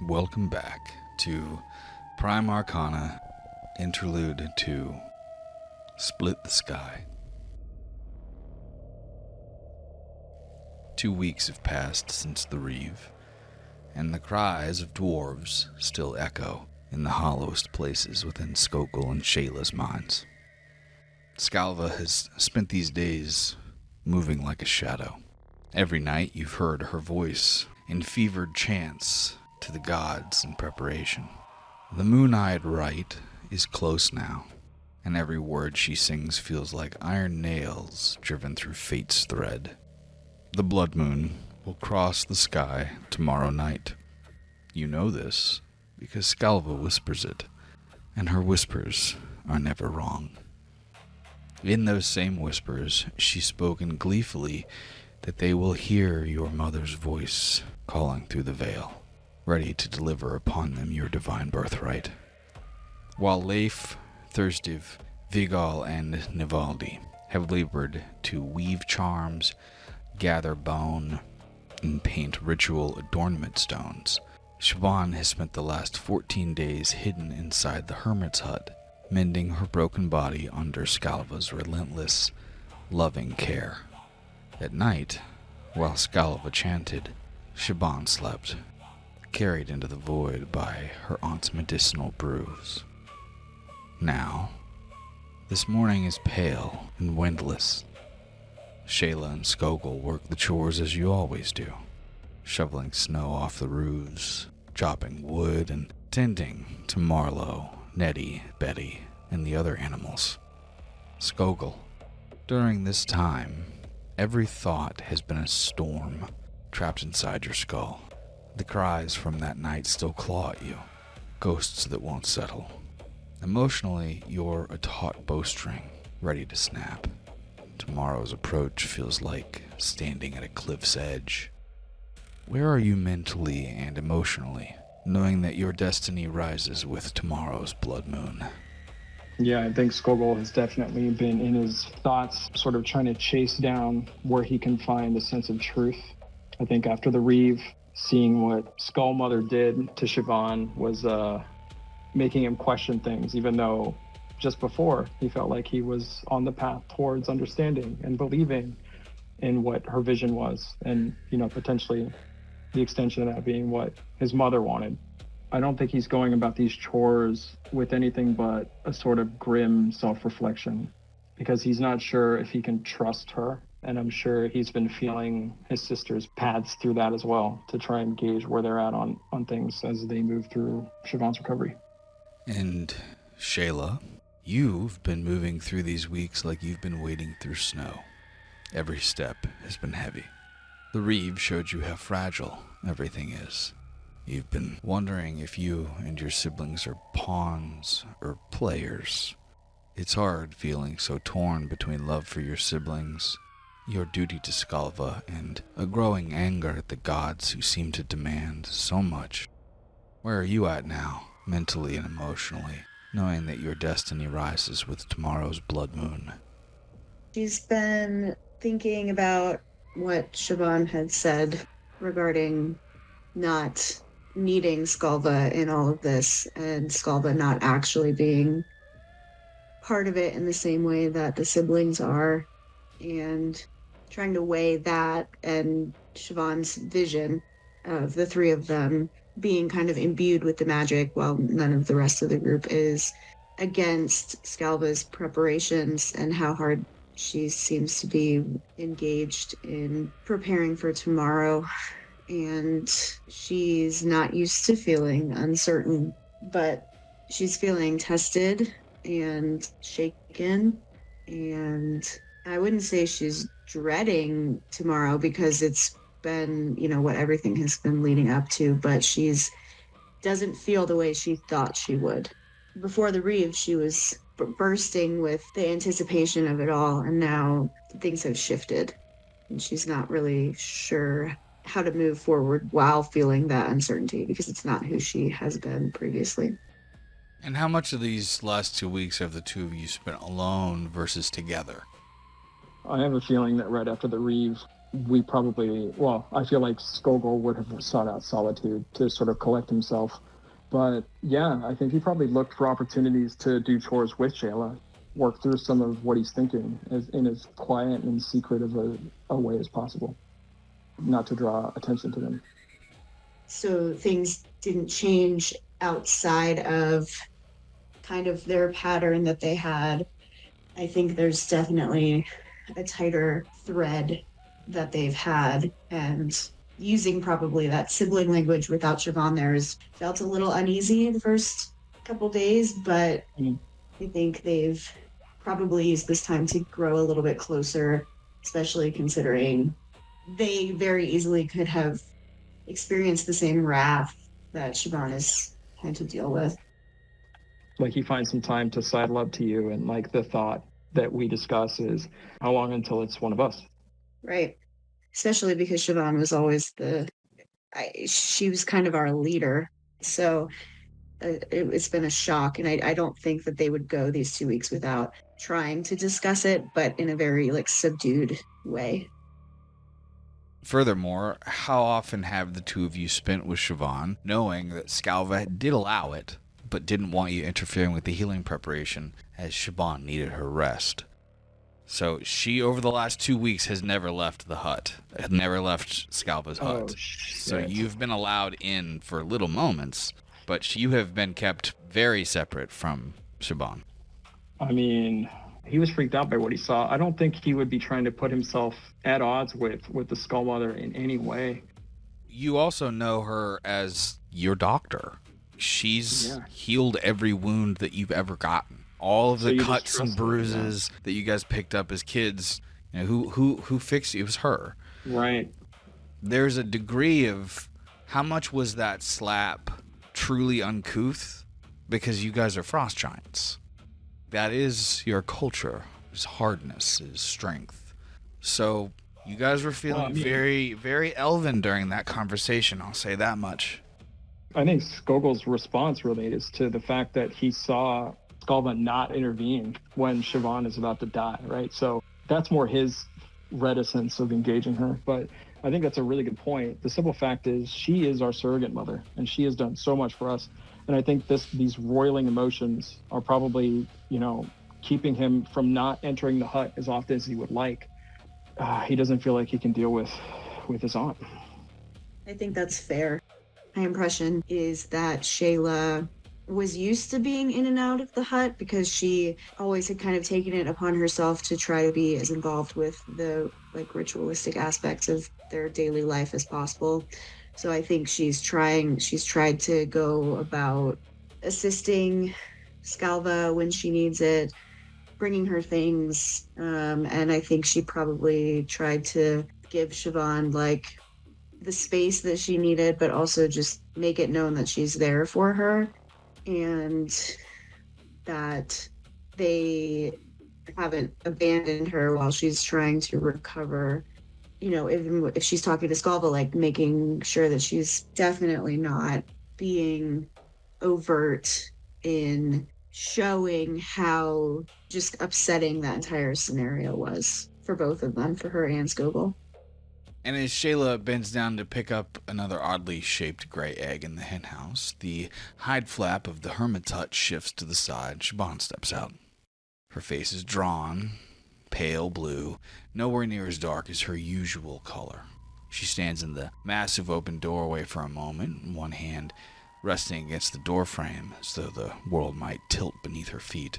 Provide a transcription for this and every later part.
welcome back to Prime Arcana Interlude 2, Split the Sky. 2 weeks have passed since the Reave, and the cries of dwarves still echo in the hollowest places within Skogul and Shayla's minds. Skalva has spent these days moving like a shadow. Every night you've heard her voice in fevered chants to the gods in preparation. The moon-eyed rite is close now, and every word she sings feels like iron nails driven through fate's thread. The blood moon will cross the sky tomorrow night. You know this because Skalva whispers it, and her whispers are never wrong. In those same whispers, she's spoken gleefully that they will hear your mother's voice calling through the veil, ready to deliver upon them your divine birthright. While Leif, Thurstiv, Vigal, and Nivaldi have labored to weave charms, gather bone, and paint ritual adornment stones, Siobhan has spent the last 14 days hidden inside the hermit's hut, mending her broken body under Skalva's relentless, loving care. At night, while Skalva chanted, Siobhan slept, carried into the void by her aunt's medicinal brews. Now, this morning is pale and windless. Shayla and Skogul work the chores as you always do, shoveling snow off the roofs, chopping wood, and tending to Marlowe, Nettie, Betty, and the other animals. Skogul, during this time, every thought has been a storm trapped inside your skull. The cries from that night still claw at you, ghosts that won't settle. Emotionally, you're a taut bowstring, ready to snap. Tomorrow's approach feels like standing at a cliff's edge. Where are you mentally and emotionally, knowing that your destiny rises with tomorrow's blood moon? Yeah, I think Skogul has definitely been in his thoughts, sort of trying to chase down where he can find a sense of truth. I think after the Reave, seeing what Skullmother did to Siobhan was making him question things, even though just before he felt like he was on the path towards understanding and believing in what her vision was, and potentially the extension of that being what his mother wanted. I don't think he's going about these chores with anything but a sort of grim self-reflection, because he's not sure if he can trust her, and I'm sure he's been feeling his sister's paths through that as well, to try and gauge where they're at on things as they move through Siobhan's recovery. And Shayla, you've been moving through these weeks like you've been wading through snow. Every step has been heavy. The Reave showed you how fragile everything is. You've been wondering if you and your siblings are pawns or players. It's hard feeling so torn between love for your siblings, your duty to Skalva, and a growing anger at the gods who seem to demand so much. Where are you at now, mentally and emotionally, knowing that your destiny rises with tomorrow's blood moon? She's been thinking about what Siobhan had said regarding not needing Skalva in all of this, and Skalva not actually being part of it in the same way that the siblings are, and trying to weigh that and Siobhan's vision of the three of them being kind of imbued with the magic while none of the rest of the group is, against Skalva's preparations and how hard she seems to be engaged in preparing for tomorrow. And she's not used to feeling uncertain, but she's feeling tested and shaken. And I wouldn't say she's dreading tomorrow, because it's been, what everything has been leading up to, but she's doesn't feel the way she thought she would. Before the Reave, she was bursting with the anticipation of it all, and now things have shifted, and she's not really sure how to move forward while feeling that uncertainty, because it's not who she has been previously. And how much of these last 2 weeks have the two of you spent alone versus together? I have a feeling that right after the Reave, we probably, well, I feel like Skogul would have sought out solitude to sort of collect himself. But yeah, I think he probably looked for opportunities to do chores with Shayla, work through some of what he's thinking in as quiet and secret of a way as possible, not to draw attention to them. So things didn't change outside of kind of their pattern that they had. I think there's definitely a tighter thread that they've had, and using probably that sibling language without Siobhan there has felt a little uneasy the first couple days, but I think they've probably used this time to grow a little bit closer, especially considering they very easily could have experienced the same wrath that Siobhan has had to deal with. Like, he finds some time to sidle up to you, and like the thought that we discuss is, how long until it's one of us? Right. Especially because Siobhan was always she was kind of our leader. So it's been a shock. And I don't think that they would go these 2 weeks without trying to discuss it, but in a very subdued way. Furthermore, how often have the two of you spent with Siobhan, knowing that Scalva did allow it, but didn't want you interfering with the healing preparation, as Siobhan needed her rest? So she, over the last 2 weeks, has never left the hut, had never left Scalva's hut. So you've been allowed in for little moments, but you have been kept very separate from Siobhan. I mean, he was freaked out by what he saw. I don't think he would be trying to put himself at odds with the Skull Mother in any way. You also know her as your doctor. She's healed every wound that you've ever gotten. All of the cuts and bruises that you guys picked up as kids, who fixed you? It was her. Right. There's a degree of how much was that slap truly uncouth, because you guys are frost giants. That is your culture. Is hardness, is strength. So you guys were feeling very, very elven during that conversation. I'll say that much. I think Skogul's response relates to the fact that he saw Skalva not intervene when Siobhan is about to die, right? So that's more his reticence of engaging her. But I think that's a really good point. The simple fact is she is our surrogate mother, and she has done so much for us. And I think these roiling emotions are probably, keeping him from not entering the hut as often as he would like. He doesn't feel like he can deal with his aunt. I think that's fair. My impression is that Shayla was used to being in and out of the hut because she always had kind of taken it upon herself to try to be as involved with the ritualistic aspects of their daily life as possible. So I think she's tried to go about assisting Scalva when she needs it, bringing her things, and I think she probably tried to give Siobhan the space that she needed, but also just make it known that she's there for her, and that they haven't abandoned her while she's trying to recover. Even if she's talking to Scalva, making sure that she's definitely not being overt in showing how just upsetting that entire scenario was for both of them, for her and Skogul. And as Shayla bends down to pick up another oddly shaped gray egg in the henhouse, the hide flap of the hermit's hut shifts to the side. Siobhan steps out. Her face is drawn, pale blue, nowhere near as dark as her usual color. She stands in the massive open doorway for a moment, one hand resting against the doorframe as though the world might tilt beneath her feet.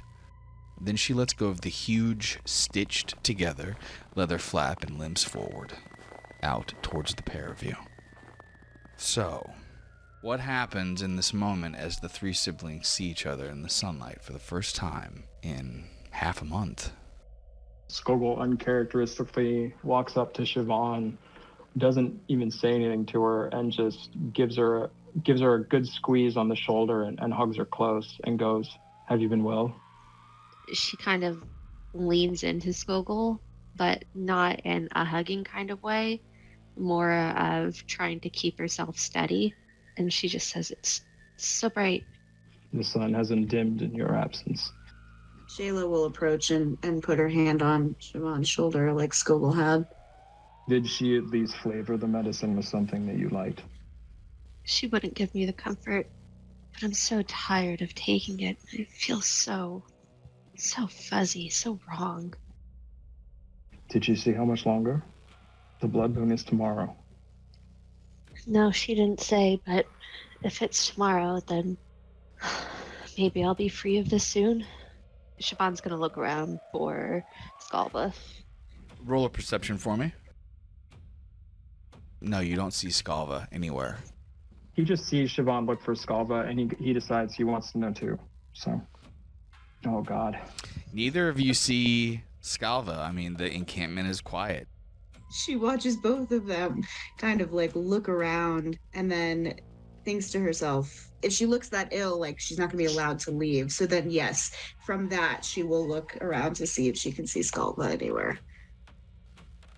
Then she lets go of the huge, stitched-together leather flap and limps forward, out towards the pair of you. So, what happens in this moment as the three siblings see each other in the sunlight for the first time in half a month? Skogul uncharacteristically walks up to Siobhan, doesn't even say anything to her, and just gives her a good squeeze on the shoulder and hugs her close and goes, "Have you been well?" She kind of leans into Skogul, but not in a hugging kind of way, more of trying to keep herself steady. And she just says, "It's so bright." The sun hasn't dimmed in your absence. Shayla will approach and put her hand on Siobhan's shoulder like Skogul had. Did she at least flavor the medicine with something that you liked? She wouldn't give me the comfort, but I'm so tired of taking it. I feel so fuzzy, so wrong. Did you see how much longer? The blood moon is tomorrow. No, she didn't say, but if it's tomorrow, then maybe I'll be free of this soon. Siobhan's gonna look around for Skalva. Roll a perception for me. No, you don't see Skalva anywhere. He just sees Siobhan look for Skalva, and he decides he wants to know too. So, oh God. Neither of you see Skalva. I mean, the encampment is quiet. She watches both of them kind of like look around and then thinks to herself, if she looks that ill, like she's not gonna be allowed to leave. So then yes, from that she will look around to see if she can see Skalva anywhere.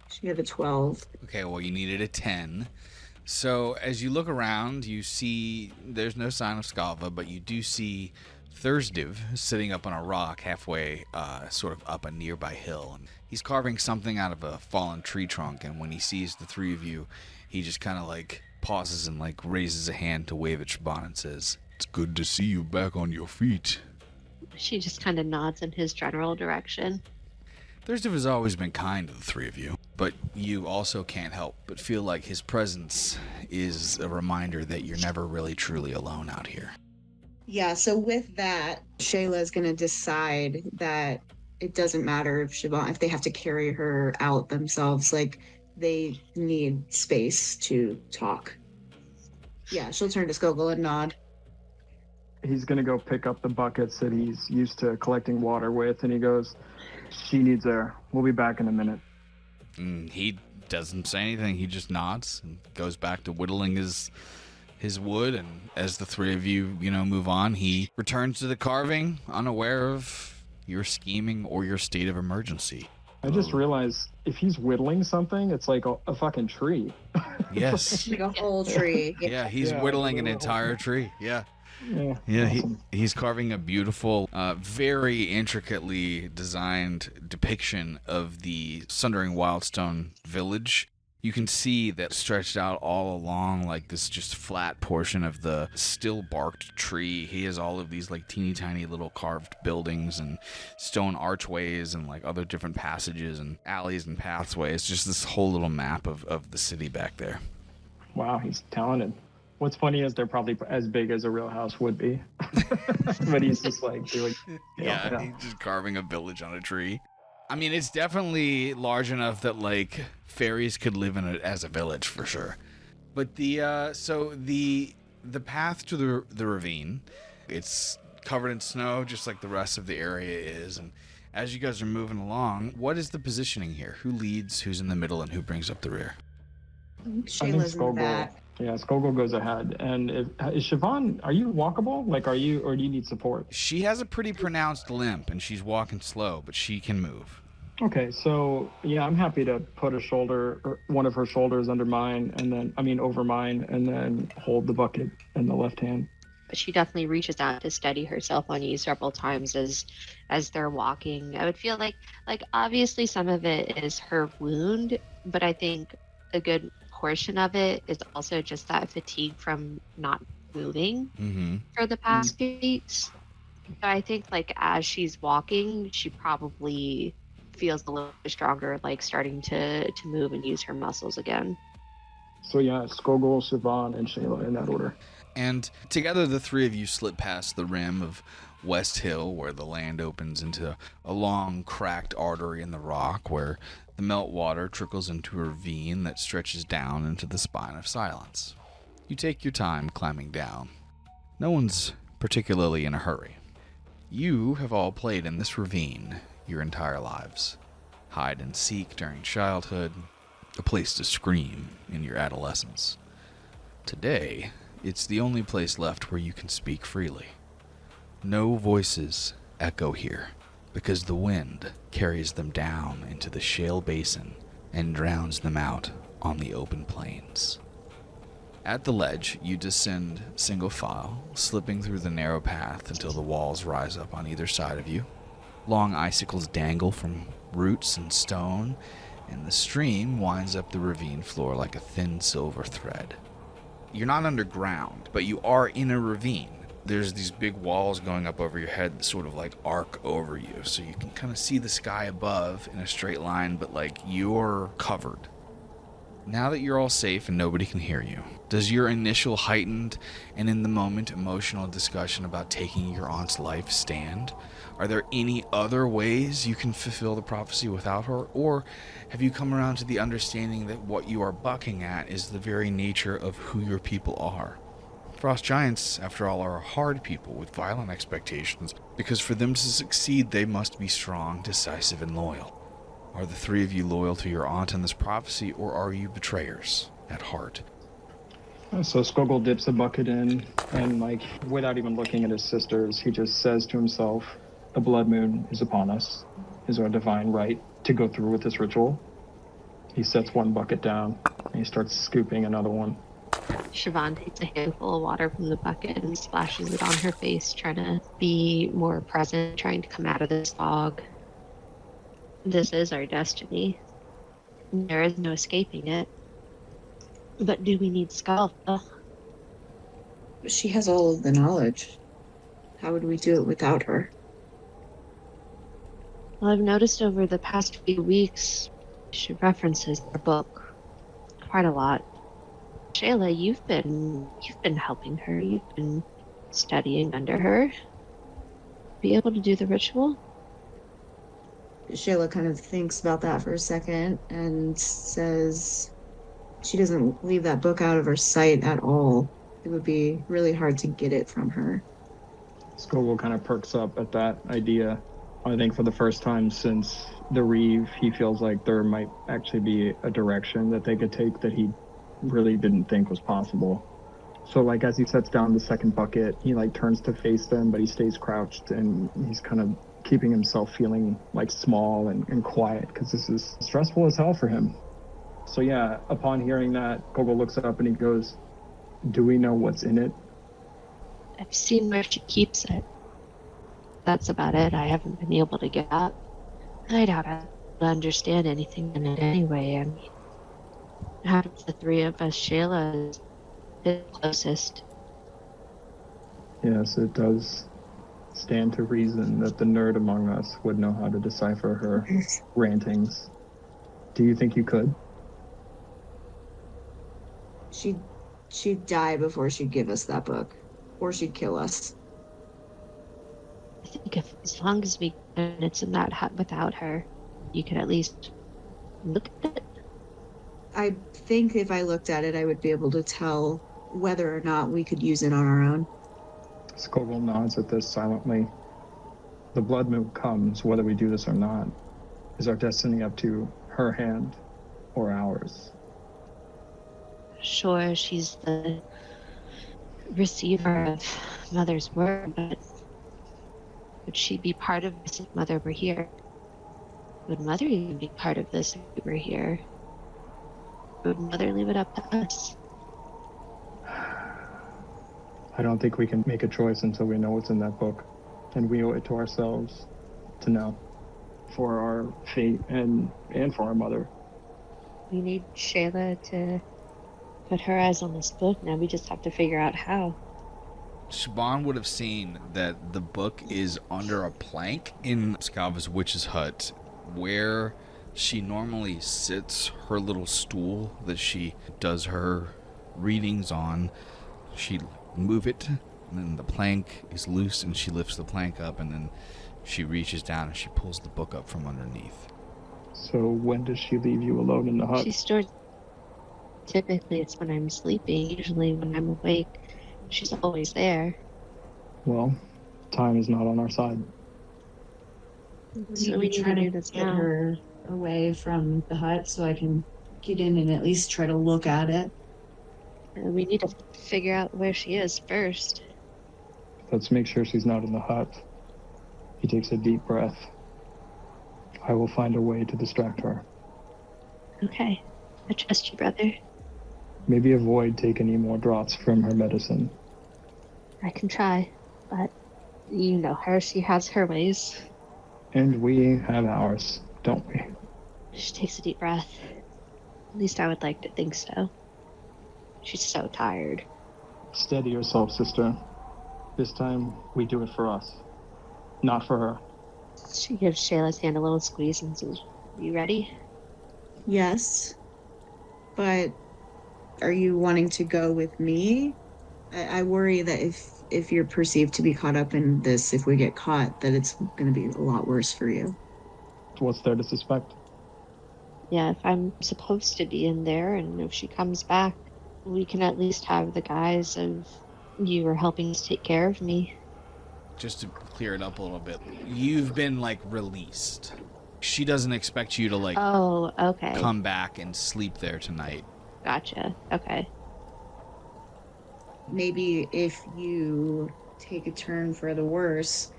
She had a 12. Okay, well, you needed a 10. So as you look around, you see there's no sign of Skalva, but you do see Thursdiv sitting up on a rock halfway sort of up a nearby hill. And he's carving something out of a fallen tree trunk, and when he sees the three of you, he just kind of like pauses and like raises a hand to wave at Siobhan and says, "It's good to see you back on your feet." She just kind of nods in his general direction. Thursdiv has always been kind to the three of you, but you also can't help but feel like his presence is a reminder that you're never really truly alone out here. Yeah, so with that, Shayla is going to decide that it doesn't matter if they have to carry her out themselves, like they need space to talk. Yeah, she'll turn to Skogul and nod. He's going to go pick up the buckets that he's used to collecting water with, and he goes, "She needs air. We'll be back in a minute." He doesn't say anything. He just nods and goes back to whittling his wood. And as the three of you, move on, he returns to the carving, unaware of your scheming or your state of emergency. I just realized if he's whittling something, it's like a fucking tree. Yes. Like a whole tree. Yeah, he's whittling an entire tree. Yeah. Yeah, awesome. He's carving a beautiful, very intricately designed depiction of the Sundering Wildstone village. You can see that stretched out all along like this just flat portion of the still barked tree. He has all of these like teeny tiny little carved buildings and stone archways and like other different passages and alleys and pathways. Just this whole little map of the city back there. Wow, he's talented. What's funny is they're probably as big as a real house would be. But he's just like doing... Yeah, he's just carving a village on a tree. I mean, it's definitely large enough that like fairies could live in it as a village for sure. But the path to the ravine, it's covered in snow just like the rest of the area is. And as you guys are moving along, what is the positioning here? Who leads, who's in the middle, and who brings up the rear? Shayla's in the back. Yeah, Skogul goes ahead. And is Siobhan, are you walkable? Or do you need support? She has a pretty pronounced limp, and she's walking slow, but she can move. Okay, so yeah, I'm happy to put one of her shoulders under mine, over mine, and then hold the bucket in the left hand. But she definitely reaches out to steady herself on you several times as they're walking. I would feel like obviously some of it is her wound, but I think a good portion of it is also just that fatigue from not moving for the past few weeks. So I think as she's walking, she probably feels a little bit stronger, starting to move and use her muscles again. So yeah, Skogul, Siobhan, and Shayla in that order. And together the three of you slip past the rim of West Hill, where the land opens into a long, cracked artery in the rock, where the meltwater trickles into a ravine that stretches down into the spine of silence. You take your time climbing down. No one's particularly in a hurry. You have all played in this ravine your entire lives. Hide and seek during childhood, a place to scream in your adolescence. Today, it's the only place left where you can speak freely. No voices echo here, because the wind carries them down into the shale basin and drowns them out on the open plains. At the ledge, you descend single file, slipping through the narrow path until the walls rise up on either side of you. Long icicles dangle from roots and stone, and the stream winds up the ravine floor like a thin silver thread. You're not underground, but you are in a ravine. There's these big walls going up over your head that sort of like arc over you, so you can kind of see the sky above in a straight line, but like you're covered. Now that you're all safe and nobody can hear you, does your initial heightened and in the moment emotional discussion about taking your aunt's life stand? Are there any other ways you can fulfill the prophecy without her? Or have you come around to the understanding that what you are bucking at is the very nature of who your people are? Frost Giants, after all, are hard people with violent expectations, because for them to succeed, they must be strong, decisive, and loyal. Are the three of you loyal to your aunt in this prophecy, or are you betrayers at heart? So Skogul dips a bucket in, and like, without even looking at his sisters, he just says to himself, the blood moon is upon us. It is our divine right to go through with this ritual. He sets one bucket down, and he starts scooping another one. Siobhan takes a handful of water from the bucket and splashes it on her face, trying to be more present, trying to come out of this fog. This is our destiny. There is no escaping it. But do we need Scalva? She has all of the knowledge. How would we do it without her? Well, I've noticed over the past few weeks, she references her book quite a lot. Shayla, you've been helping her. You've been studying under her. Be able to do the ritual? Shayla kind of thinks about that for a second and says she doesn't leave that book out of her sight at all. It would be really hard to get it from her. Skogul kind of perks up at that idea. I think for the first time since the Reave, he feels like there might actually be a direction that they could take that he really didn't think was possible. So like as he sets down the second bucket, he like turns to face them, but he stays crouched and he's kind of keeping himself feeling like small and quiet because this is stressful as hell for him. So yeah, upon hearing that, Skogul looks up and he goes, do we know what's in it? I've seen where she keeps it. That's about it. I haven't been able to get up. I doubt I'll understand anything in it anyway. I mean, out of the three of us, Shayla is the closest. Yes, it does stand to reason that the nerd among us would know how to decipher her rantings. Do you think you could? She'd die before she'd give us that book. Or she'd kill us. I think if, as long as we and it's in that hut without her, you could at least look at it. I think if I looked at it, I would be able to tell whether or not we could use it on our own. Skogul nods at this silently. The blood moon comes, whether we do this or not. Is our destiny up to her hand or ours? Sure, she's the receiver of Mother's word, but would she be part of this if Mother were here? Would Mother even be part of this if we were here? Would Mother leave it up to us? I don't think we can make a choice until we know what's in that book. And we owe it to ourselves to know. For our fate and for our mother. We need Shayla to put her eyes on this book. Now we just have to figure out how. Siobhan would have seen that the book is under a plank in Scalva's witch's hut, where she normally sits her little stool that she does her readings on. She move it, and then the plank is loose, and she lifts the plank up, and then she reaches down and she pulls the book up from underneath. So when does she leave you alone in the hut? She stores. Typically, it's when I'm sleeping. Usually, when I'm awake, she's always there. Well, time is not on our side. So we try to get her away from the hut so I can get in and at least try to look at it. We need to figure out where she is first. Let's make sure she's not in the hut. He takes a deep breath. I will find a way to distract her. Okay. I trust you, brother. Maybe avoid taking any more draughts from her medicine. I can try, but you know her. She has her ways. And we have ours, don't we? She takes a deep breath. At least I would like to think so. She's so tired. Steady yourself, sister. This time, we do it for us. Not for her. She gives Shayla's hand a little squeeze and says, "You ready?" Yes. But are you wanting to go with me? I worry that if you're perceived to be caught up in this, if we get caught, that it's going to be a lot worse for you. What's there to suspect? Yeah, if I'm supposed to be in there and if she comes back, we can at least have the guise of you were helping to take care of me. Just to clear it up a little bit, you've been, like, released. She doesn't expect you to, like, Oh, okay. come back and sleep there tonight. Gotcha. Okay. Maybe if you take a turn for the worse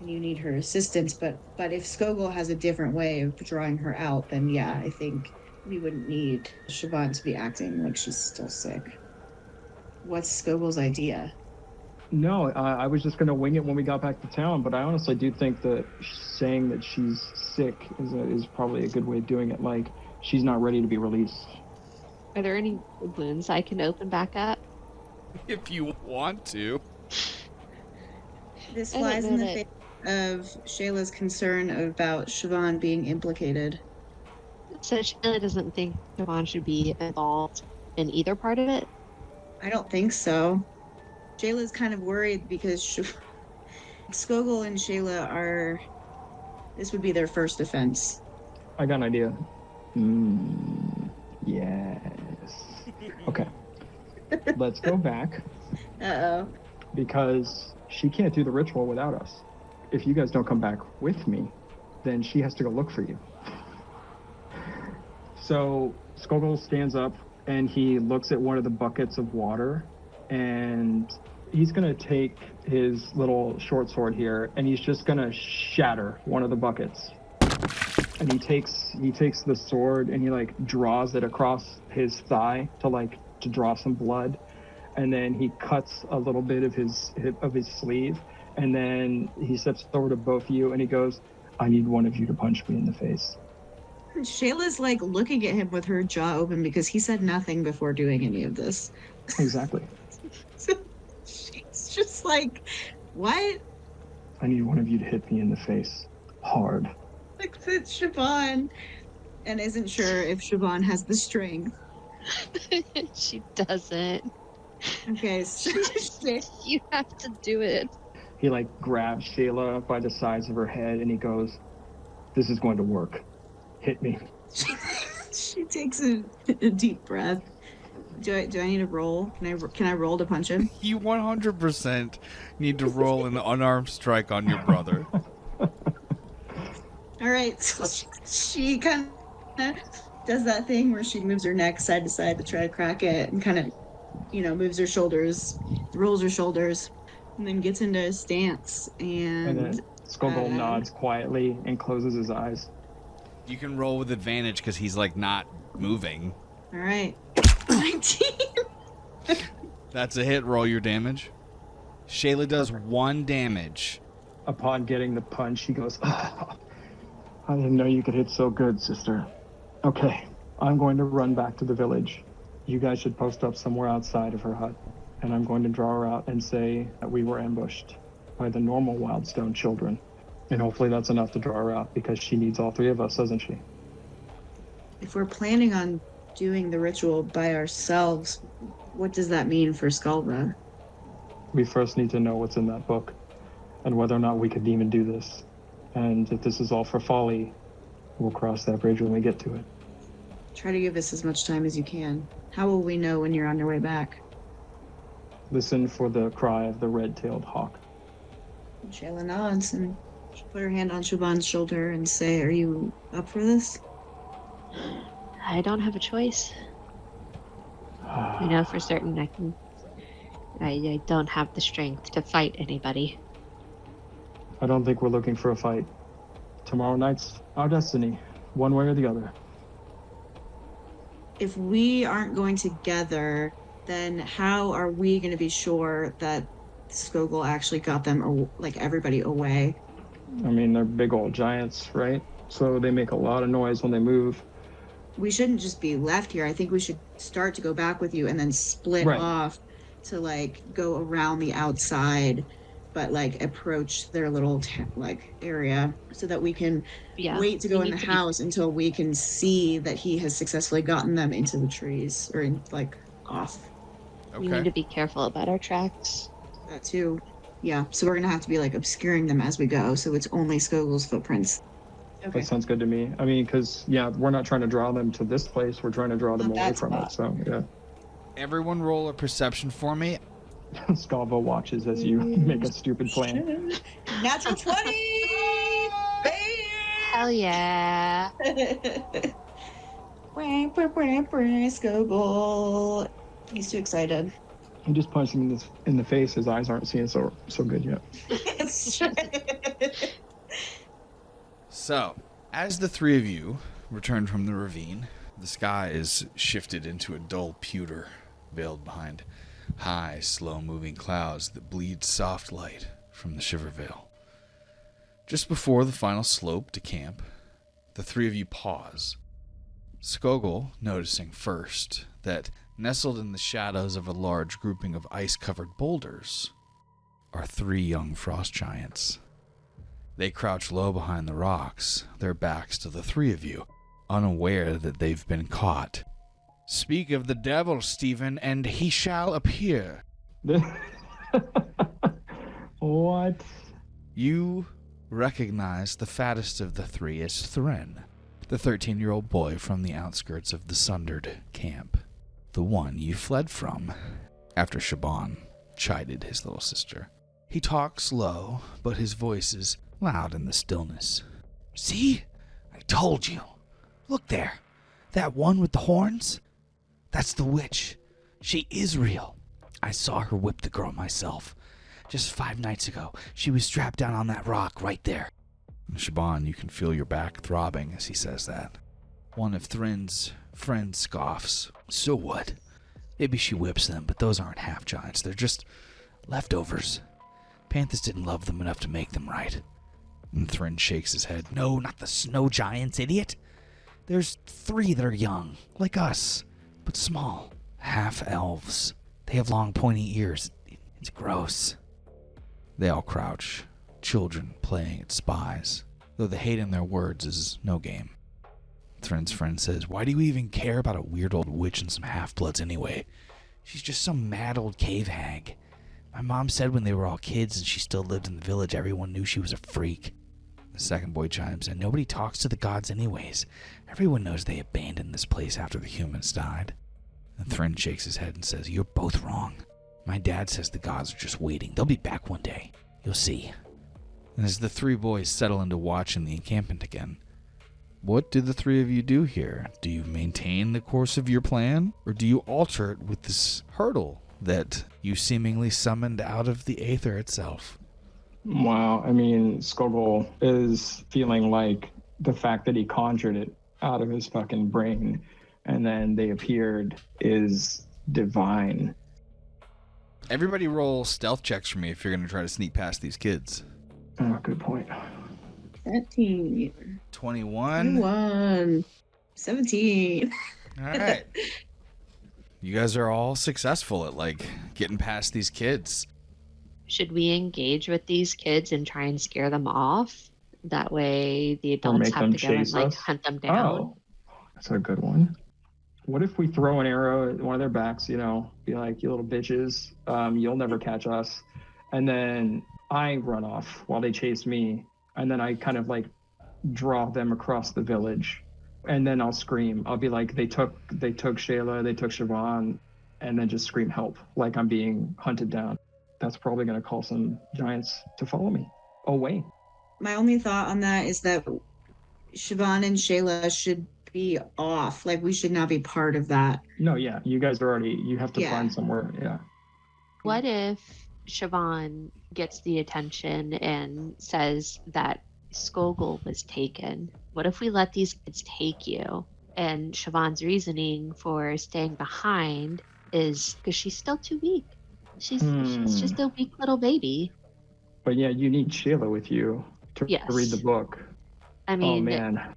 and you need her assistance, but if Skogul has a different way of drawing her out, then yeah, I think we wouldn't need Siobhan to be acting like she's still sick. What's Skogul's idea? No, I was just going to wing it when we got back to town, but I honestly do think that saying that she's sick is probably a good way of doing it. Like, she's not ready to be released. Are there any wounds I can open back up? If you want to. This I don't lies in know the face of Shayla's concern about Siobhan being implicated. So Shayla doesn't think Siobhan should be involved in either part of it? I don't think so. Shayla's kind of worried because Skogul and Shayla this would be their first offense. I got an idea. Yes. Okay. Let's go back. Uh-oh. Because she can't do the ritual without us. If you guys don't come back with me, then she has to go look for you. So Skogul stands up and he looks at one of the buckets of water, and he's going to take his little short sword here and he's just going to shatter one of the buckets. And he takes the sword and he like draws it across his thigh to draw some blood, and then he cuts a little bit of his sleeve, and then he steps over to both of you and he goes, "I need one of you to punch me in the face." Shayla's like looking at him with her jaw open because he said nothing before doing any of this. Exactly. So she's just like, what? "I need one of you to hit me in the face hard." Like, it's Siobhan, and isn't sure if Siobhan has the strength. She doesn't. Okay, so You have to do it. He like grabs Shayla by the sides of her head and he goes, "This is going to work. Hit me." she takes a deep breath. Do I need to roll? Can I roll to punch him? You 100% need to roll an unarmed strike on your brother. All right, so she kind of does that thing where she moves her neck side to side to try to crack it, and kind of, moves her shoulders, rolls her shoulders, and then gets into a stance. And then Skogul nods quietly and closes his eyes. You can roll with advantage because he's like not moving. All right, 19. That's a hit. Roll your damage. Shayla does 1 damage. Upon getting the punch, he goes, "Oh, I didn't know you could hit so good, sister. Okay, I'm going to run back to the village. You guys should post up somewhere outside of her hut, and I'm going to draw her out and say that we were ambushed by the normal Wildstone children. And hopefully that's enough to draw her out, because she needs all 3 of us, doesn't she?" If we're planning on doing the ritual by ourselves, what does that mean for Skogul? We first need to know what's in that book, and whether or not we could even do this. And if this is all for folly, we'll cross that bridge when we get to it. Try to give us as much time as you can. How will we know when you're on your way back? Listen for the cry of the red-tailed hawk. Shayla nods and she'll put her hand on Siobhan's shoulder and say, "Are you up for this?" I don't have a choice. I know for certain I don't have the strength to fight anybody. I don't think we're looking for a fight. Tomorrow night's our destiny, one way or the other. If we aren't going together, then how are we going to be sure that Skogul actually got them, everybody away? I mean, they're big old giants, right? so they make a lot of noise when they move. We shouldn't just be left here. I think we should start to go back with you and then split off to like go around the outside, but like approach their little area so that we can wait to go in the house until we can see that he has successfully gotten them into the trees or off. Okay. We need to be careful about our tracks. That too. Yeah, so we're gonna have to be like obscuring them as we go, so it's only Skogul's footprints. Okay. That sounds good to me. I mean, because we're not trying to draw them to this place. We're trying to draw them away from it. So yeah. Everyone, roll a perception for me. Skogul watches as you make a stupid plan. Natural 20. Hell yeah. Skogul. He's too excited. He just punched him in the face. His eyes aren't seeing so good yet. So, as the three of you return from the ravine, the sky is shifted into a dull pewter, veiled behind high, slow-moving clouds that bleed soft light from the Shiver Veil. Just before the final slope to camp, the three of you pause. Skogul noticing first that nestled in the shadows of a large grouping of ice-covered boulders are three young frost giants. They crouch low behind the rocks, their backs to the three of you, unaware that they've been caught. Speak of the devil, Stephen, and he shall appear. What? You recognize the fattest of the three as Thren, the 13-year-old boy from the outskirts of the Sundered camp. The one you fled from after Siobhan chided his little sister. He talks low, but his voice is loud in the stillness. See? I told you. Look there. That one with the horns? That's the witch. She is real. I saw her whip the girl myself. Just 5 nights ago, she was strapped down on that rock right there. Siobhan, you can feel your back throbbing as he says that. One of Thren's friends scoffs. So what? Maybe she whips them, but those aren't half-giants. They're just leftovers. Panthers didn't love them enough to make them right. And Thren shakes his head. No, not the snow giants, idiot. There's 3 that are young, like us, but small. Half-elves. They have long, pointy ears. It's gross. They all crouch, children playing at spies, though the hate in their words is no game. Thren's friend says, why do you even care about a weird old witch and some half-bloods anyway? She's just some mad old cave hag. My mom said when they were all kids and she still lived in the village, everyone knew she was a freak. The second boy chimes in, nobody talks to the gods anyways. Everyone knows they abandoned this place after the humans died. And Thren shakes his head and says, you're both wrong. My dad says the gods are just waiting. They'll be back one day. You'll see. And as the 3 boys settle into watching the encampment again, what do the 3 of you do here? Do you maintain the course of your plan? Or do you alter it with this hurdle that you seemingly summoned out of the aether itself? Wow, I mean, Skogul is feeling like the fact that he conjured it out of his fucking brain and then they appeared is divine. Everybody roll stealth checks for me if you're going to try to sneak past these kids. Oh, good point. 13. 21. 17. All right. You guys are all successful at, getting past these kids. Should we engage with these kids and try and scare them off? That way the adults have to go and, hunt them down. Oh, that's a good one. What if we throw an arrow at one of their backs, be like, you little bitches, you'll never catch us. And then I run off while they chase me. And then I kind of draw them across the village. And then I'll scream. I'll be like, they took Shayla, they took Siobhan, and then just scream help, like I'm being hunted down. That's probably going to call some giants to follow me away. My only thought on that is that Siobhan and Shayla should be off. We should not be part of that. No, yeah. You guys are you have to find somewhere. Yeah. What if Siobhan gets the attention and says that Skogul was taken? What if we let these kids take you? And Siobhan's reasoning for staying behind is because she's still too weak. She's just a weak little baby. But yeah, you need Shayla with you to read the book. I Oh mean, man.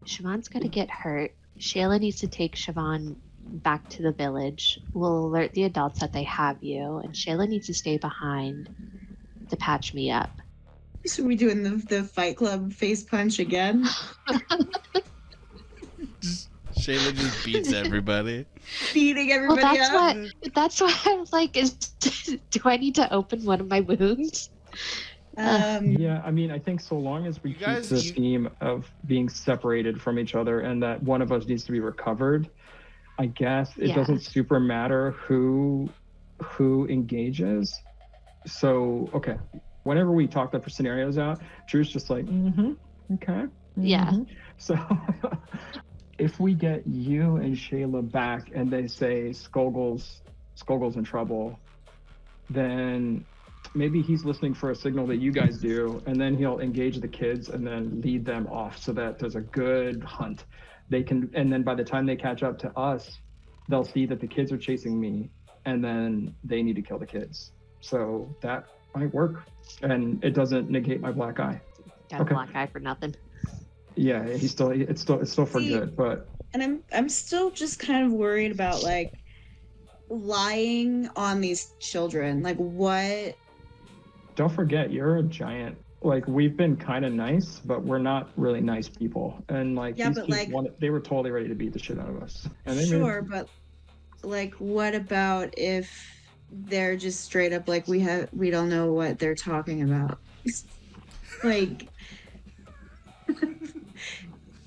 Siobhan's gonna get hurt. Shayla needs to take Siobhan back to the village. We'll alert the adults that they have you, and Shayla needs to stay behind to patch me up. So we doing the Fight Club face punch again? Shayla just beats everybody. Beating Well, everybody up? that's why I was like, do I need to open one of my wounds? Yeah, I mean, I think so long as we keep the theme of being separated from each other and that one of us needs to be recovered, I guess it doesn't super matter who engages. So, okay, whenever we talk the scenarios out, Drew's just like, okay. Yeah. So if we get you and Shayla back and they say Skogul's in trouble, then maybe he's listening for a signal that you guys do, and then he'll engage the kids and then lead them off so that there's a good hunt. And then by the time they catch up to us, they'll see that the kids are chasing me, and then they need to kill the kids. So that might work, and it doesn't negate my black eye. Got a black eye for nothing. Yeah, it's still for good, but. And I'm still just kind of worried about like lying on these children. Like what? Don't forget, you're a giant. Like, we've been kind of nice, but we're not really nice people. And like, these kids they were totally ready to beat the shit out of us. And but like, what about if they're just straight up like we don't know what they're talking about? Like,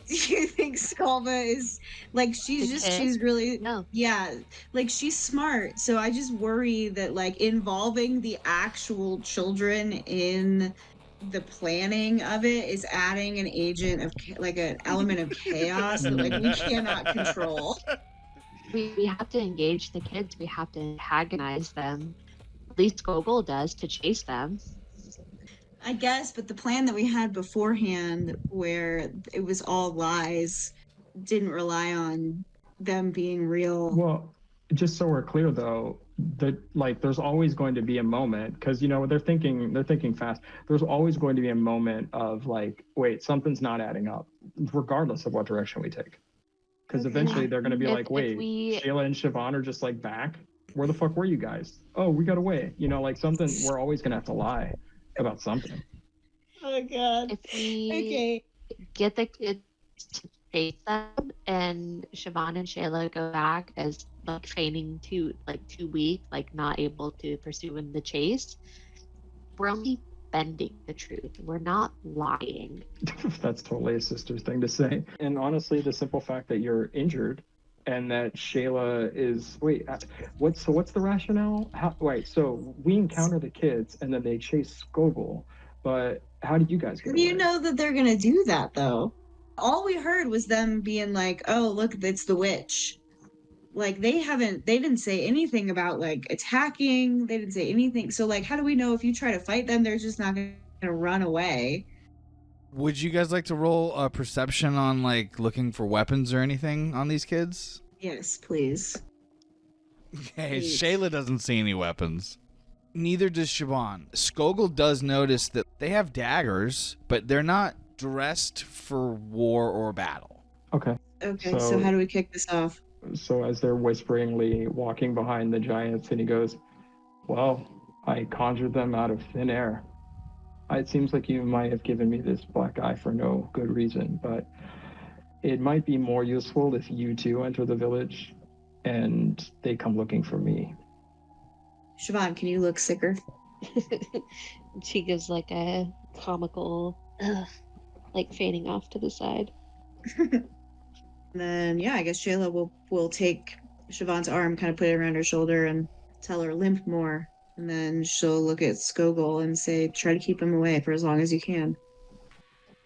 do you think Skalva is like she's really no? Yeah, like she's smart. So I just worry that like involving the actual children in the planning of it is adding an agent of like an element of chaos that like we cannot control. We have to engage the kids. We have to antagonize them. At least Skogul does to chase them. I guess, but the plan that we had beforehand, where it was all lies, didn't rely on them being real. Well, just so we're clear, though, that like there's always going to be a moment, because they're thinking fast. There's always going to be a moment of like, wait, something's not adding up, regardless of what direction we take. Because eventually they're going to be like, wait, Shayla and Siobhan are just like back. Where the fuck were you guys? Oh, we got away. Like something. We're always going to have to lie about something. Oh God. If we get the kids to chase them and Siobhan and Shayla go back as like feigning too weak, like not able to pursue in the chase, we're only bending the truth. We're not lying. That's totally a sister's thing to say. And honestly, the simple fact that you're injured and that Shayla is what's the rationale? So we encounter the kids and then they chase Skogul, but how did you guys get away? You know that they're gonna do that though. All we heard was them being like, oh look, it's the witch. Like they didn't say anything about like attacking. They didn't say anything. So like, how do we know if you try to fight them, they're just not gonna run away? Would you guys like to roll a perception on like looking for weapons or anything on these kids? Yes, please. Okay, Shayla doesn't see any weapons. Neither does Siobhan. Skogul does notice that they have daggers, but they're not dressed for war or battle. Okay, so how do we kick this off? So as they're whisperingly walking behind the giants, and he goes, well, I conjured them out of thin air. It seems like you might have given me this black eye for no good reason, but it might be more useful if you two enter the village and they come looking for me. Siobhan, can you look sicker? She gives like a comical, like fading off to the side. Then, I guess Shayla will take Siobhan's arm, kind of put it around her shoulder and tell her limp more. And then she'll look at Skogul and say, try to keep him away for as long as you can.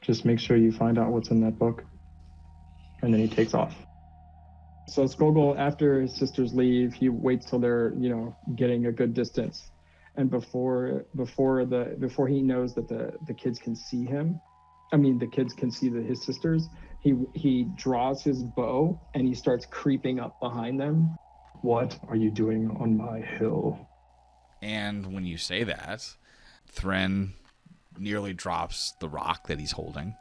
Just make sure you find out what's in that book. And then he takes off. So Skogul, after his sisters leave, he waits till they're, getting a good distance. And before he knows that the kids can see him, the kids can see his sisters, he draws his bow and he starts creeping up behind them. What are you doing on my hill? And when you say that, Thren nearly drops the rock that he's holding,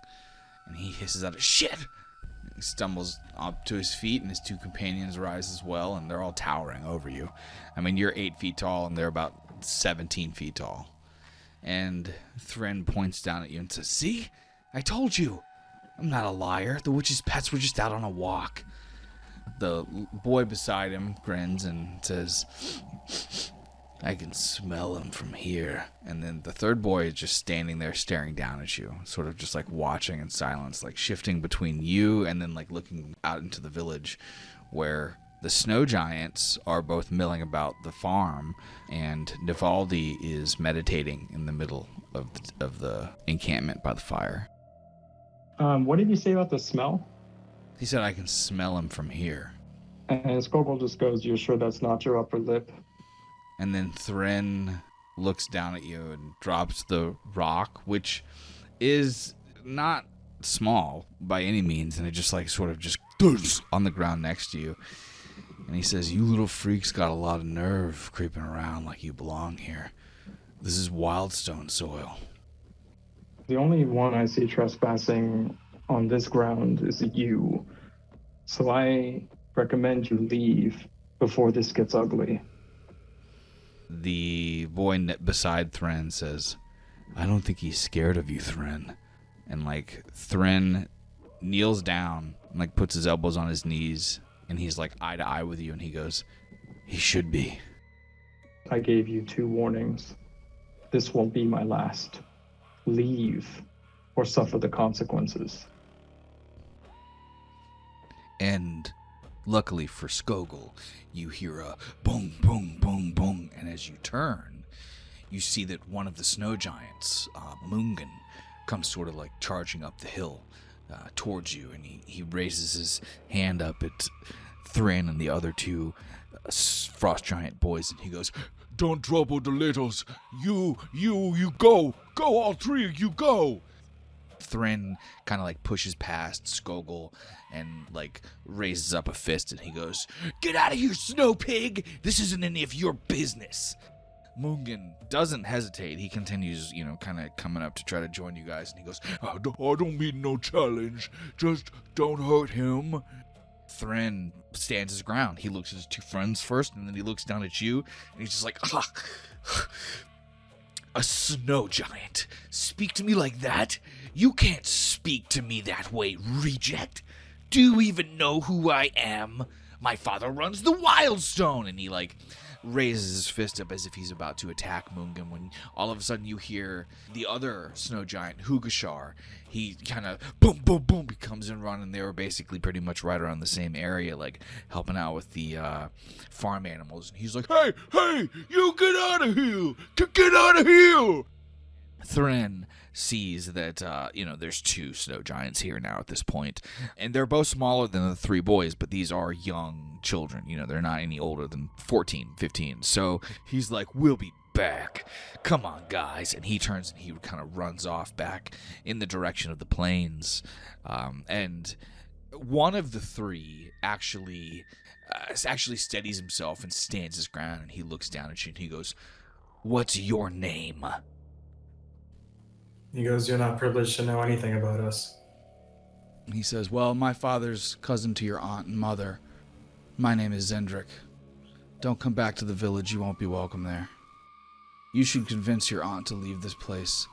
and he hisses out a shit. He stumbles up to his feet, and his two companions rise as well, and they're all towering over you. I mean, you're 8 feet tall, and they're about 17 feet tall. And Thren points down at you and says, "See? I told you. I'm not a liar. The witch's pets were just out on a walk." The boy beside him grins and says, "I can smell him from here." And then the third boy is just standing there staring down at you, sort of just like watching in silence, like shifting between you and then like looking out into the village where the snow giants are both milling about the farm, and Nivaldi is meditating in the middle of the encampment by the fire. What did you say about the smell? He said, "I can smell him from here." And Skogul just goes, "You're sure that's not your upper lip?" And then Thren looks down at you and drops the rock, which is not small by any means, and it just like sort of just on the ground next to you. And he says, "You little freaks got a lot of nerve creeping around like you belong here. This is Wildstone soil." The only one I see trespassing on this ground is you. So I recommend you leave before this gets ugly. The boy beside Thren says, "I don't think he's scared of you, Thren." And like Thren kneels down and like puts his elbows on his knees, and he's like eye to eye with you, and he goes, "He should be." I gave you 2 warnings. This won't be my last. Leave or suffer the consequences. And luckily for Skogul, you hear a boom, boom, boom, boom, and as you turn, you see that one of the snow giants, Mungan, comes sort of like charging up the hill towards you, and he raises his hand up at Thren and the other 2 frost giant boys, and he goes, "Don't trouble the littles. You go. Go, all 3 of you, go." Thren kind of like pushes past Skogul and like raises up a fist, and he goes, "Get out of here, snow pig! This isn't any of your business." Mungan doesn't hesitate. He continues, kind of coming up to try to join you guys, and he goes, I don't mean no challenge. Just don't hurt him." Thren stands his ground. He looks at his 2 friends first, and then he looks down at you, and he's just like, "A snow giant? Speak to me like that? You can't speak to me that way, reject. Do you even know who I am? My father runs the Wildstone." And he like raises his fist up as if he's about to attack Mungan, when all of a sudden you hear the other snow giant, Hugashar. He kind of boom, boom, boom, he comes and run, and they were basically pretty much right around the same area, like helping out with the farm animals. And he's like, hey, you get out of here! Get out of here! Thren sees that, there's 2 snow giants here now at this point, and they're both smaller than the 3 boys, but these are young children. They're not any older than 14, 15. So he's like, "We'll be back. Come on, guys." And he turns and he kind of runs off back in the direction of the plains. And one of the 3 actually steadies himself and stands his ground, and he looks down at you and he goes, "What's your name?" He goes, "You're not privileged to know anything about us." He says, "Well, my father's cousin to your aunt and mother. My name is Zendrik. Don't come back to the village. You won't be welcome there. You should convince your aunt to leave this place.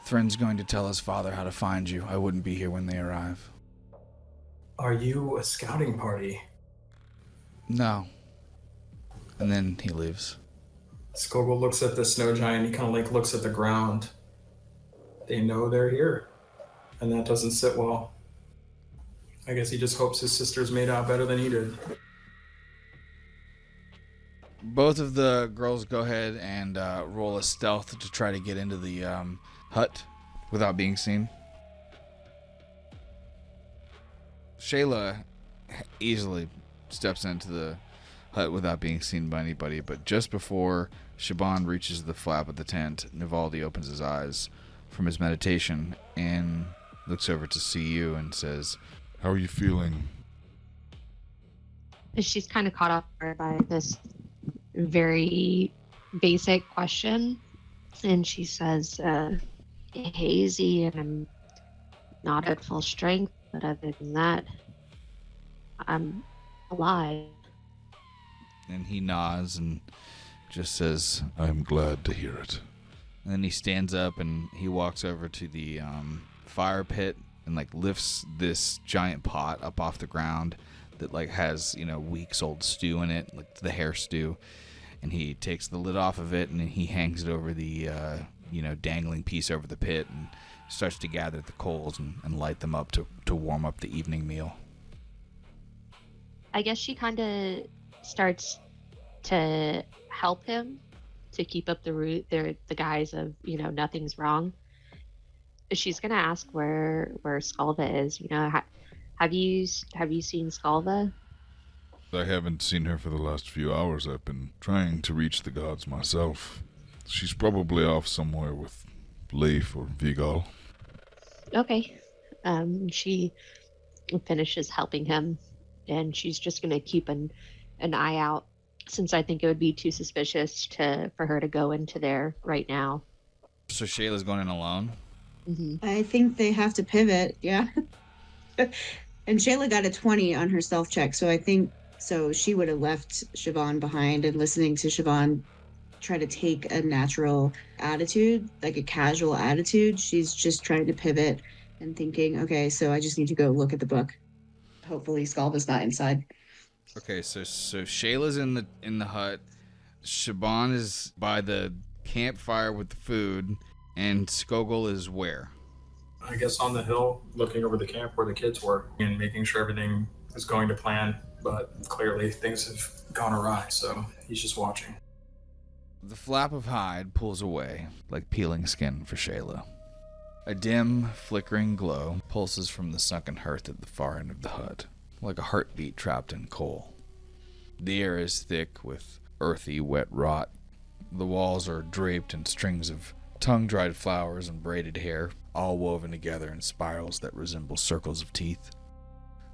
Thren's going to tell his father how to find you. I wouldn't be here when they arrive." "Are you a scouting party?" "No." And then he leaves. Skogul looks at the snow giant. He kind of like looks at the ground. They know they're here, and that doesn't sit well. I guess he just hopes his sisters made out better than he did. Both of the girls go ahead and roll a stealth to try to get into the hut without being seen. Shayla easily steps into the hut without being seen by anybody, but just before Siobhan reaches the flap of the tent, Nivaldi opens his eyes from his meditation and looks over to see you and says, "How are you feeling?" She's kind of caught up by this very basic question, and she says, hazy and I'm not at full strength, but other than that, I'm alive. And he nods and just says, I'm glad to hear it. And then he stands up and he walks over to the fire pit and like lifts this giant pot up off the ground that like has, weeks old stew in it, like the hair stew. And he takes the lid off of it and he hangs it over the, dangling piece over the pit and starts to gather the coals and light them up to warm up the evening meal. I guess she kind of starts to help him to keep up the guise of, nothing's wrong. She's gonna ask where Skalva is. Have you seen Skalva? I haven't seen her for the last few hours. I've been trying to reach the gods myself. She's probably off somewhere with Leif or Vigal. Okay. She finishes helping him, and she's just gonna keep an eye out, since I think it would be too suspicious for her to go into there right now. So Shayla's going in alone? Mm-hmm. I think they have to pivot, yeah. And Shayla got a 20 on her stealth check, so I think she would have left Siobhan behind, and listening to Siobhan try to take a natural attitude, like a casual attitude. She's just trying to pivot and thinking, okay, so I just need to go look at the book. Hopefully Skalva's not inside. Okay, so Shayla's in the hut. Siobhan is by the campfire with the food, and Skogul is where? I guess on the hill, looking over the camp where the kids were and making sure everything is going to plan. But clearly things have gone awry, so he's just watching. The flap of hide pulls away, like peeling skin for Shayla. A dim, flickering glow pulses from the sunken hearth at the far end of the hut, like a heartbeat trapped in coal. The air is thick with earthy, wet rot. The walls are draped in strings of tongue-dried flowers and braided hair, all woven together in spirals that resemble circles of teeth.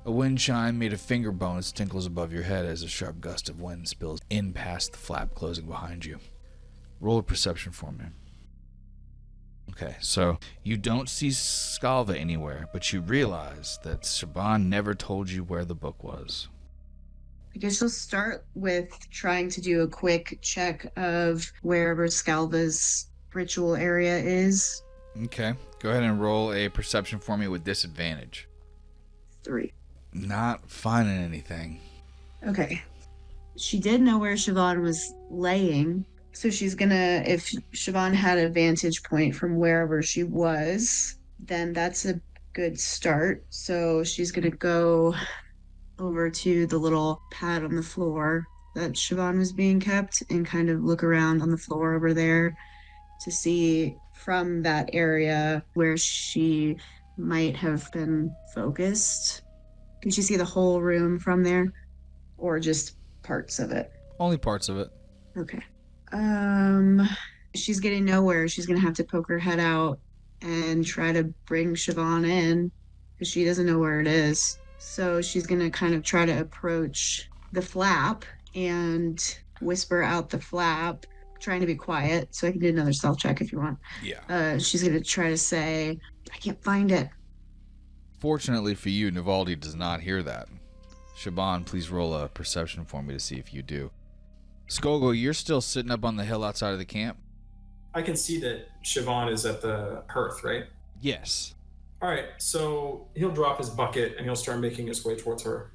A wind chime made of finger bones tinkles above your head as a sharp gust of wind spills in past the flap closing behind you. Roll a perception for me. Okay, so you don't see Skalva anywhere, but you realize that Siobhan never told you where the book was. I guess you'll start with trying to do a quick check of wherever Skalva's ritual area is. Okay, go ahead and roll a perception for me with disadvantage. 3. Not finding anything. Okay. She did know where Siobhan was laying, so she's gonna, if Siobhan had a vantage point from wherever she was, then that's a good start. So she's gonna go over to the little pad on the floor that Siobhan was being kept and kind of look around on the floor over there to see from that area where she might have been focused. Can she see the whole room from there, or just parts of it? Only parts of it. Okay. She's getting nowhere. She's gonna have to poke her head out and try to bring Siobhan in, because she doesn't know where it is. So she's gonna kind of try to approach the flap and whisper out the flap, trying to be quiet. So I can do another stealth check if you want. Yeah. She's gonna try to say, I can't find it. Fortunately for you, Navaldi does not hear that. Siobhan, please roll a perception for me to see if you do. Skogul, you're still sitting up on the hill outside of the camp? I can see that Siobhan is at the hearth, right? Yes. All right, so he'll drop his bucket and he'll start making his way towards her.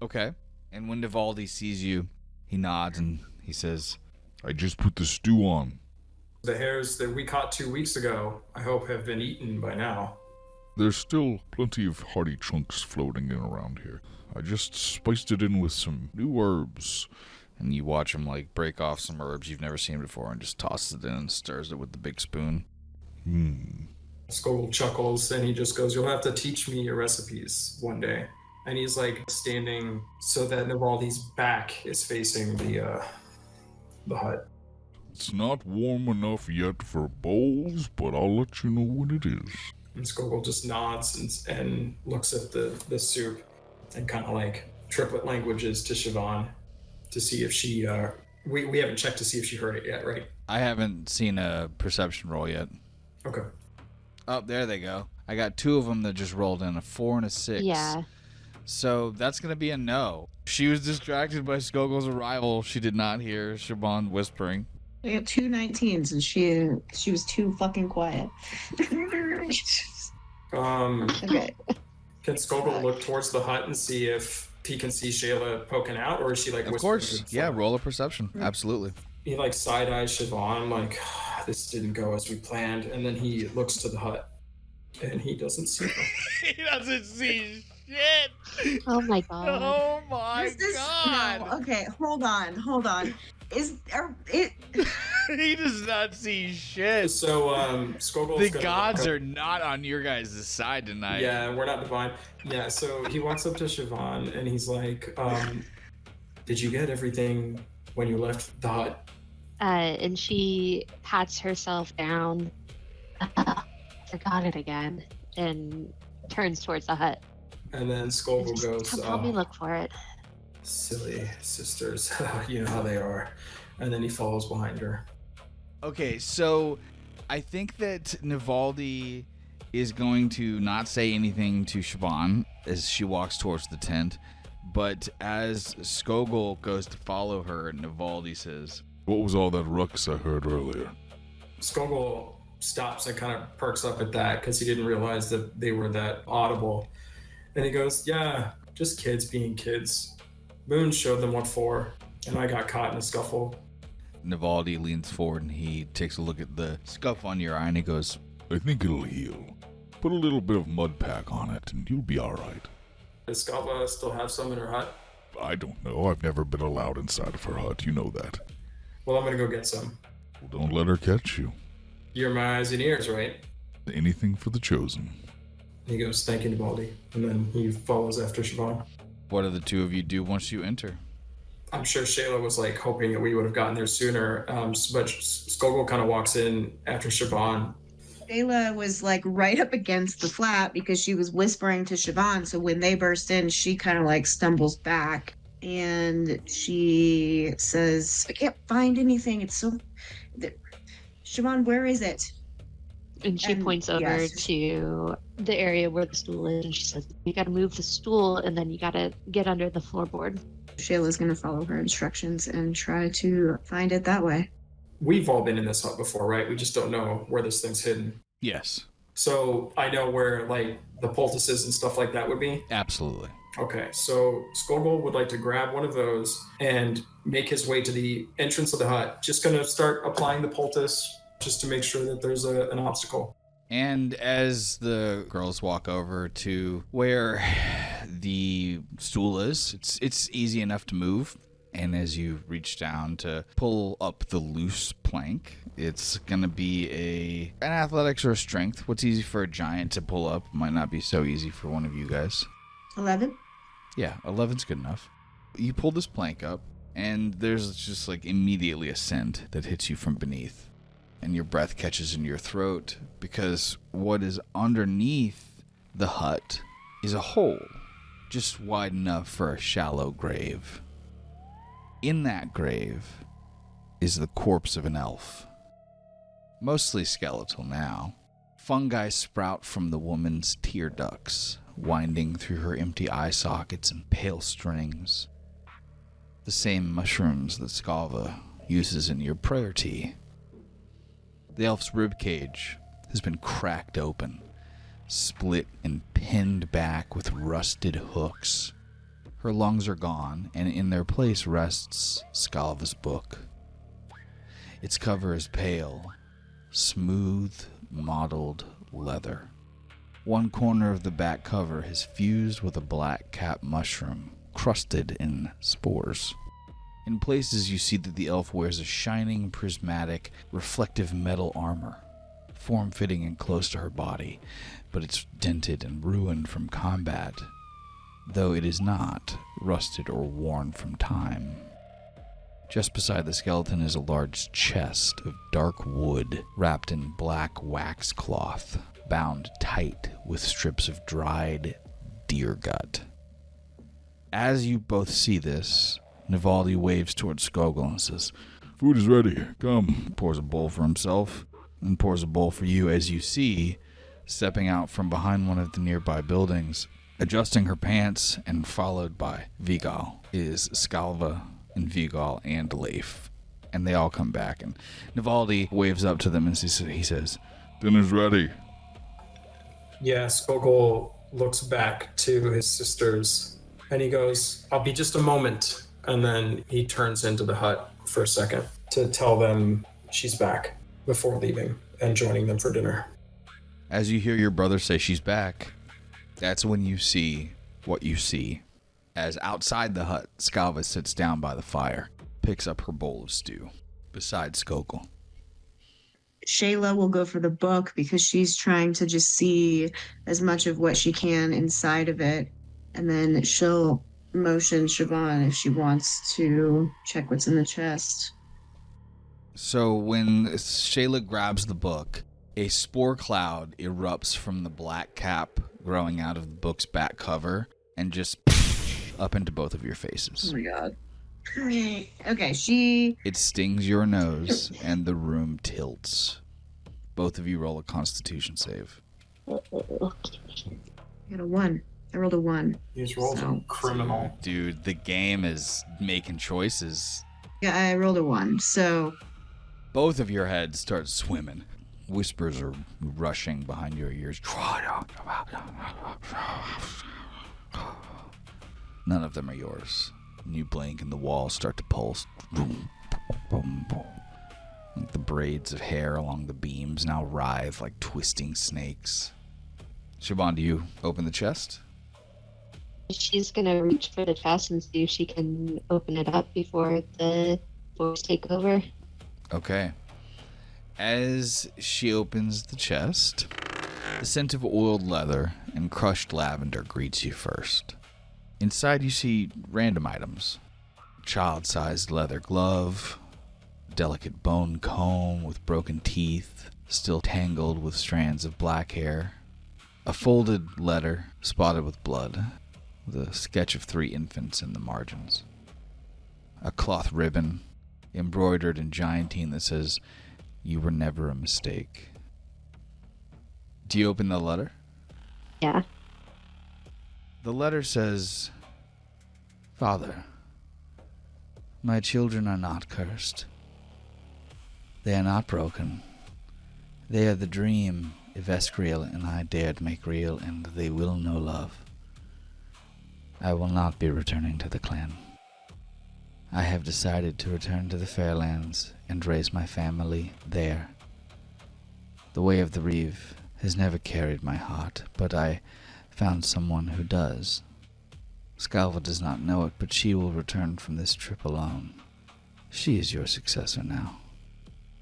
Okay. And when Navaldi sees you, he nods and he says, I just put the stew on. The hares that we caught 2 weeks ago, I hope have been eaten by now. There's still plenty of hearty chunks floating in around here. I just spiced it in with some new herbs. And you watch him like break off some herbs you've never seen before and just tosses it in and stirs it with the big spoon. Skogul chuckles and he just goes, you'll have to teach me your recipes one day. And he's like standing so that Navaldi's back is facing the hut. It's not warm enough yet for bowls, but I'll let you know when it is. And Skogul just nods and looks at the soup and kind of like triplet languages to Siobhan to see if she, we haven't checked to see if she heard it yet, right? I haven't seen a perception roll yet. Okay. Oh, there they go. I got 2 of them that just rolled in, a 4 and a 6. Yeah. So that's going to be a no. She was distracted by Skogul's arrival. She did not hear Siobhan whispering. I got 2 19s, and she was too fucking quiet. Okay. Can Skogul look towards the hut and see if he can see Shayla poking out, or is she like Of whispering course. to the Yeah, phone? roll a perception. Absolutely. He like side-eyes Siobhan like, this didn't go as we planned, and then he looks to the hut and he doesn't see her. He doesn't see shit. Oh my god. Oh my This is- god. No, okay, hold on. He does not see shit. So Skogul's The gonna gods walk up- are not on your guys' side tonight. Yeah, we're not divine. Yeah, so he walks up to Siobhan and he's like, did you get everything when you left the hut? And she pats herself down. Forgot it again. And turns towards the hut. And then Skogul Just goes, come help me look for it. silly sisters, you know how they are. And then he follows behind her. Okay, so I think that Nivaldi is going to not say anything to Siobhan as she walks towards the tent, but as Skogul goes to follow her, Nivaldi says, What was all that ruckus I heard earlier? Skogul stops and kind of perks up at that because he didn't realize that they were that audible. And he goes, yeah, just kids being kids. Moon showed them what for, and I got caught in a scuffle. Nivaldi leans forward and he takes a look at the scuff on your eye and he goes, I think it'll heal. Put a little bit of mud pack on it and you'll be alright. Does Skava still have some in her hut? I don't know. I've never been allowed inside of her hut. You know that. Well, I'm going to go get some. Well, don't let her catch you. You're my eyes and ears, right? Anything for the chosen. He goes, thank you, Nivaldi. And then he follows after Siobhan. what do the 2 of you do once you enter? I'm sure Shayla was like hoping that we would have gotten there sooner. But Skogul kind of walks in after Siobhan. Shayla was like right up against the flat because she was whispering to Siobhan. So when they burst in, she kind of like stumbles back and she says, I can't find anything. It's so. Siobhan, where is it? And she And, points over yes. to the area where the stool is, and she says, you gotta move the stool, and then you gotta get under the floorboard. Shayla's going to follow her instructions and try to find it that way. We've all been in this hut before, right? We just don't know where this thing's hidden. Yes, So I know where like the poultices and stuff like that would be. absolutely. Okay, so Skogul would like to grab one of those and make his way to the entrance of the hut. Just going to start applying the poultice just to make sure that there's an obstacle. And as the girls walk over to where the stool is, it's easy enough to move. And as you reach down to pull up the loose plank, it's going to be an athletics or a strength. What's easy for a giant to pull up might not be so easy for one of you guys. 11? Yeah, 11's good enough. You pull this plank up, and there's just like immediately a scent that hits you from beneath. And your breath catches in your throat because what is underneath the hut is a hole just wide enough for a shallow grave. In that grave is the corpse of an elf. Mostly skeletal now. Fungi sprout from the woman's tear ducts, winding through her empty eye sockets and pale strings. The same mushrooms that Skava uses in your prayer tea. The elf's ribcage has been cracked open, split and pinned back with rusted hooks. Her lungs are gone, and in their place rests Skalva's book. Its cover is pale, smooth, mottled leather. One corner of the back cover has fused with a black cap mushroom, crusted in spores. In places you see that the elf wears a shining, prismatic, reflective metal armor, form-fitting and close to her body, but it's dented and ruined from combat, though it is not rusted or worn from time. Just beside the skeleton is a large chest of dark wood wrapped in black wax cloth, bound tight with strips of dried deer gut. As you both see this, Nivaldi waves towards Skogul and says, Food is ready. Come. pours a bowl for himself, and pours a bowl for you as you see stepping out from behind one of the nearby buildings, adjusting her pants, and followed by Vigal, is Scalva and Vigal and Leif. And they all come back, and Navaldi waves up to them and he says, Dinner's ready. Yeah, Skogul looks back to his sisters and he goes, I'll be just a moment. And then he turns into the hut for a second to tell them she's back before leaving and joining them for dinner. As you hear your brother say she's back, that's when you see what you see. As outside the hut, Scalva sits down by the fire, picks up her bowl of stew beside Skogul. Shayla will go for the book because she's trying to just see as much of what she can inside of it. And then she'll motion Siobhan if she wants to check what's in the chest. So when Shayla grabs the book, a spore cloud erupts from the black cap growing out of the book's back cover and just up into both of your faces. Oh my god. Okay, It stings your nose and the room tilts. Both of you roll a Constitution save. I got a 1. I rolled a 1. These rolls are criminal. Dude, the game is making choices. Yeah, I rolled a 1, so... Both of your heads start swimming. Whispers are rushing behind your ears. None of them are yours. And you blink and the walls start to pulse. Like the braids of hair along the beams now writhe like twisting snakes. Siobhan, do you open the chest? She's gonna reach for the chest and see if she can open it up before the boys take over. Okay. As she opens the chest, the scent of oiled leather and crushed lavender greets you first. Inside you see random items. Child-sized leather glove, delicate bone comb with broken teeth, still tangled with strands of black hair, a folded letter spotted with blood, with a sketch of 3 infants in the margins, a cloth ribbon embroidered in giantine that says, "You were never a mistake." Do you open the letter? Yeah. The letter says, "Father, my children are not cursed. They are not broken. They are the dream Ivescriel and I dared make real, and they will know love. I will not be returning to the clan. I have decided to return to the Fairlands and raise my family there. The way of the Reave has never carried my heart, but I found someone who does. Scalva does not know it, but she will return from this trip alone. She is your successor now.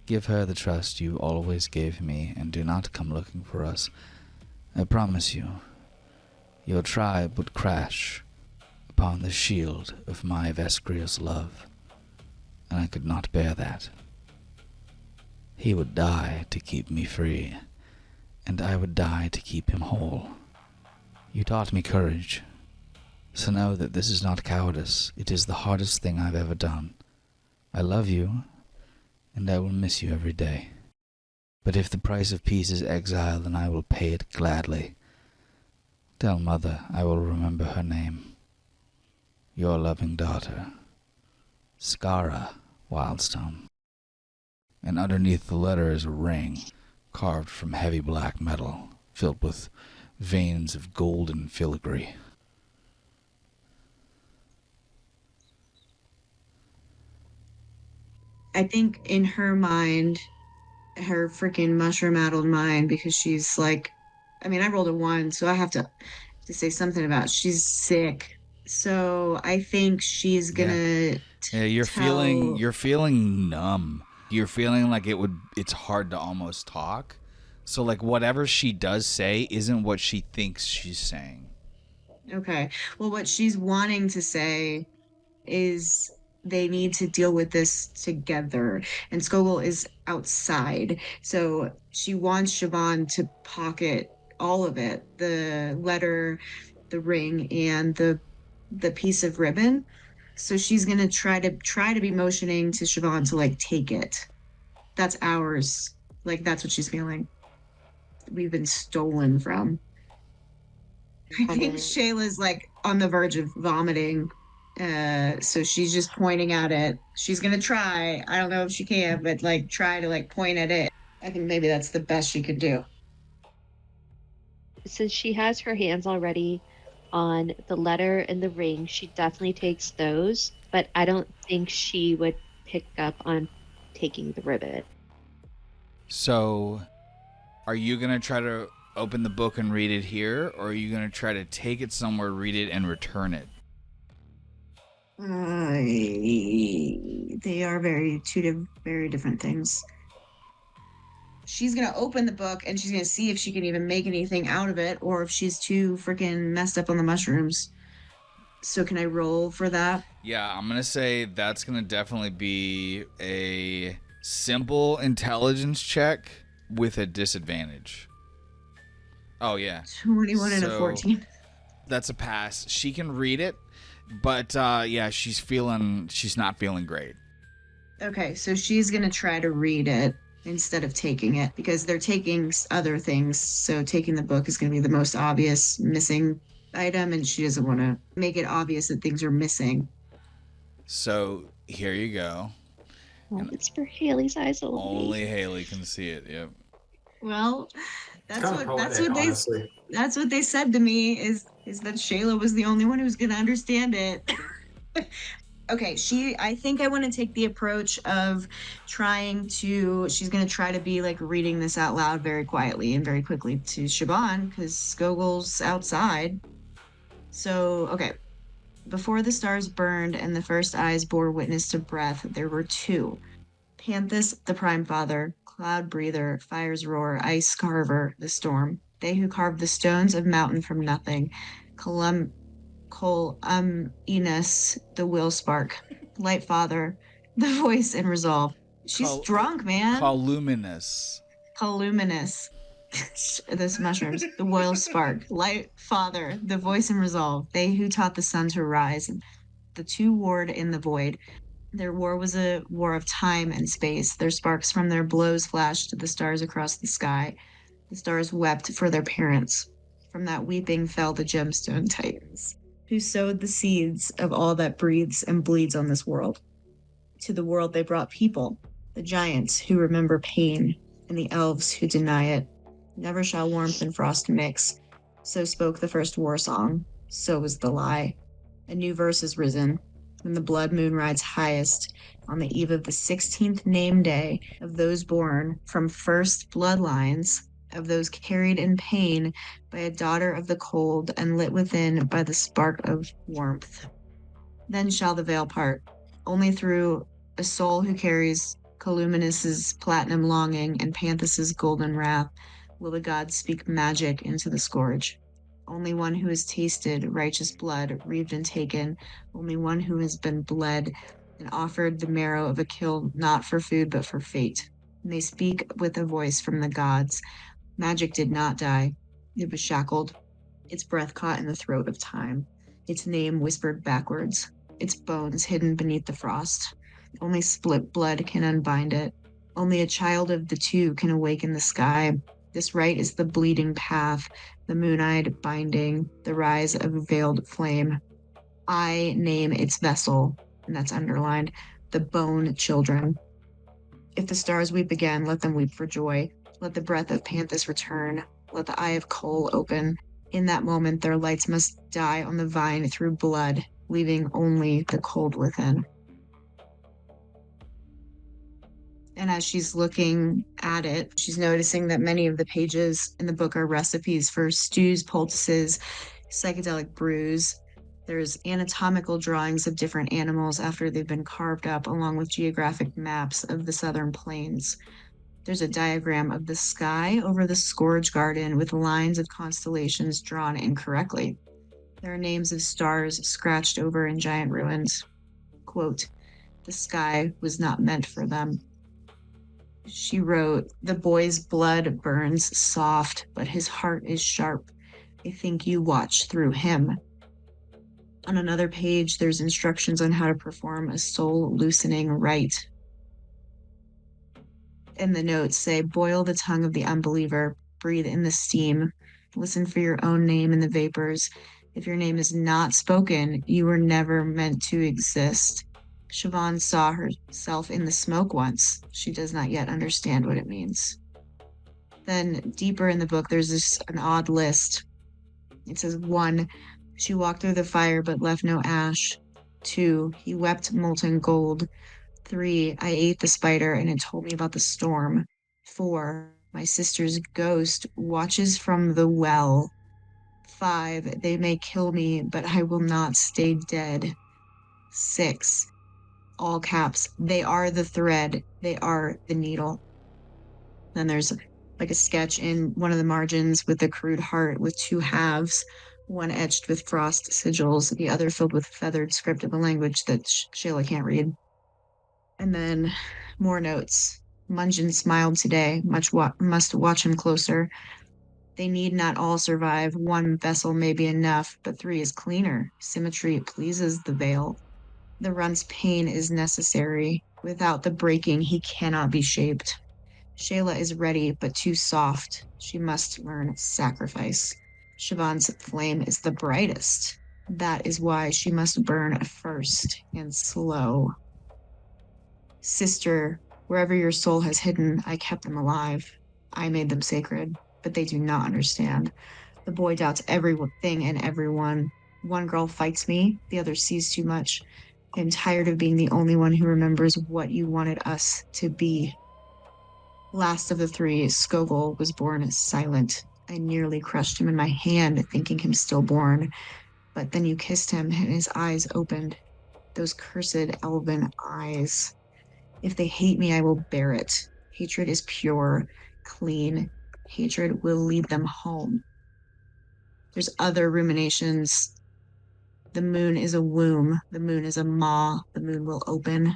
Give her the trust you always gave me, and do not come looking for us. I promise you, your tribe would crash upon the shield of my Vescriel's love, and I could not bear that. He would die to keep me free, and I would die to keep him whole. You taught me courage, so know that this is not cowardice. It is the hardest thing I've ever done. I love you, and I will miss you every day. But if the price of peace is exile, then I will pay it gladly. Tell Mother I will remember her name. Your loving daughter, Skara Wildstone." And underneath the letter is a ring carved from heavy black metal, filled with veins of golden filigree. I think in her mind, her freaking mushroom-addled mind, because she's like, I mean, I rolled a 1, so I have to say something about she's sick. So I think she's gonna You're feeling numb. You're feeling like it's hard to almost talk. So like whatever she does say isn't what she thinks she's saying. Okay. Well, what she's wanting to say is they need to deal with this together. And Skogul is outside. So she wants Siobhan to pocket all of it, the letter, the ring, and the piece of ribbon. So she's going to try to be motioning to Siobhan to like take it. That's ours. Like that's what she's feeling. we've been stolen from. I think Shayla's like on the verge of vomiting. So she's just pointing at it. She's gonna try. I don't know if she can, but like try to like point at it. I think maybe that's the best she could do. Since she has her hands already on the letter and the ring, she definitely takes those, but I don't think she would pick up on taking the ribbon. So, are you going to try to open the book and read it here, or are you going to try to take it somewhere, read it, and return it? They are two very different things. She's gonna open the book and she's gonna see if she can even make anything out of it, or if she's too freaking messed up on the mushrooms. So can I roll for that? Yeah, I'm going to say that's going to definitely be a simple intelligence check with a disadvantage. Oh, yeah. 21 and a 14. That's a pass. She can read it, but yeah, she's not feeling great. Okay, so she's gonna try to read it instead of taking it, because they're taking other things. So taking the book is gonna be the most obvious missing item, and she doesn't want to make it obvious that things are missing. So here you go. Well, it's for Haley's eyes only. Only Haley can see it. Yep. Well, that's what honestly. they said to me is that Shayla was the only one who's gonna understand it. Okay, I think I want to take the approach of she's going to try to be like reading this out loud very quietly and very quickly to Siobhan, because Skogul's outside. So, okay. Before the stars burned and the first eyes bore witness to breath, there were two. Panthus, the prime father, cloud breather, fire's roar, ice carver, the storm. They who carved the stones of mountain from nothing. Enos, the will spark, light father, the voice and resolve. She's drunk, man. Columinous. Those mushrooms, the will spark, light father, the voice and resolve. They who taught the sun to rise. The two warred in the void. Their war was a war of time and space. Their sparks from their blows flashed to the stars across the sky. The stars wept for their parents. From that weeping fell the gemstone titans, who sowed the seeds of all that breathes and bleeds on this world. To the world they brought people, the giants who remember pain, and the elves who deny it. Never shall warmth and frost mix. So spoke the first war song, so was the lie. A new verse is risen, when the blood moon rides highest, on the eve of the 16th name day of those born from first bloodlines, of those carried in pain by a daughter of the cold and lit within by the spark of warmth. Then shall the veil part, only through a soul who carries Columinus's platinum longing and Panthus's golden wrath will the gods speak magic into the scourge. Only one who has tasted righteous blood, reaved and taken, only one who has been bled and offered the marrow of a kill not for food but for fate. And they speak with a voice from the gods. Magic did not die. It was shackled, its breath caught in the throat of time, its name whispered backwards, its bones hidden beneath the frost. Only split blood can unbind it. Only a child of the two can awaken the sky. This rite is the bleeding path, the moon-eyed binding, the rise of a veiled flame. I name its vessel, and that's underlined, the bone children. If the stars weep again, let them weep for joy. Let the breath of Panthus return. Let the eye of Cole open. In that moment, their lights must die on the vine through blood, leaving only the cold within. And as she's looking at it, she's noticing that many of the pages in the book are recipes for stews, poultices, psychedelic brews. There's anatomical drawings of different animals after they've been carved up, along with geographic maps of the southern plains. There's a diagram of the sky over the Scourge Garden with lines of constellations drawn incorrectly. There are names of stars scratched over in giant ruins. Quote, the sky was not meant for them. She wrote, the boy's blood burns soft, but his heart is sharp. I think you watch through him. On another page, there's instructions on how to perform a soul-loosening rite. And the notes say, boil the tongue of the unbeliever, breathe in the steam. Listen for your own name in the vapors. If your name is not spoken, you were never meant to exist. Siobhan saw herself in the smoke once. She does not yet understand what it means. Then deeper in the book, there's an odd list. It says 1, she walked through the fire but left no ash. 2, he wept molten gold. 3, I ate the spider and it told me about the storm. 4, my sister's ghost watches from the well. 5, they may kill me, but I will not stay dead. 6, all caps, they are the thread, they are the needle. Then there's like a sketch in one of the margins with a crude heart with 2 halves, one etched with frost sigils, the other filled with feathered script of a language that Shayla can't read. And then more notes. Munjan smiled today, must watch him closer. They need not all survive. 1 vessel may be enough, but 3 is cleaner. Symmetry pleases the veil. The run's pain is necessary. Without the breaking, he cannot be shaped. Shayla is ready, but too soft. She must learn sacrifice. Siobhan's flame is the brightest. That is why she must burn first and slow. Sister, wherever your soul has hidden, I kept them alive. I made them sacred, but they do not understand. The boy doubts everything and everyone. 1 girl fights me, the other sees too much. I'm tired of being the only one who remembers what you wanted us to be. Last of the 3, Skogul was born silent. I nearly crushed him in my hand, thinking him stillborn. But then you kissed him, and his eyes opened. Those cursed elven eyes. If they hate me, I will bear it. Hatred is pure, clean. Hatred will lead them home. There's other ruminations. The moon is a womb. The moon is a maw. The moon will open.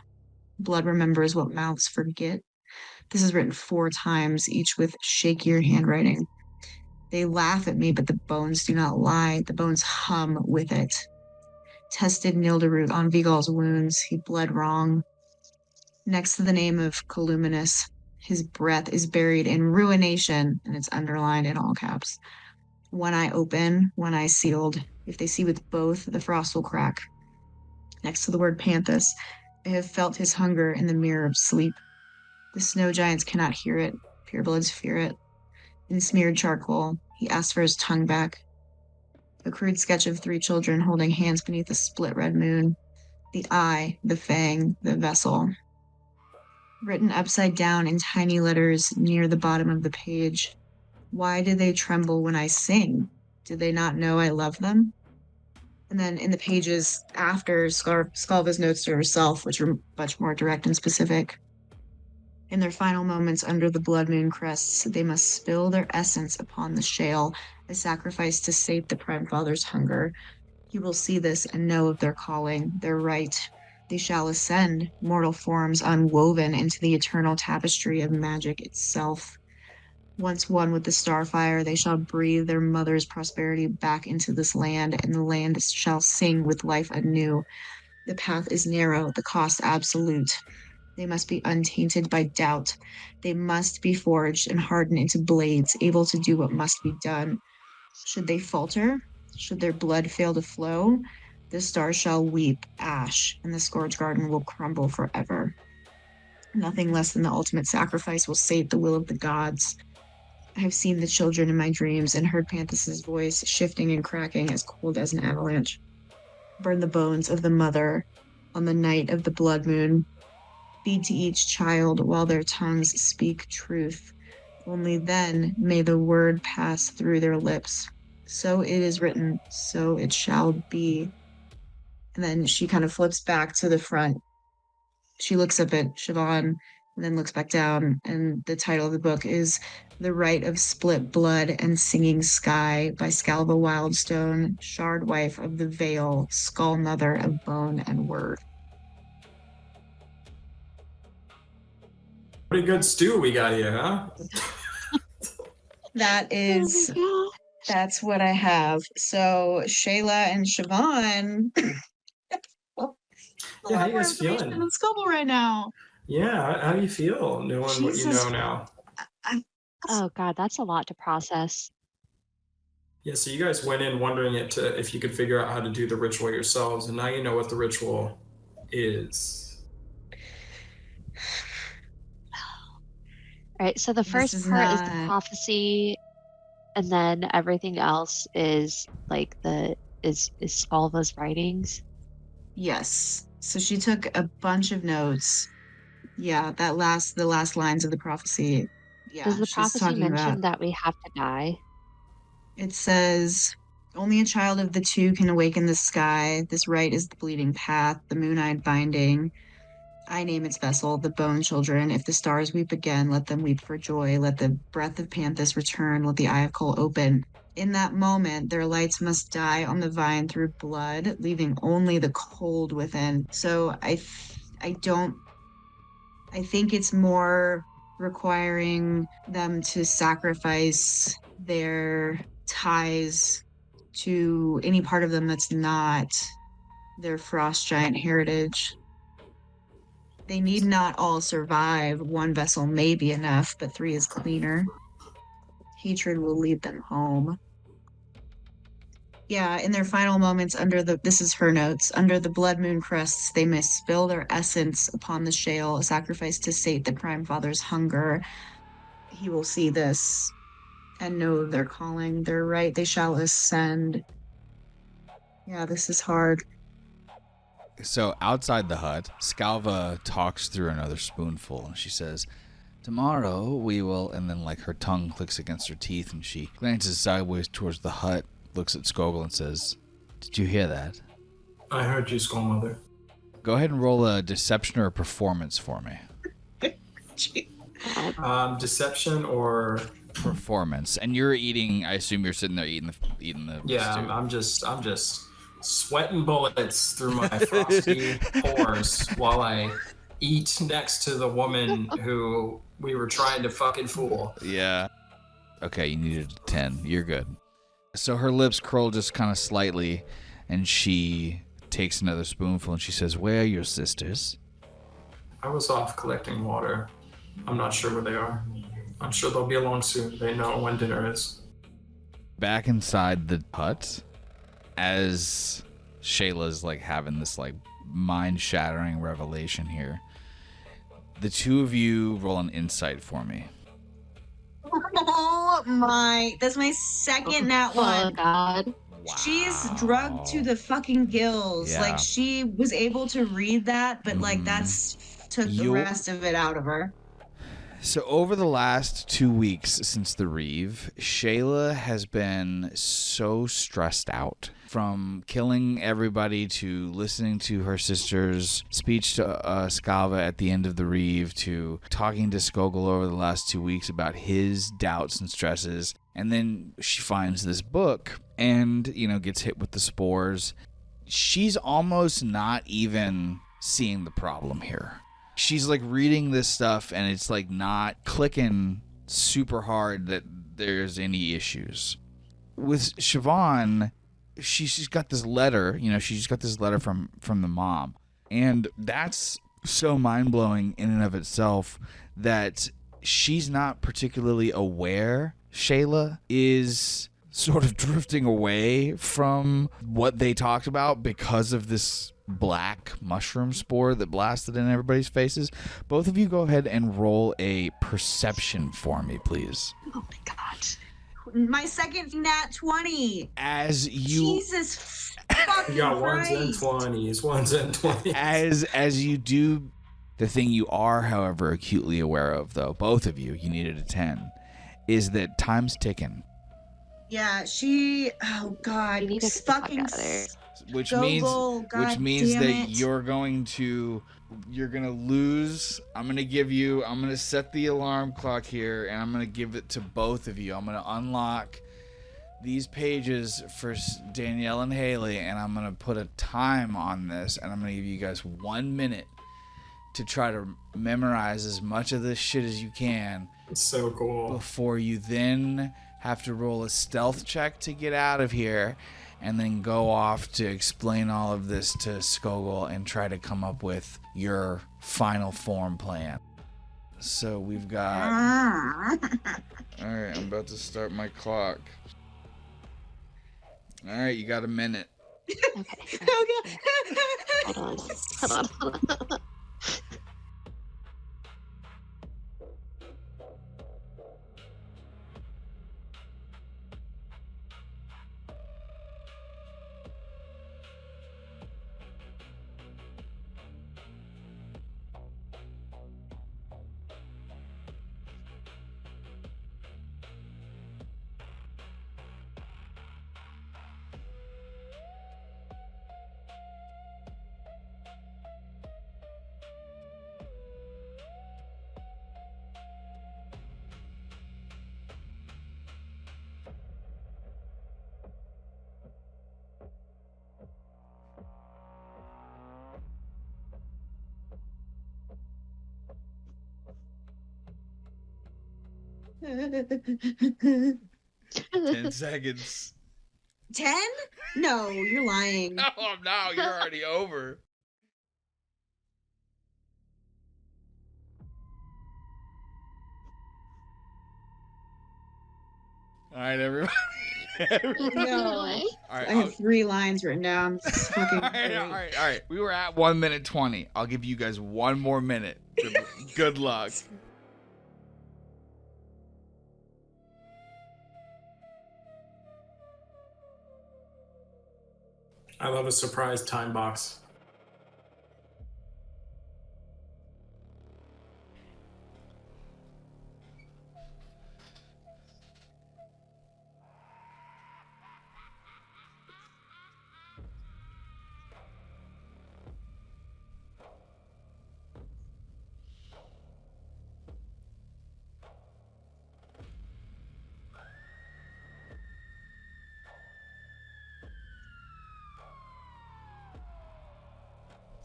Blood remembers what mouths forget. This is written 4 times, each with shakier handwriting. They laugh at me, but the bones do not lie. The bones hum with it. Tested Nilderud on Vigal's wounds. He bled wrong. Next to the name of Columinous, his breath is buried in ruination, and it's underlined in all caps. 1 eye open, 1 eye sealed. If they see with both, the frost will crack. Next to the word Panthus, I have felt his hunger in the mirror of sleep. The snow giants cannot hear it. Purebloods fear it. In smeared charcoal, he asks for his tongue back. A crude sketch of 3 children holding hands beneath a split red moon. The eye, the fang, the vessel. Written upside down in tiny letters near the bottom of the page. Why do they tremble when I sing? Do they not know I love them? And then in the pages after, Skalva's notes to herself, which are much more direct and specific. In their final moments under the blood moon crests, they must spill their essence upon the shale, a sacrifice to sate the Prime Father's hunger. You will see this and know of their calling, their right. They shall ascend, mortal forms unwoven into the eternal tapestry of magic itself. Once one with the starfire, they shall breathe their mother's prosperity back into this land, and the land shall sing with life anew. The path is narrow, the cost absolute. They must be untainted by doubt. They must be forged and hardened into blades, able to do what must be done. Should they falter? Should their blood fail to flow? The stars shall weep ash, and the Scourge Garden will crumble forever. Nothing less than the ultimate sacrifice will sate the will of the gods. I have seen the children in my dreams and heard Panthus's voice shifting and cracking as cold as an avalanche. Burn the bones of the mother on the night of the blood moon. Feed to each child while their tongues speak truth. Only then may the word pass through their lips. So it is written, so it shall be. And then she kind of flips back to the front. She looks up at Siobhan and then looks back down. And the title of the book is The Rite of Split Blood and Singing Sky by Skogul Wildstone, Shard Wife of the Veil, Skull Mother of Bone and Word. Pretty good stew we got here, huh? That's what I have. So Shayla and Siobhan. Yeah, how you guys feeling? In Skogul right now. Yeah, how do you feel knowing what you know now? Oh God, that's a lot to process. Yeah, so you guys went in wondering if you could figure out how to do the ritual yourselves, and now you know what the ritual is. All right, so the This first is part is the not- prophecy, and then everything else is like is Spalva's writings. Yes. So she took a bunch of notes. Yeah, the last lines of the prophecy. Yeah, Does the she's prophecy talking about. mention that we have to die? It says, only a child of the two can awaken the sky. This rite is the bleeding path, the moon-eyed binding. I name its vessel, the bone children. If the stars weep again, let them weep for joy. Let the breath of Panthus return. Let the eye of Kol open. In that moment, their lights must die on the vine through blood, leaving only the cold within. So I think it's more requiring them to sacrifice their ties to any part of them that's not their frost giant heritage. They need not all survive. One vessel may be enough, but 3 is cleaner. Hatred will lead them home. Yeah, in their final moments this is her notes, under the blood moon crests, they may spill their essence upon the shale, a sacrifice to sate the Prime Father's hunger. He will see this and know their calling, their right, they shall ascend. Yeah, this is hard. So outside the hut, Scalva talks through another spoonful, and she says, "Tomorrow we will," and then like her tongue clicks against her teeth, and she glances sideways towards the hut, looks at Skogul and says, "Did you hear that?" I heard you, Skullmother. Go ahead and roll a deception or a performance for me. Deception or Performance. And you're eating, I assume you're sitting there eating the yeah, stew. I'm just sweating bullets through my frosty pores while I eat next to the woman who we were trying to fucking fool. Yeah. Okay, you needed a 10. You're good. So her lips curl just kind of slightly, and she takes another spoonful, and she says, "Where are your sisters?" I was off collecting water. I'm not sure where they are. I'm sure they'll be along soon. They know when dinner is. Back inside the hut, as Shayla's like having this like mind-shattering revelation here, the two of you roll an insight for me. Oh my, that's my second nat Oh one. God. Wow. She's drugged to the fucking gills. Yeah. Like she was able to read that, but like that's took the rest of it out of her. So over the last 2 weeks since the Reave, Shayla has been so stressed out. From killing everybody to listening to her sister's speech to Scalva at the end of the Reave to talking to Skogul over the last 2 weeks about his doubts and stresses. And then she finds this book and, gets hit with the spores. She's almost not even seeing the problem here. She's like reading this stuff and it's like not clicking super hard that there's any issues. With Siobhan, she's got this letter, she's got this letter from the mom. And that's so mind-blowing in and of itself that she's not particularly aware Shayla is sort of drifting away from what they talked about because of this black mushroom spore that blasted in everybody's faces. Both of you go ahead and roll a perception for me, please. Oh my god. My second nat 20. As you Jesus fucking You got ones Christ. and 20s. as you do the thing you are, however, acutely aware of, though, both of you needed a 10, is that time's ticking. Yeah, oh god. We need to get the fuck fucking out of there. Which Skogul, God means damn that it. you're gonna lose. I'm gonna set the alarm clock here, and I'm gonna give it to both of you. I'm gonna unlock these pages for Danielle and Haley, and I'm gonna put a time on this, and I'm gonna give you guys 1 minute to try to memorize as much of this shit as you can It's so cool. before you then have to roll a stealth check to get out of here, and then go off to explain all of this to Skogul and try to come up with your final form plan. So we've got... Alright, I'm about to start my clock. Alright, you got a minute. Okay. Okay. Hold on. Okay. 10 seconds. 10? No, you're lying. No, I'm not. You're already over. All right, everybody. No. All right, I have 3 lines written down. It's fucking all right. We were at 1 minute 20. I'll give you guys 1 more minute. Good luck. I love a surprise time box.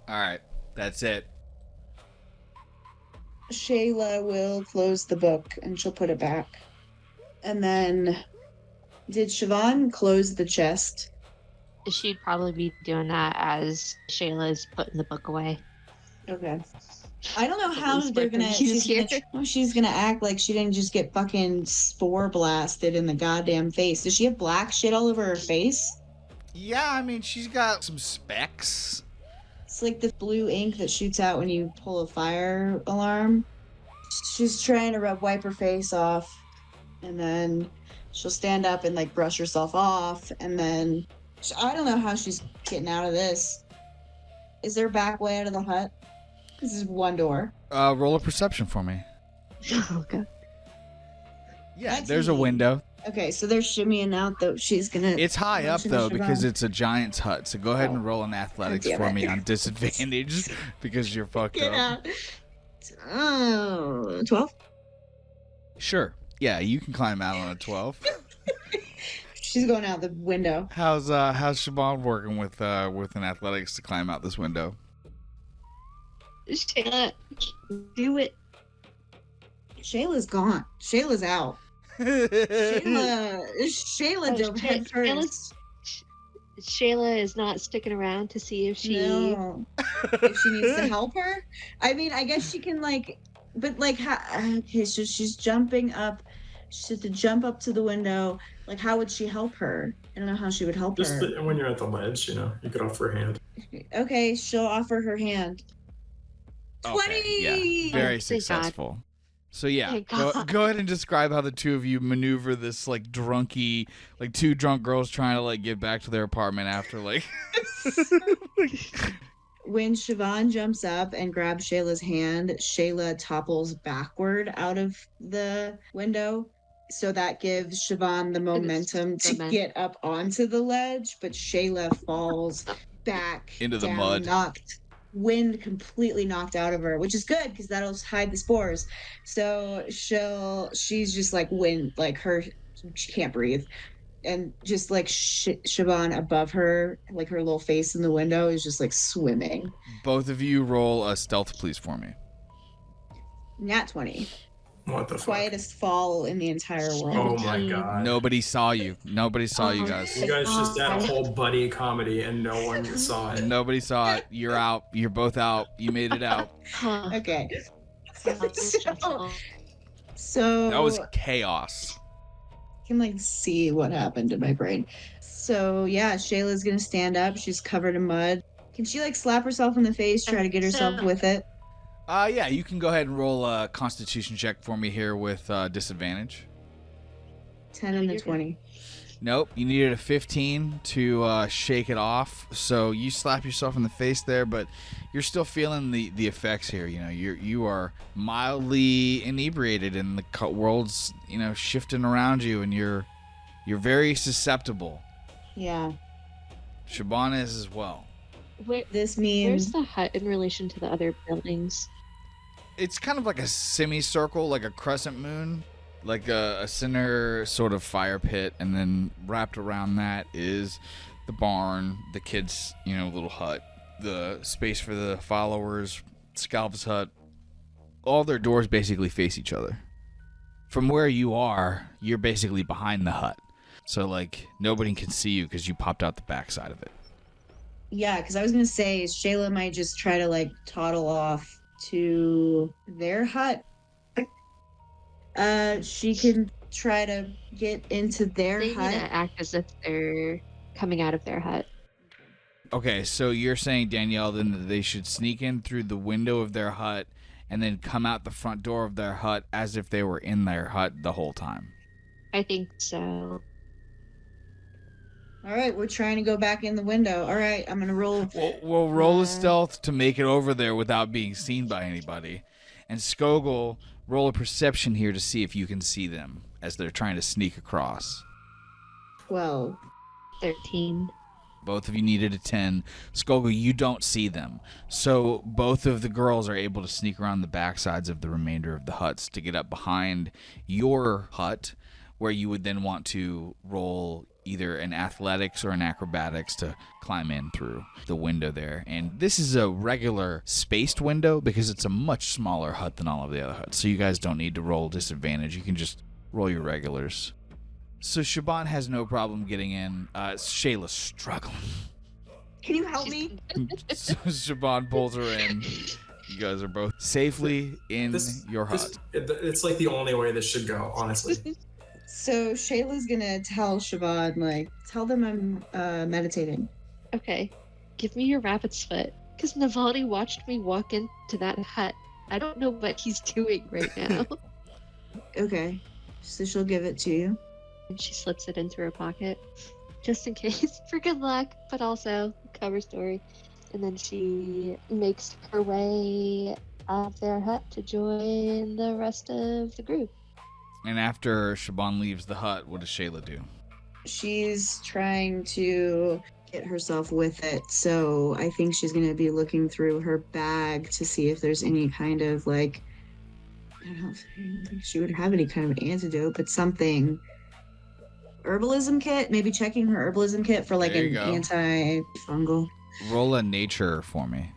All right, that's it. Shayla will close the book and she'll put it back. And then, did Siobhan close the chest? She'd probably be doing that as Shayla's putting the book away. Okay. I don't know At how least they're we're gonna. confused She's gonna act like she didn't just get fucking spore blasted in the goddamn face. Does she have black shit all over her face? Yeah, I mean, she's got some specks. It's like the blue ink that shoots out when you pull a fire alarm. She's trying to wipe her face off, and then she'll stand up and like brush herself off, and then I don't know how she's getting out of this. Is there a back way out of the hut? This is one door. Roll a perception for me. Oh, God. Yeah, there's a window. Okay, so they're shimmying out though. She's gonna. It's high up motion though to because Siobhan. it's a giant's hut. So go ahead and roll an athletics damn for it. me on disadvantage because you're fucked Get up. out. Oh, 12? Sure. Yeah, you can climb out on a 12. She's going out the window. How's Siobhan working with an athletics to climb out this window? Shayla, do it. Shayla's gone. Shayla's out. Shayla dove head first. Shayla is not sticking around to see if she. No. If she needs to help her, I mean, I guess she can okay, so she's jumping up. She had to jump up to the window. Like, how would she help her? I don't know how she would help Just her. when you're at the ledge, you could offer a hand. Okay, she'll offer her hand. 20! Okay, yeah, very Oh, thank successful. So yeah, Thank go God. ahead and describe how the two of you maneuver this like two drunk girls trying to like get back to their apartment after like. When Siobhan jumps up and grabs Shayla's hand, Shayla topples backward out of the window. So that gives Siobhan the momentum to get up onto the ledge, but Shayla falls back Into the down, mud. Wind completely knocked out of her, which is good because that'll hide the spores. So she's just like wind, like she can't breathe. And just like Siobhan above her, like her little face in the window is just like swimming. Both of you roll a stealth, please, for me. Nat 20. What the fuck? Quietest fall in the entire world. Oh my god. Nobody saw you. Nobody saw you guys. You guys just had a whole buddy comedy and no one saw it. Nobody saw it. You're out. You're both out. You made it out. Huh. Okay. That was stressful. So That was chaos. I can like see what happened in my brain. So yeah, Shayla's gonna stand up. She's covered in mud. Can she like slap herself in the face, try to get herself with it? Yeah, you can go ahead and roll a Constitution check for me here with disadvantage. 10 and a 20. Nope, you needed a 15 to shake it off. So you slap yourself in the face there, but you're still feeling the effects here. You know, you are mildly inebriated, and the world's shifting around you, and you're very susceptible. Yeah. Siobhan is as well. This means Where's the hut in relation to the other buildings? It's kind of like a semicircle, like a crescent moon, like a center sort of fire pit, and then wrapped around that is the barn, the kids' little hut, the space for the followers, Scalva's hut. All their doors basically face each other. From where you are, you're basically behind the hut, so like nobody can see you because you popped out the backside of it. yeah, because I was gonna say Shayla might just try to like toddle off to their hut. She can try to get into their They hut. need to act as if they're coming out of their hut. Okay, so you're saying, Danielle, then that they should sneak in through the window of their hut and then come out the front door of their hut as if they were in their hut the whole time. I think so. All right, we're trying to go back in the window. All right, I'm gonna roll. We'll roll a stealth to make it over there without being seen by anybody. And Skogul, roll a perception here to see if you can see them as they're trying to sneak across. 12. 13. Both of you needed a 10. Skogul, you don't see them. So both of the girls are able to sneak around the backsides of the remainder of the huts to get up behind your hut, where you would then want to roll either an athletics or an acrobatics to climb in through the window there. And this is a regular spaced window because it's a much smaller hut than all of the other huts. So you guys don't need to roll disadvantage. You can just roll your regulars. So Siobhan has no problem getting in. Shayla's struggling. Can you help me? So Siobhan pulls her in. You guys are both safely in your hut. It's like the only way this should go, honestly. So Shayla's gonna tell Siobhan, like, tell them I'm meditating. Okay, give me your rabbit's foot. Because Navalny watched me walk into that hut. I don't know what he's doing right now. Okay, so she'll give it to you. And she slips it into her pocket. Just in case, for good luck, but also cover story. And then she makes her way out of their hut to join the rest of the group. And after Siobhan leaves the hut, what does Shayla do? She's trying to get herself with it, so I think she's gonna be looking through her bag to see if there's any kind of like, I don't think she would have any kind of antidote, but something. Herbalism kit, maybe checking her herbalism kit for like an antifungal. Roll a nature for me.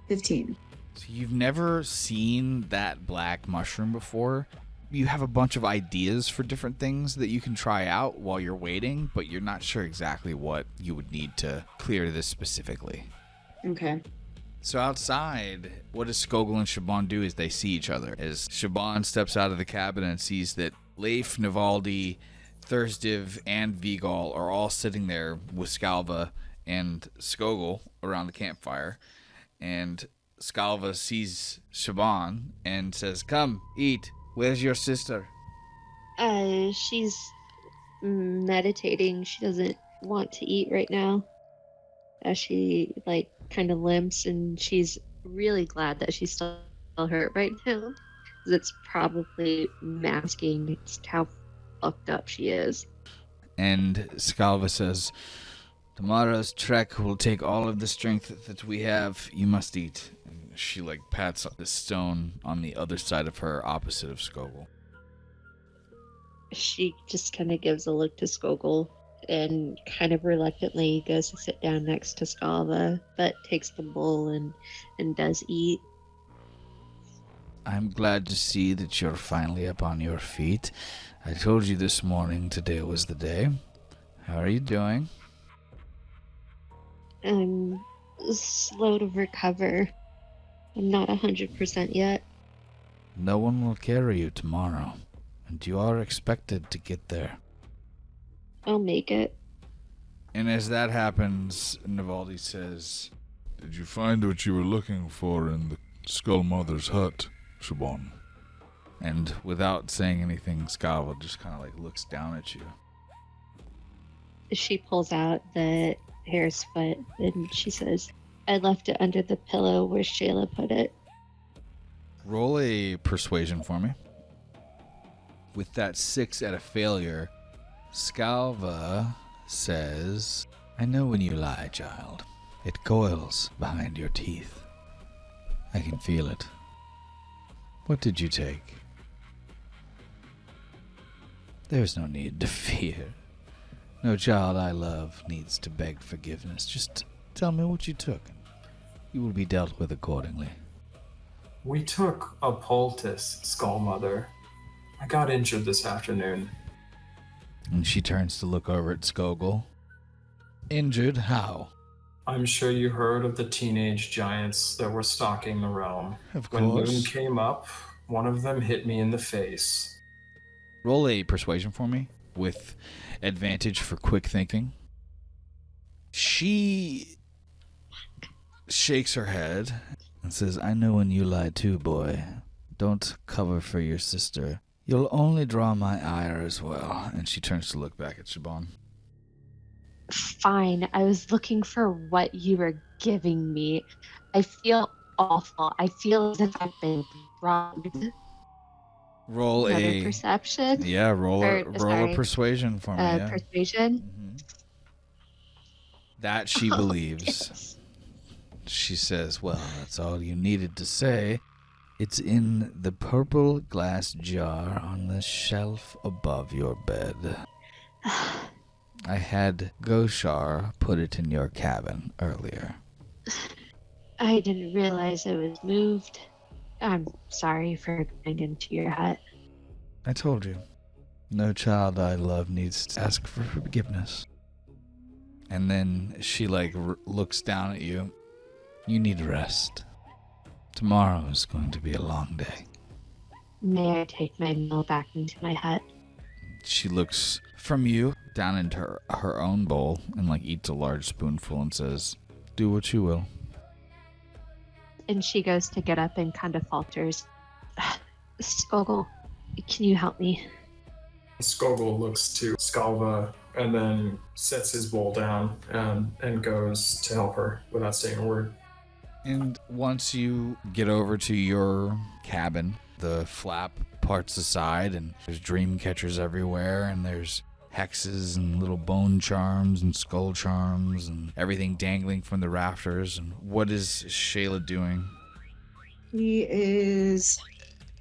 15. So you've never seen that black mushroom before. You have a bunch of ideas for different things that you can try out while you're waiting, but you're not sure exactly what you would need to clear this specifically. Okay. So outside, what does Skogul and Siobhan do as they see each other? As Siobhan steps out of the cabin and sees that Leif, Navaldi, Thursdiv, and Vigal are all sitting there with Scalva and Skogul around the campfire. And Scalva sees Siobhan and says, "Come, eat. Where's your sister?" She's meditating. She doesn't want to eat right now. She like kind of limps, and she's really glad that she's still hurt right now. 'Cause it's probably masking just how fucked up she is. And Scalva says, "Tomorrow's trek will take all of the strength that we have. You must eat." And she like pats the stone on the other side of her, opposite of Skogul. She just kind of gives a look to Skogul and kind of reluctantly goes to sit down next to Scalva, but takes the bowl and does eat. "I'm glad to see that you're finally up on your feet. I told you this morning today was the day. How are you doing?" I'm slow to recover. I'm not 100% yet. No one will carry you tomorrow, and you are expected to get there. I'll make it. And as that happens, Navaldi says, "Did you find what you were looking for in the Skull Mother's hut, Siobhan?" And without saying anything, Skogul just kind of like looks down at you. She pulls out the hare's foot and she says, "I left it under the pillow where Shayla put it." Roll a persuasion for me. With that 6 at a failure, Skogul says, "I know when you lie, child. It coils behind your teeth. I can feel it. What did you take?" "There's no need to fear. No child I love needs to beg forgiveness. Just tell me what you took, and you will be dealt with accordingly." We took a poultice, Skull Mother. I got injured this afternoon. And she turns to look over at Skogul. "Injured? How?" I'm sure you heard of the teenage giants that were stalking the realm. Of When course. Lynn came up, one of them hit me in the face. Roll a persuasion for me with advantage for quick thinking. She shakes her head and says, "I know when you lie too, boy. Don't cover for your sister. You'll only draw my ire as well." And she turns to look back at Siobhan. Fine. I was looking for what you were giving me. I feel awful. I feel as if I've been robbed. Roll Another perception? roll a sorry, persuasion for me. Yeah. Persuasion? Mhm. That she believes. She says, "Well, that's all you needed to say. It's in the purple glass jar on the shelf above your bed. I had Goshar put it in your cabin earlier." I didn't realize it was moved. I'm sorry for going into your hut. "I told you. No child I love needs to ask for forgiveness." And then she looks down at you. "You need rest. Tomorrow is going to be a long day." May I take my meal back into my hut? She looks from you down into her own bowl and eats a large spoonful and says, "Do what you will." And she goes to get up and kind of falters. Skogul, can you help me? Skogul looks to Skalva and then sets his bowl down and goes to help her without saying a word. And once you get over to your cabin, the flap parts aside and there's dream catchers everywhere and there's hexes and little bone charms and skull charms and everything dangling from the rafters. And what is Shayla doing? He is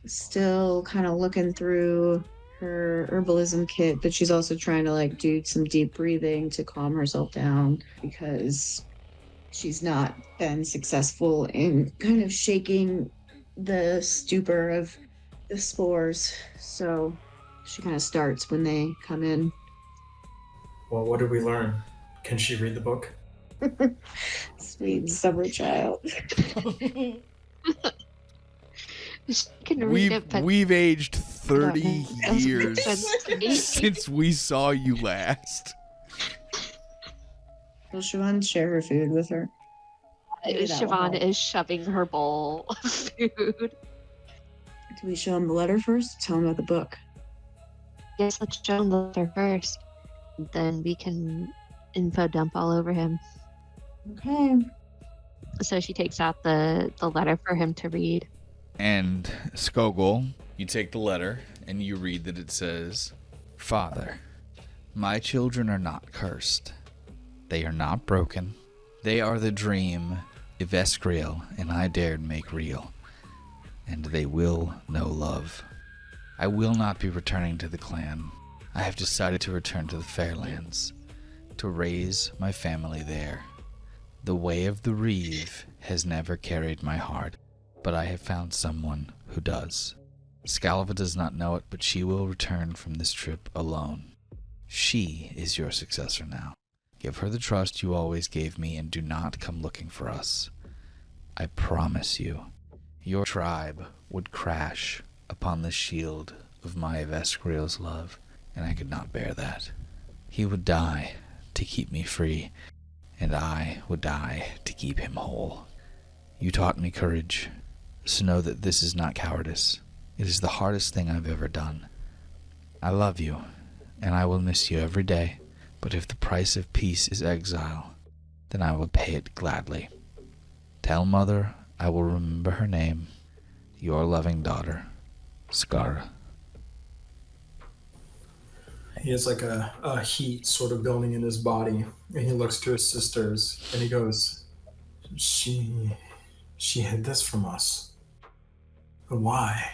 still kind of looking through her herbalism kit, but she's also trying to do some deep breathing to calm herself down because she's not been successful in kind of shaking the stupor of the spores. So she kind of starts when they come in. Well, what did we learn? Can she read the book? Sweet summer child. She can read it, but We've aged 30 I don't know. years since we saw you last. Will Siobhan share her food with her? Maybe that will Siobhan help. is shoving her bowl of food. Do we show him the letter first? Tell him about the book. Yes, let's show him the letter first. Then we can info dump all over him. Okay. So she takes out the letter for him to read. And Skogul, you take the letter and you read that it says, "Father, my children are not cursed. They are not broken. They are the dream Ivescriel and I dared make real. And they will know love. I will not be returning to the clan. I have decided to return to the Fairlands, to raise my family there. The way of the Reave has never carried my heart, but I have found someone who does. Skogul does not know it, but she will return from this trip alone. She is your successor now. Give her the trust you always gave me and do not come looking for us. I promise you, Your tribe would crash upon the shield of my Vescriel's love, and I could not bear that. He would die to keep me free, and I would die to keep him whole. You taught me courage, so know that this is not cowardice. It is the hardest thing I've ever done. I love you, and I will miss you every day, but if the price of peace is exile, then I will pay it gladly. Tell Mother I will remember her name. Your loving daughter, Skara. He has like a heat sort of building in his body, and he looks to his sisters, and he goes, She hid this from us. Why?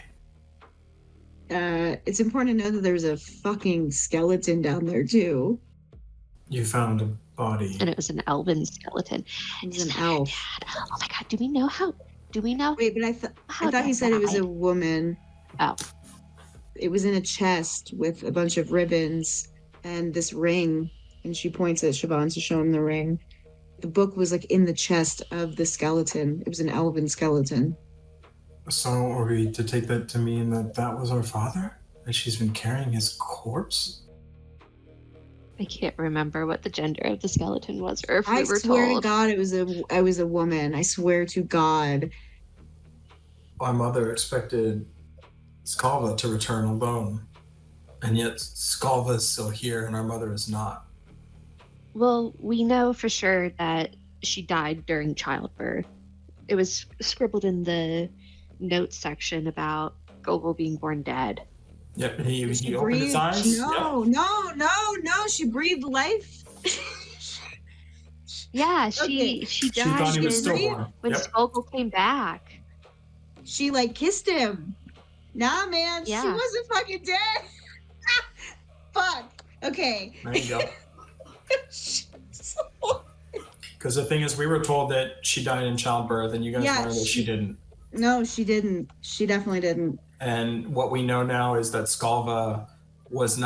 It's important to know that there's a fucking skeleton down there, too. You found a body. And it was an elven skeleton. He's an elf. Oh my god, do we know? Wait, but I thought he said it was a woman. Oh. It was in a chest with a bunch of ribbons and this ring. And she points at Siobhan to show him the ring. The book was like in the chest of the skeleton. It was an elven skeleton. So are we to take that to mean that that was our father? That she's been carrying his corpse? I can't remember what the gender of the skeleton was, or if we I were swear told. to God, it was a woman. I swear to God. My mother expected Skalva to return alone, and yet Skalva is still here and our mother is not. Well, we know for sure that she died during childbirth. It was scribbled in the notes section about Skogul being born dead. Yep, he opened his eyes. No, she breathed life. Yeah, Okay. she She thought he was died stillborn. when Yep. Skogul came back. She like kissed him. Nah, man, she Yeah. wasn't fucking dead. Fuck. Okay. There you go. Because the thing is, we were told that she died in childbirth, and you guys Yeah, learned that she didn't. No, she didn't. She definitely didn't. And what we know now is that Skalva was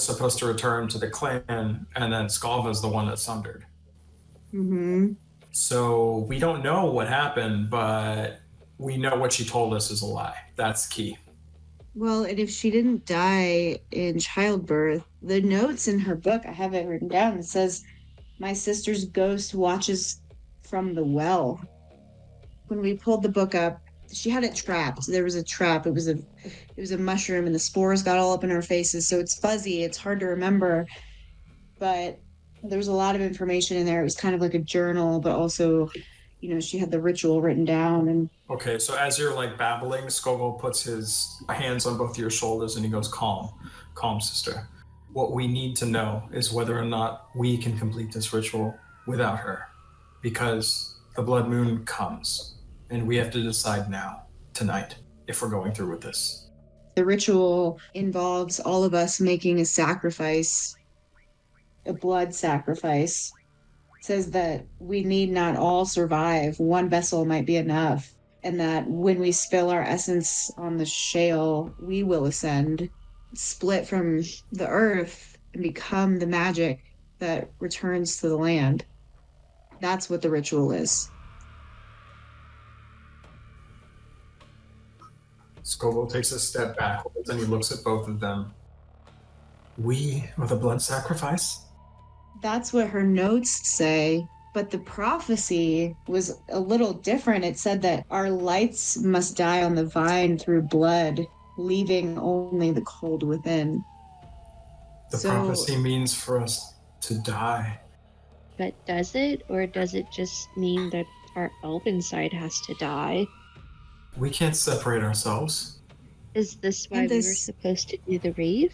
supposed to return to the clan, and then Skalva is the one that sundered. Mm-hmm. So we don't know what happened, but we know what she told us is a lie. That's key. Well, and if she didn't die in childbirth, the notes in her book, I have it written down. It says, "My sister's ghost watches from the well." When we pulled the book up, she had it trapped. There was a trap. It was a mushroom, and the spores got all up in her faces. So it's fuzzy. It's hard to remember. But there was a lot of information in there. It was kind of like a journal, but also, she had the ritual written down. And Okay, so as you're like babbling, Skogul puts his hands on both your shoulders and he goes, calm, sister. What we need to know is whether or not we can complete this ritual without her, because the blood moon comes and we have to decide now, tonight, if we're going through with this. the ritual involves all of us making a sacrifice, a blood sacrifice. It says that we need not all survive. One vessel might be enough. And that when we spill our essence on the shale, we will ascend, split from the earth, and become the magic that returns to the land. That's what the ritual is. Skogul takes a step backwards and he looks at both of them. We are the blood sacrifice? That's what her notes say. But the prophecy was a little different. It said that our lights must die on the vine through blood, leaving only the cold within. The prophecy means for us to die. But does it? Or does it just mean that our elven side has to die? We can't separate ourselves. Is this why we were supposed to do the Reave?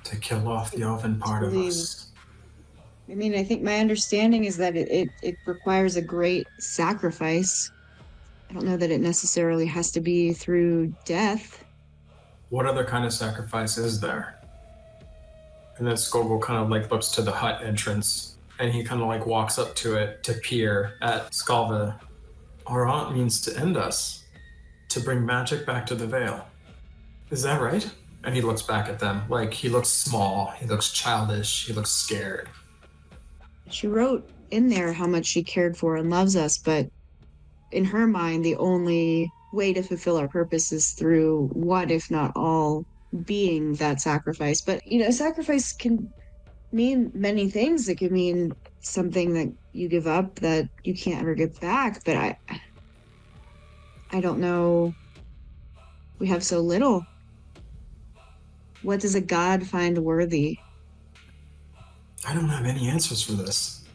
To kill off the elven part of us. I mean, I think my understanding is that it requires a great sacrifice. I don't know that it necessarily has to be through death. What other kind of sacrifice is there? And then Skogul kind of like looks to the hut entrance and he kind of like walks up to it to peer at Skalva. Our aunt means to end us, to bring magic back to the Vale. Is that right? And he looks back at them like he looks small, he looks childish, he looks scared. She wrote in there how much she cared for and loves us, but in her mind, the only way to fulfill our purpose is through one, if not all, being that sacrifice. But, sacrifice can mean many things. It could mean something that you give up that you can't ever get back. But I don't know. We have so little. What does a god find worthy? I don't have any answers for this.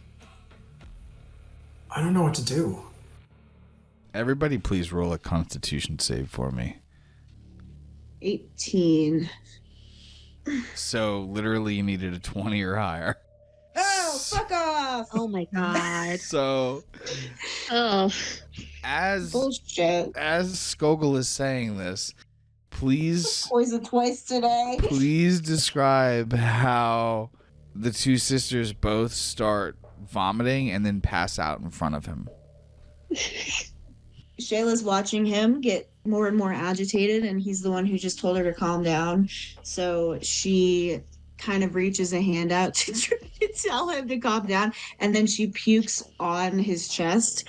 I don't know what to do. Everybody please roll a constitution save for me. 18. So literally you needed a 20 or higher. Oh, fuck off! Oh my god. So Oh. as Bullshit. Skogul is saying this, please Poisoned twice today. describe how the two sisters both start vomiting and then pass out in front of him. Shayla's watching him get more and more agitated, and he's the one who just told her to calm down. So she kind of reaches a hand out to try to tell him to calm down, and then she pukes on his chest.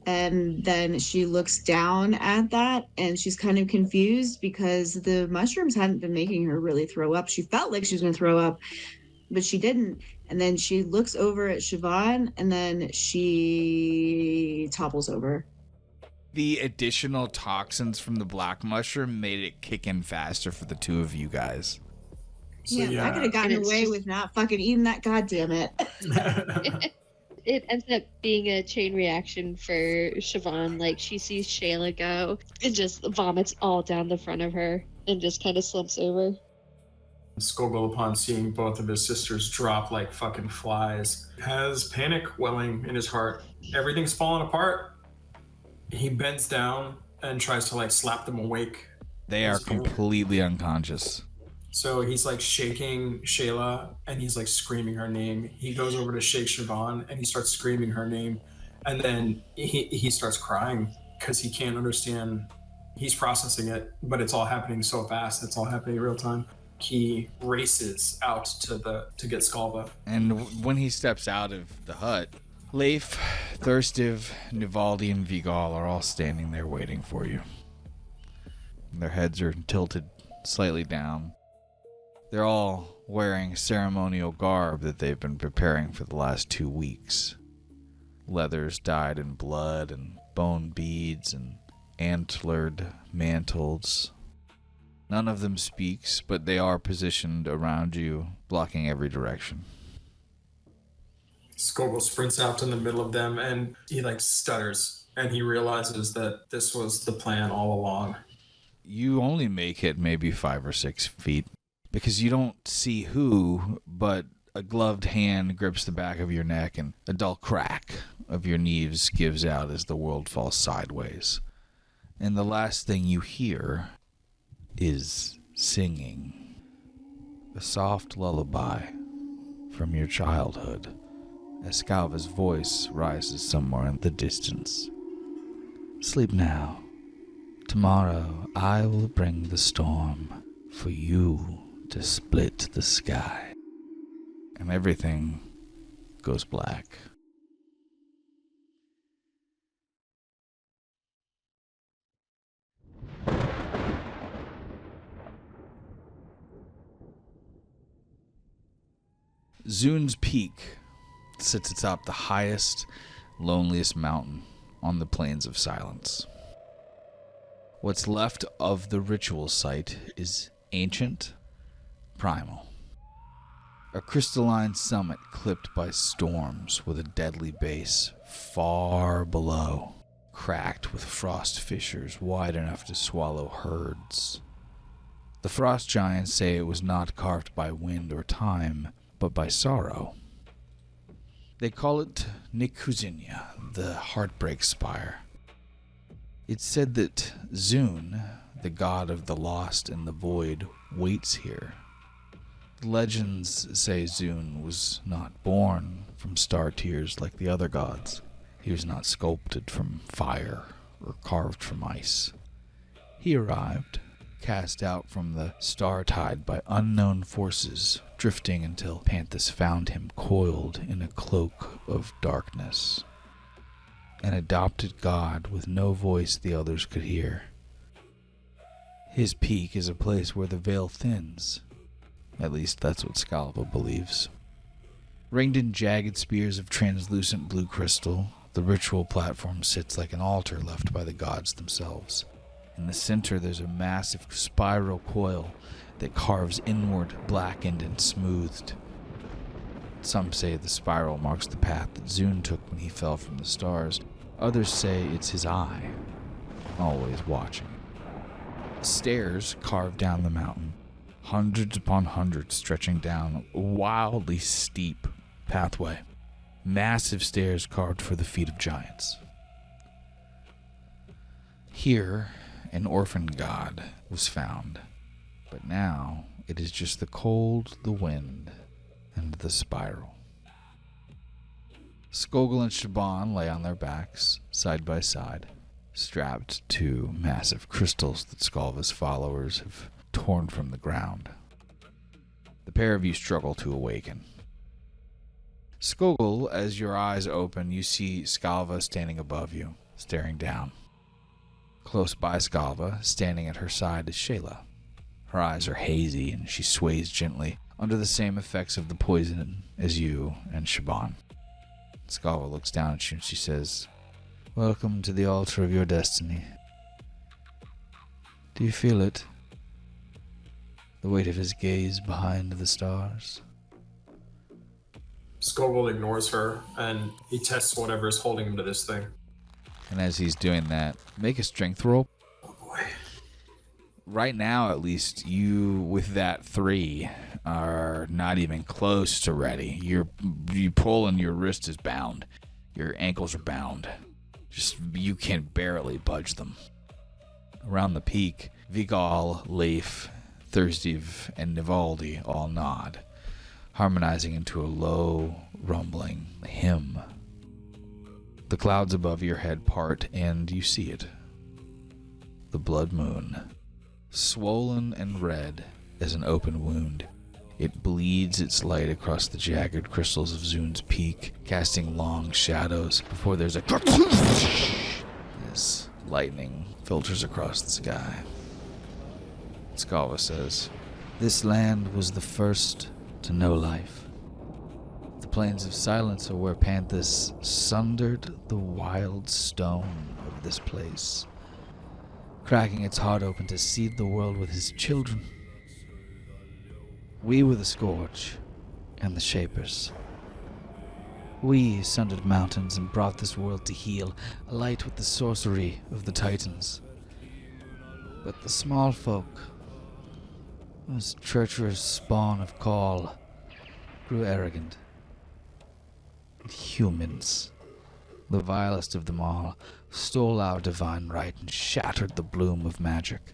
And then she looks down at that, and she's kind of confused because the mushrooms hadn't been making her really throw up. She felt like she was going to throw up, but she didn't. And then she looks over at Siobhan, and then she topples over. The additional toxins from the black mushroom made it kick in faster for the two of you guys. So, I could have gotten away with not fucking eating that, goddammit. It ends up being a chain reaction for Siobhan. Like, she sees Shayla go and just vomits all down the front of her and just kind of slumps over. Skogul, upon seeing both of his sisters drop like fucking flies, has panic welling in his heart. Everything's falling apart. He bends down and tries to like slap them awake. They are completely unconscious. So he's like shaking Shayla and he's like screaming her name. He goes over to shake Siobhan and he starts screaming her name. And then he starts crying because he can't understand. He's processing it, but it's all happening so fast. It's all happening in real time. He races out to get Skalva. And when he steps out of the hut, Leif, Thurstiv, Nivaldi, and Vigal are all standing there waiting for you. Their heads are tilted slightly down. They're all wearing ceremonial garb that they've been preparing for the last 2 weeks. Leathers dyed in blood and bone beads and antlered mantles. None of them speaks, but they are positioned around you, blocking every direction. Skogul sprints out in the middle of them and he like stutters and he realizes that this was the plan all along. You only make it maybe 5 or 6 feet because you don't see who, but a gloved hand grips the back of your neck and a dull crack of your knees gives out as the world falls sideways. And the last thing you hear is singing, a soft lullaby from your childhood, as Skalva's voice rises somewhere in the distance. Sleep now. Tomorrow I will bring the storm for you to split the sky. And everything goes black. Zun's Peak sits atop the highest, loneliest mountain on the Plains of Silence. What's left of the ritual site is ancient, primal. A crystalline summit clipped by storms with a deadly base far below, cracked with frost fissures wide enough to swallow herds. The frost giants say it was not carved by wind or time, but by sorrow. They call it Nikuzinya, the Heartbreak Spire. It's said that Zun, the god of the lost and the void, waits here. Legends say Zun was not born from star tears like the other gods. He was not sculpted from fire or carved from ice. He arrived, cast out from the star tide by unknown forces, drifting until Panthus found him coiled in a cloak of darkness. An adopted god with no voice the others could hear. His peak is a place where the veil thins. At least that's what Scalva believes. Ringed in jagged spears of translucent blue crystal, the ritual platform sits like an altar left by the gods themselves. In the center, there's a massive spiral coil that carves inward, blackened and smoothed. Some say the spiral marks the path that Zune took when he fell from the stars. Others say it's his eye, always watching. Stairs carved down the mountain, hundreds upon hundreds stretching down a wildly steep pathway. Massive stairs carved for the feet of giants. Here, an orphan god was found, but now it is just the cold, the wind, and the spiral. Skogul and Siobhan lay on their backs, side by side, strapped to massive crystals that Scalva's followers have torn from the ground. The pair of you struggle to awaken. Skogul, as your eyes open, you see Scalva standing above you, staring down. Close by Scalva, standing at her side, is Shayla. Her eyes are hazy, and she sways gently, under the same effects of the poison as you and Siobhan. Scalva looks down at you and she says, "Welcome to the altar of your destiny. Do you feel it? The weight of his gaze behind the stars?" Skogul ignores her, and he tests whatever is holding him to this thing. And as he's doing that, make a strength roll. Oh boy. Right now, at least, you, with that 3, are not even close to ready. You pull and your wrist is bound. Your ankles are bound. You can barely budge them. Around the peak, Vigal, Leif, Thursdiv, and Nivaldi all nod, harmonizing into a low, rumbling hymn. The clouds above your head part, and you see it. The blood moon, swollen and red as an open wound. It bleeds its light across the jagged crystals of Zune's peak, casting long shadows before there's a as lightning filters across the sky. Scalva says, "This land was the first to know life. The plains of silence are where Panthus sundered the wild stone of this place, cracking its heart open to seed the world with his children. We were the Scourge and the Shapers. We sundered mountains and brought this world to heal, alight with the sorcery of the Titans. But the small folk, those treacherous spawn of Caul, grew arrogant. Humans, the vilest of them all, stole our divine right and shattered the bloom of magic,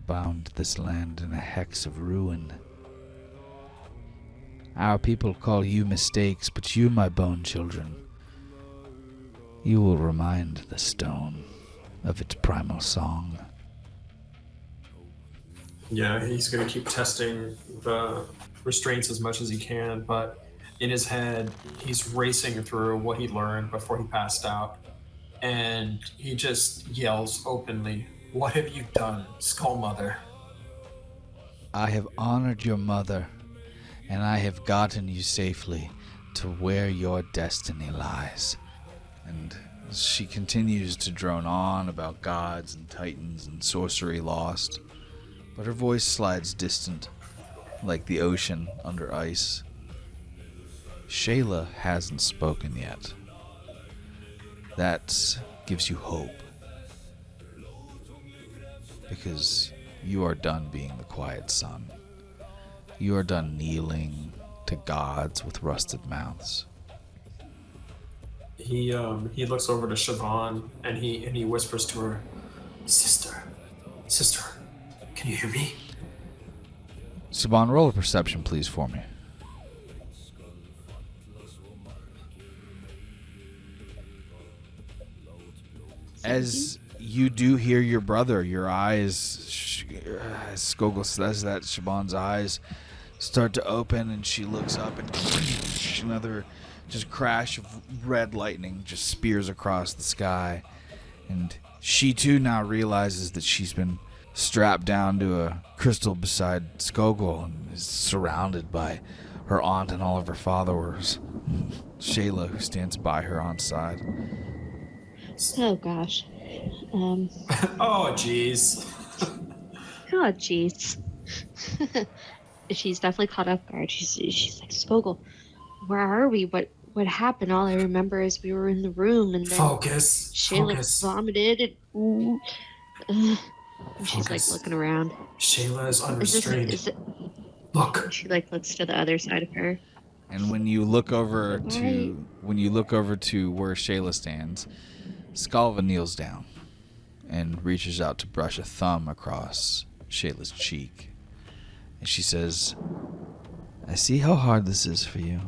bound this land in a hex of ruin. Our people call you mistakes, but you, my bone children, you will remind the stone of its primal song." Yeah, he's going to keep testing the restraints as much as he can, but in his head, he's racing through what he learned before he passed out. And he just yells openly, "What have you done, Skull Mother?" "I have honored your mother, and I have gotten you safely to where your destiny lies." And she continues to drone on about gods and titans and sorcery lost, but her voice slides distant, like the ocean under ice. Shayla hasn't spoken yet. That gives you hope, because you are done being the quiet son. You are done kneeling to gods with rusted mouths. He looks over to Siobhan and he whispers to her, Sister, can you hear me?" Siobhan, roll a perception, please, for me. As you do hear your brother, your eyes, as Skogul says that, Siobhan's eyes start to open, and she looks up, and another just crash of red lightning just spears across the sky. And she too now realizes that she's been strapped down to a crystal beside Skogul and is surrounded by her aunt and all of her followers. Shayla, who stands by her aunt's side. Oh gosh. Oh, jeez. Oh jeez. She's definitely caught off guard. She's like, Skogul, where are we? What happened? All I remember is we were in the room and then Focus. Shayla vomited and she's like looking around. Shayla is unrestrained. Look. She like looks to the other side of her. And when you look over to where Shayla stands, Skalva kneels down and reaches out to brush a thumb across Shayla's cheek. And she says, I see how hard this is for you.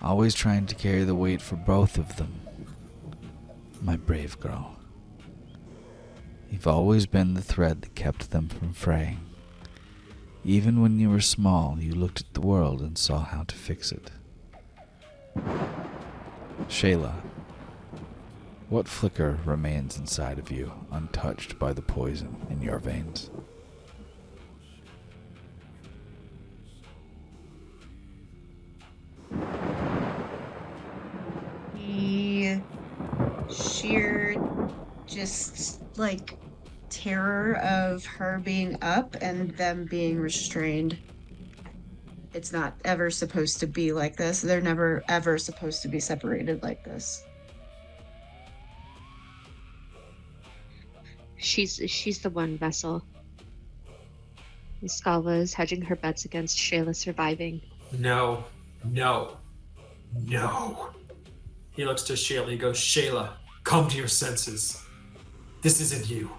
Always trying to carry the weight for both of them. My brave girl. You've always been the thread that kept them from fraying. Even when you were small, you looked at the world and saw how to fix it. Shayla, what flicker remains inside of you, untouched by the poison in your veins? The sheer, just like terror of her being up and them being restrained. It's not ever supposed to be like this. They're never ever supposed to be separated like this. She's the one vessel. Skalva is hedging her bets against Shayla surviving. No. He looks to Shayla. He goes, Shayla, come to your senses. This isn't you.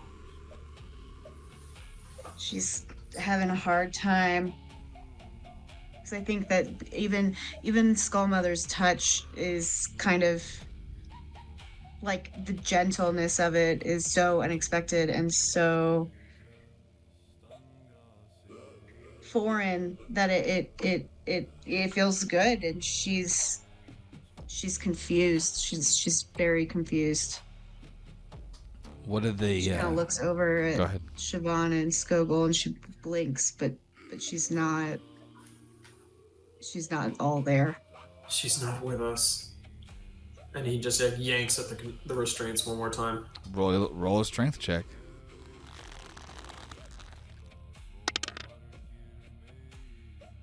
She's having a hard time. Because I think that even Skullmother's touch is kind of like the gentleness of it is so unexpected and so foreign that it feels good, and she's confused. She's very confused. What are they? She kind of looks over at Go ahead. Siobhan and Skogul, and she blinks, but she's not all there. She's not with us. And he just yanks at the restraints one more time. Roll a strength check.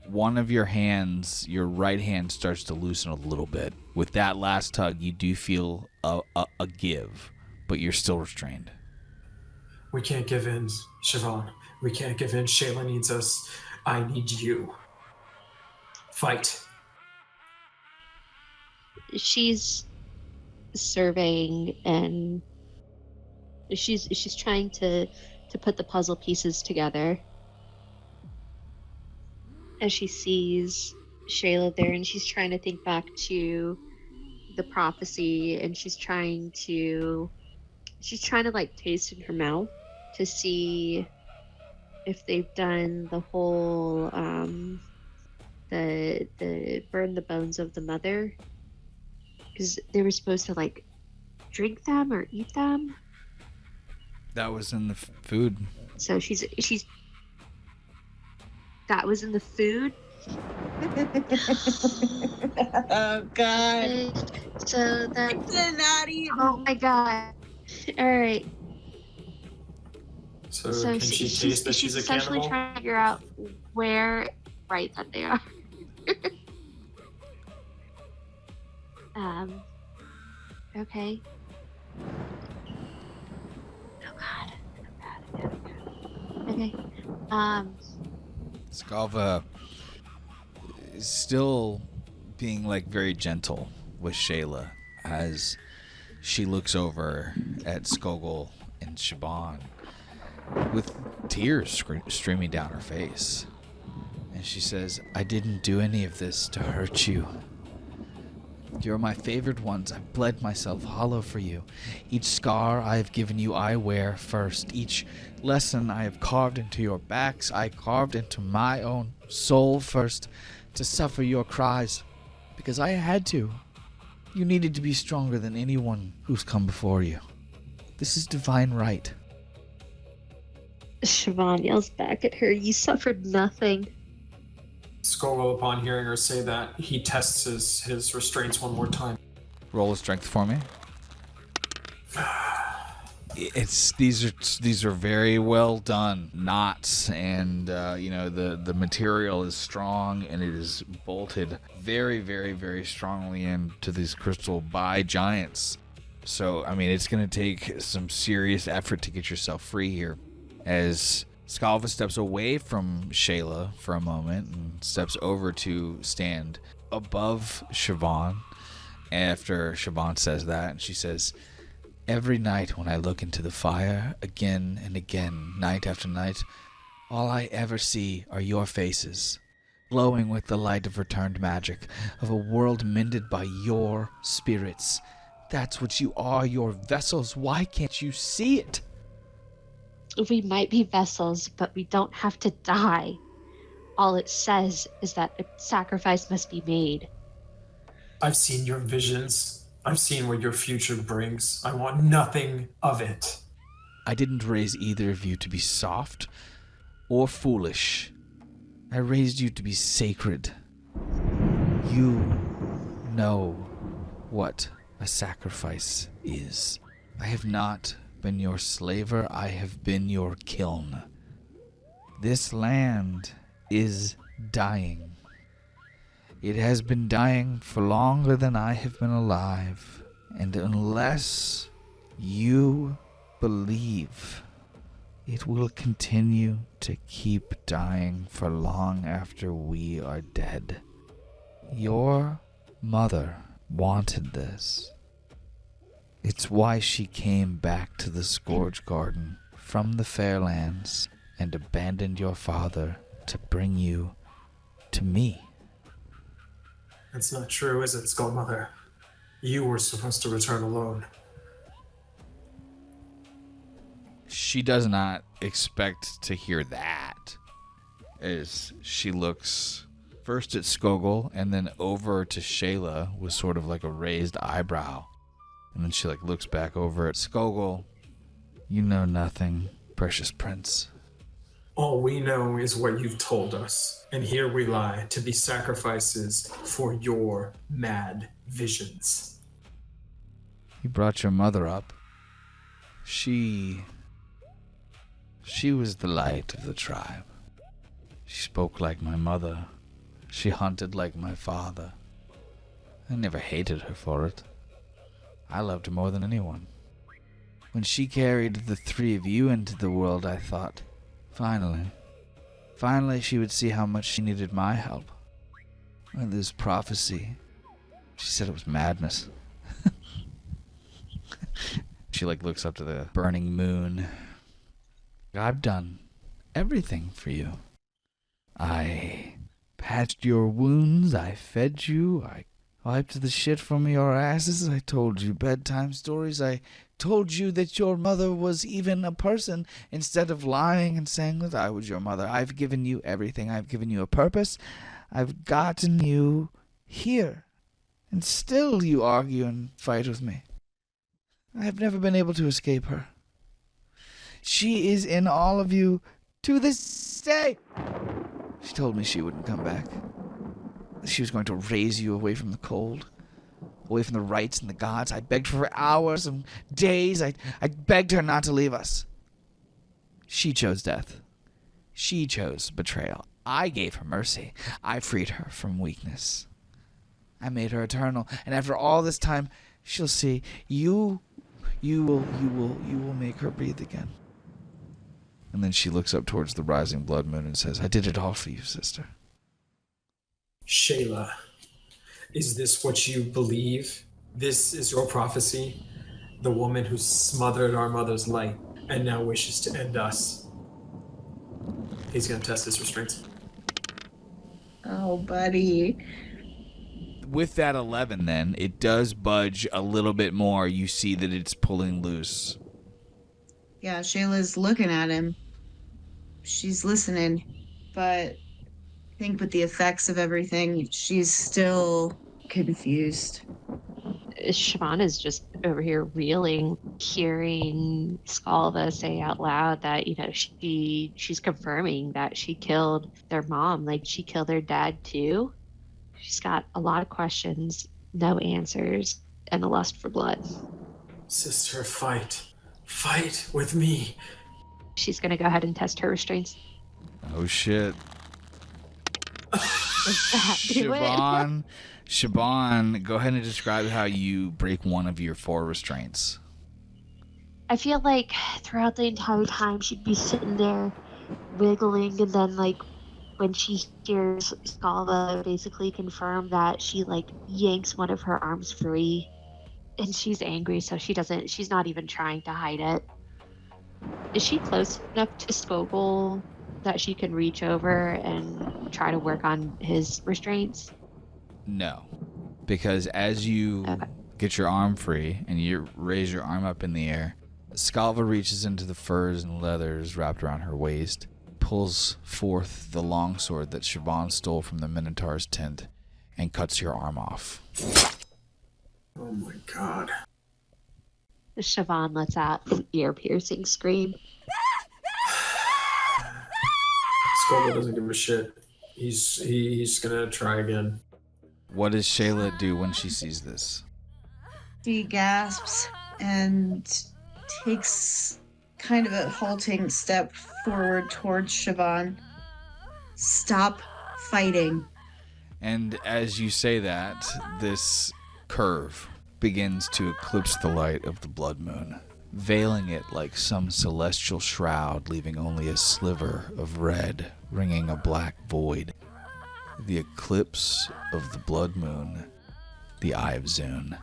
One of your hands, your right hand, starts to loosen a little bit. With that last tug, you do feel a give, but you're still restrained. We can't give in, Siobhan. We can't give in. Shayla needs us. I need you. Fight. She's surveying and she's trying to put the puzzle pieces together. As she sees Shayla there, and she's trying to think back to the prophecy, and she's trying to like taste in her mouth to see if they've done the whole the burn the bones of the mother, because they were supposed to like drink them or eat them. That was in the food. So she's that was in the food. Oh God! So that did not eat. Oh my God! All right. So can she taste that she's a essentially cannibal? trying to figure out where right that they are. Okay. Oh God. Okay. Skalva is still being like very gentle with Shayla as she looks over at Skogul and Siobhan with tears streaming down her face. And she says, I didn't do any of this to hurt you. You're my favored ones. I've bled myself hollow for you. Each scar I have given you, I wear first. Each lesson I have carved into your backs, I carved into my own soul first, to suffer your cries, because I had to. You needed to be stronger than anyone who's come before you. This is divine right. Siobhan yells back at her, "You suffered nothing." Skogul, upon hearing her say that, he tests his restraints one more time. Roll a strength for me. These are very well done knots, and the material is strong, and it is bolted very, very, very strongly into this crystal by giants. So I mean, it's going to take some serious effort to get yourself free here. As Scalva steps away from Shayla for a moment and steps over to stand above Siobhan after Siobhan says that, and she says, "Every night when I look into the fire, again and again, night after night, all I ever see are your faces, glowing with the light of returned magic, of a world mended by your spirits. That's what you are, your vessels. Why can't you see it?" We might be vessels, but we don't have to die. All it says is that a sacrifice must be made. I've seen your visions. I've seen what your future brings. I want nothing of it. I didn't raise either of you to be soft or foolish. I raised you to be sacred. You know what a sacrifice is. I have not been your slaver, I have been your kiln. This land is dying. It has been dying for longer than I have been alive, and unless you believe, it will continue to keep dying for long after we are dead. Your mother wanted this. It's why she came back to the Scourge Garden from the Fairlands and abandoned your father to bring you to me. That's not true, is it, Skullmother? You were supposed to return alone. She does not expect to hear that, as she looks first at Skogul and then over to Shayla with sort of like a raised eyebrow. And then she looks back over at Skogul. "You know nothing, precious prince." All we know is what you've told us, and here we lie to be sacrifices for your mad visions. You brought your mother up. She was the light of the tribe. She spoke like my mother. She hunted like my father. I never hated her for it. I loved her more than anyone. When she carried the three of you into the world, I thought, finally she would see how much she needed my help. And this prophecy, she said it was madness. She looks up to the burning moon. I've done everything for you. I patched your wounds, I fed you, I wiped the shit from your asses, I told you bedtime stories, I told you that your mother was even a person instead of lying and saying that I was your mother. I've given you everything. I've given you a purpose. I've gotten you here. And still you argue and fight with me. I've never been able to escape her. She is in all of you to this day. She told me she wouldn't come back. She was going to raise you away from the cold, away from the rites and the gods. I begged her for hours and days. I begged her not to leave us. She chose death. She chose betrayal. I gave her mercy. I freed her from weakness. I made her eternal. And after all this time, she'll see you will make her breathe again. And then she looks up towards the rising blood moon and says, "I did it all for you, sister." Shayla, is this what you believe? This is your prophecy? The woman who smothered our mother's light and now wishes to end us. He's going to test his restraints. Oh, buddy. With that 11, then, it does budge a little bit more. You see that it's pulling loose. Yeah, Shayla's looking at him. She's listening, but I think with the effects of everything, she's still confused. Siobhan is just over here reeling, hearing Skalva say out loud that, she's confirming that she killed their mom, like she killed their dad too. She's got a lot of questions, no answers, and a lust for blood. Sister, fight. Fight with me. She's going to go ahead and test her restraints. Oh, shit. Do it. Siobhan, go ahead and describe how you break one of your 4 restraints. I feel like throughout the entire time she'd be sitting there wiggling, and then when she hears Skalva basically confirm that, she yanks one of her arms free, and she's angry, so she's not even trying to hide it. Is she close enough to Skogul that she can reach over and try to work on his restraints? No, because as you get your arm free and you raise your arm up in the air, Skalva reaches into the furs and leathers wrapped around her waist, pulls forth the longsword that Siobhan stole from the Minotaur's tent, and cuts your arm off. Oh my god. Siobhan lets out an ear-piercing scream. Skogul doesn't give a shit. He's gonna try again. What does Shayla do when she sees this? She gasps and takes kind of a halting step forward towards Siobhan. Stop fighting. And as you say that, this curve begins to eclipse the light of the blood moon, veiling it like some celestial shroud, leaving only a sliver of red ringing a black void. The eclipse of the blood moon, the Eye of Zune.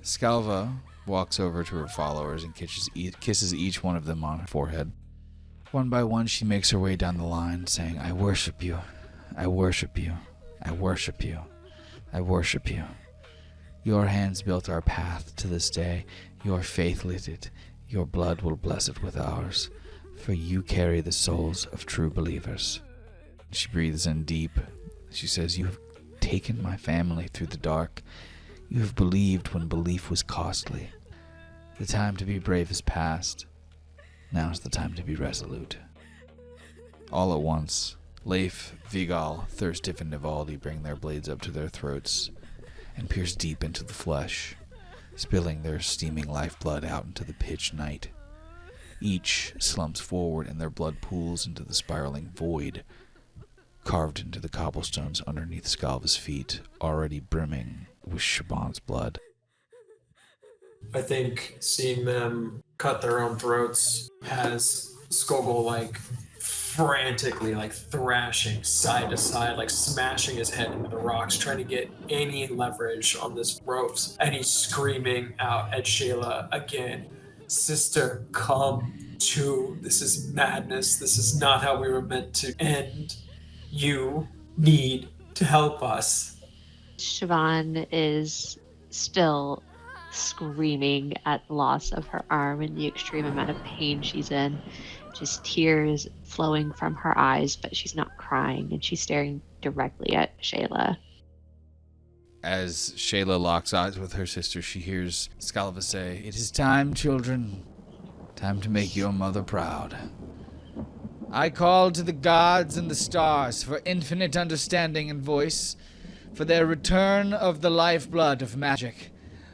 Skalva walks over to her followers and kisses each one of them on her forehead. One by one, she makes her way down the line, saying, "I worship you. I worship you. I worship you. I worship you. Your hands built our path to this day. Your faith lit it. Your blood will bless it with ours. For you carry the souls of true believers." She breathes in deep. She says, "You have taken my family through the dark. You have believed when belief was costly. The time to be brave is past. Now is the time to be resolute." All at once, Leif, Vigal, Thirstif, and Nivaldi bring their blades up to their throats and pierce deep into the flesh, spilling their steaming lifeblood out into the pitch night. Each slumps forward and their blood pools into the spiraling void, carved into the cobblestones underneath Skalva's feet, already brimming with Siobhan's blood. I think seeing them cut their own throats has Skogul frantically thrashing side to side, smashing his head into the rocks, trying to get any leverage on this ropes. And he's screaming out at Shayla again, "Sister, come to. This is madness. This is not how we were meant to end. You need to help us." Siobhan is still screaming at the loss of her arm and the extreme amount of pain she's in. Just tears flowing from her eyes, but she's not crying, and she's staring directly at Shayla. As Shayla locks eyes with her sister, she hears Skalva say, "It is time, children. Time to make your mother proud. I call to the gods and the stars for infinite understanding and voice, for their return of the lifeblood of magic.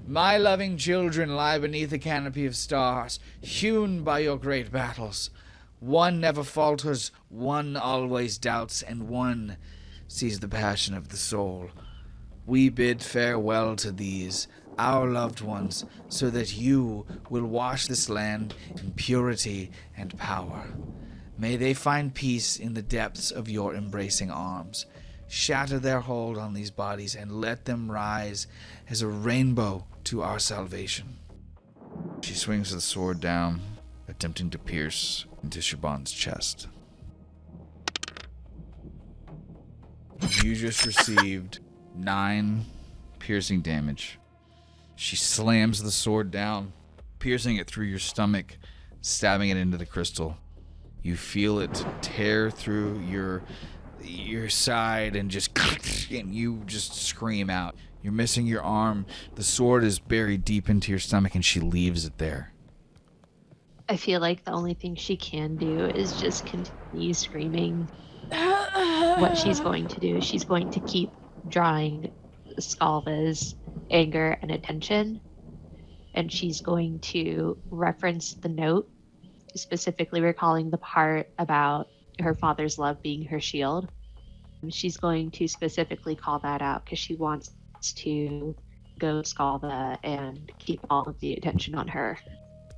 My loving children lie beneath a canopy of stars, hewn by your great battles. One never falters, one always doubts, and one sees the passion of the soul. We bid farewell to these, our loved ones, so that you will wash this land in purity and power. May they find peace in the depths of your embracing arms. Shatter their hold on these bodies and let them rise as a rainbow to our salvation." She swings the sword down, attempting to pierce into Siobhan's chest. You just received 9 piercing damage. She slams the sword down, piercing it through your stomach, stabbing it into the crystal. You feel it tear through your your side and you just scream out. You're missing your arm. The sword is buried deep into your stomach, and she leaves it there. I feel like the only thing she can do is just continue screaming. What she's going to do is she's going to keep drawing Skalva's anger and attention, and she's going to reference the note, specifically recalling the part about her father's love being her shield. She's going to specifically call that out because she wants to go Skalva and keep all of the attention on her.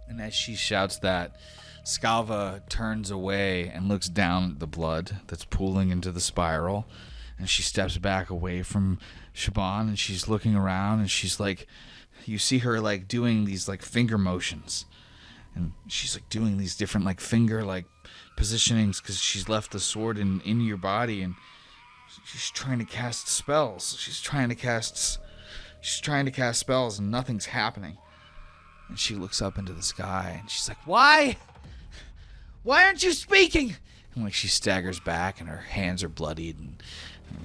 And as she shouts that, Skalva turns away and looks down at the blood that's pooling into the spiral, and she steps back away from Siobhan, and she's looking around, and she's like, you see her like doing these like finger motions, and she's like doing these different like finger like positionings because she's left the sword in your body, and she's trying to cast spells. She's trying to cast spells, and nothing's happening. And she looks up into the sky, and she's like, Why aren't you speaking? And like she staggers back, and her hands are bloodied, and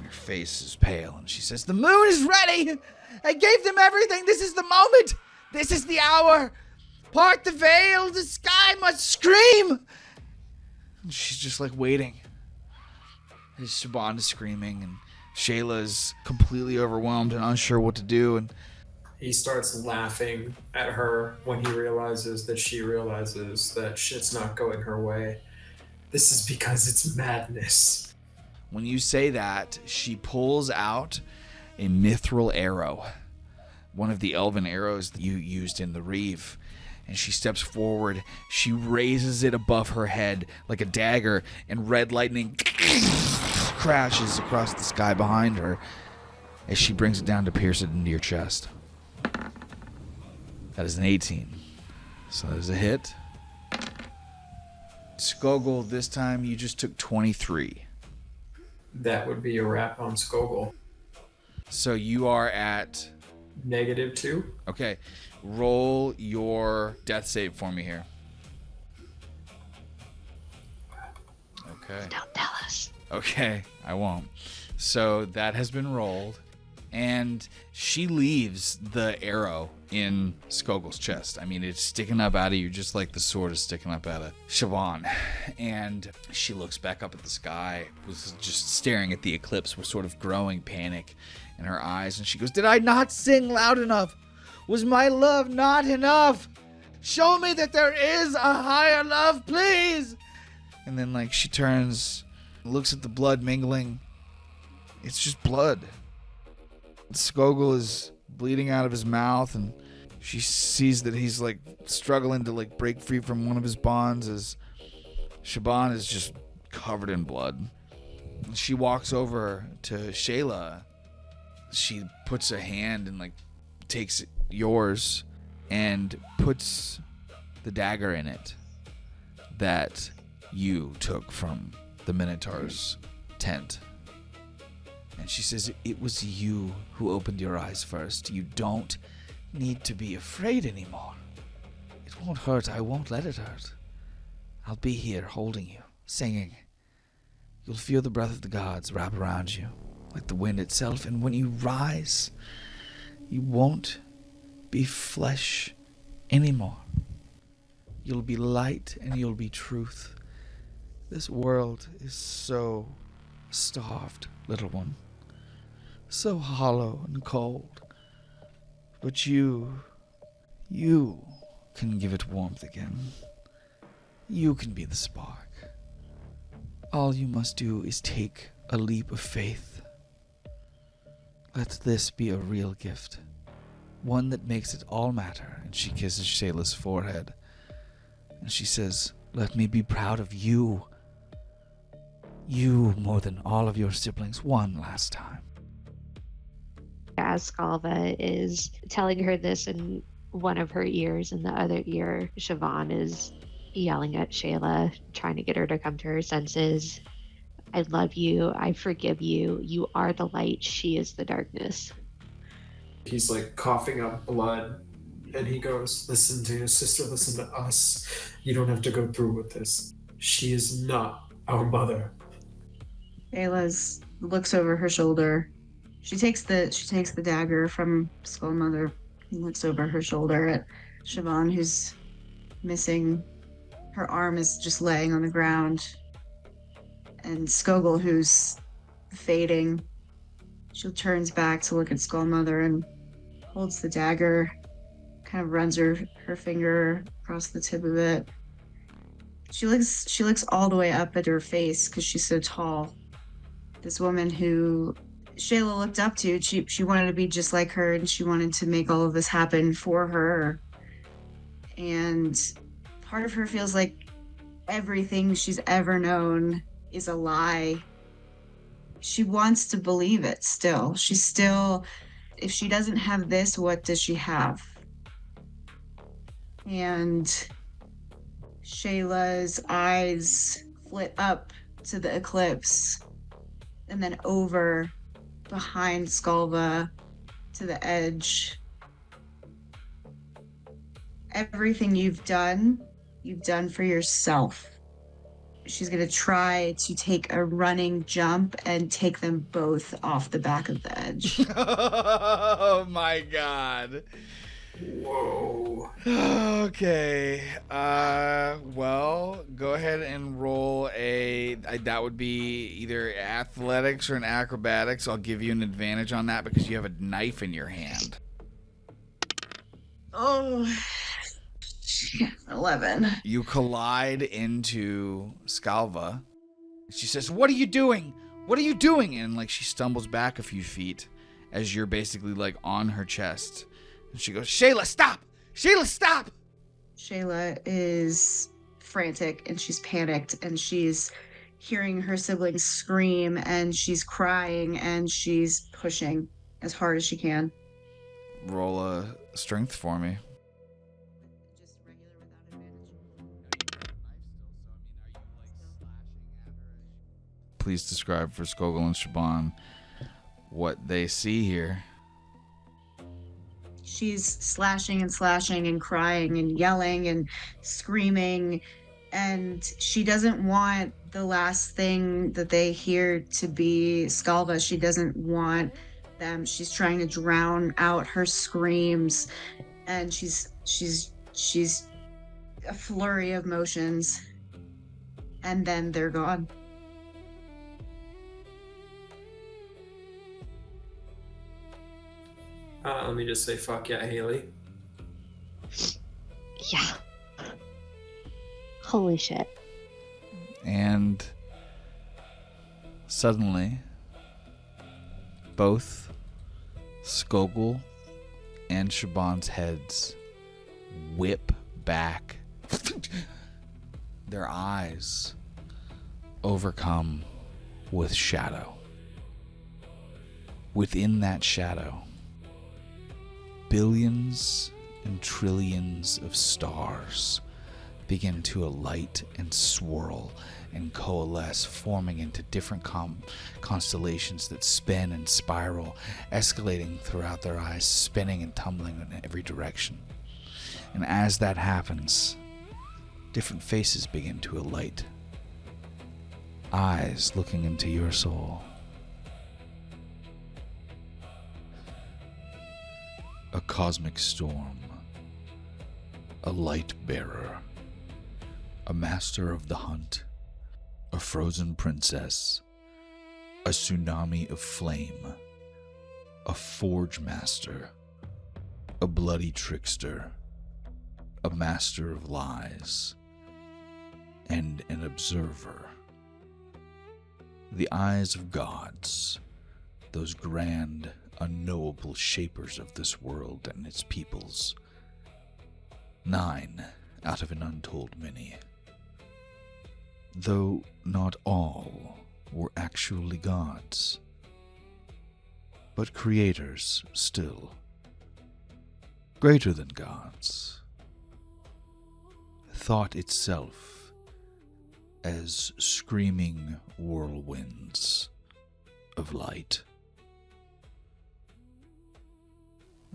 her face is pale, and she says, The moon is ready! I gave them everything! This is the moment! This is the hour! Part the veil! The sky must scream! And she's just like waiting. As Siobhan is screaming, and Shayla is completely overwhelmed and unsure what to do, and he starts laughing at her when he realizes that she realizes that shit's not going her way. This is because it's madness. when you say that, she pulls out a mithril arrow, one of the elven arrows that you used in the Reave. And she steps forward. She raises it above her head like a dagger, and red lightning crashes across the sky behind her as she brings it down to pierce it into your chest. That is an 18. So that is a hit. Skogul, this time you just took 23. That would be a wrap on Skogul. So you are at... -2. Okay. Roll your death save for me here. Okay. Don't tell us. Okay, I won't. So that has been rolled, and she leaves the arrow in Skogul's chest. I mean, it's sticking up out of you just like the sword is sticking up out of Siobhan. And she looks back up at the sky, was just staring at the eclipse with sort of growing panic in her eyes, and she goes, "Did I not sing loud enough? Was my love not enough? Show me that there is a higher love, please!" And then, like, she turns, looks at the blood mingling. It's just blood. Skogul is bleeding out of his mouth, and she sees that he's, like, struggling to, like, break free from one of his bonds as Siobhan is just covered in blood. She walks over to Shayla. She puts a hand and, like, takes yours and puts the dagger in it that you took from the Minotaur's tent. And she says, "It was you who opened your eyes first. You don't need to be afraid anymore. It won't hurt. I won't let it hurt. I'll be here holding you, singing. You'll feel the breath of the gods wrap around you, like the wind itself, and when you rise, you won't be flesh anymore. You'll be light and you'll be truth. This world is so starved, little one, so hollow and cold, but you can give it warmth again. You can be the spark. All you must do is take a leap of faith. Let this be a real gift, one that makes it all matter." And she kisses Shayla's forehead, and she says, "Let me be proud of you. You more than all of your siblings one last time." As Skalva is telling her this in one of her ears, in the other ear, Siobhan is yelling at Shayla, trying to get her to come to her senses. "I love you. I forgive you. You are the light. She is the darkness." He's like coughing up blood, and he goes, "Listen to your sister, listen to us. You don't have to go through with this. She is not our mother." Ayla's looks over her shoulder. She takes the dagger from Skull Mother and looks over her shoulder at Siobhan, who's missing. Her arm is just laying on the ground. And Skogul, who's fading. She turns back to look at Skull Mother and holds the dagger, kind of runs her finger across the tip of it. She looks all the way up at her face because she's so tall. This woman who Shayla looked up to, she wanted to be just like her, and she wanted to make all of this happen for her. And part of her feels like everything she's ever known is a lie. She wants to believe it still. She's still, if she doesn't have this, what does she have? And Shayla's eyes flit up to the eclipse and then over behind Skalva to the edge. Everything you've done for yourself. She's going to try to take a running jump and take them both off the back of the edge. Oh my god. Whoa. Okay. Well, go ahead and roll that would be either athletics or an acrobatics. I'll give you an advantage on that because you have a knife in your hand. Oh, 11. You collide into Skalva. She says, "What are you doing? What are you doing?" And like she stumbles back a few feet as you're basically like on her chest. And she goes, "Shayla, stop! Shayla, stop!" Shayla is frantic and she's panicked and she's hearing her siblings scream and she's crying and she's pushing as hard as she can. Roll a strength for me. Just regular without advantage. Please describe for Skogul and Siobhan what they see here. She's slashing and crying and yelling and screaming, and she doesn't want the last thing that they hear to be Skalva. She doesn't want them. She's trying to drown out her screams, and she's a flurry of motions, and then they're gone. Let me just say, fuck yeah, Haley. Yeah. Holy shit. And suddenly, both Skogul and Siobhan's heads whip back. Their eyes overcome with shadow. Within that shadow, billions and trillions of stars begin to alight and swirl and coalesce, forming into different constellations that spin and spiral, escalating throughout their eyes, spinning and tumbling in every direction. And as that happens, different faces begin to alight. Eyes looking into your soul. A cosmic storm, a light bearer, a master of the hunt, a frozen princess, a tsunami of flame, a forge master, a bloody trickster, a master of lies, and an observer. The eyes of gods, those grand, unknowable shapers of this world and its peoples. 9 out of an untold many. Though not all were actually gods, but creators still. Greater than gods. Thought itself as screaming whirlwinds of light.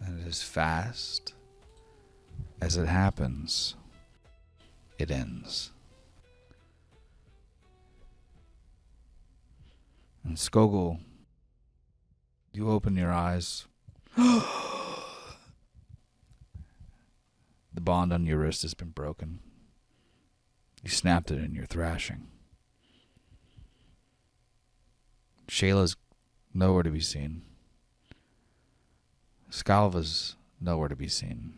And as fast as it happens, it ends. And Skogul, you open your eyes. The bond on your wrist has been broken. You snapped it in your thrashing. Shayla's nowhere to be seen. Scalva's nowhere to be seen.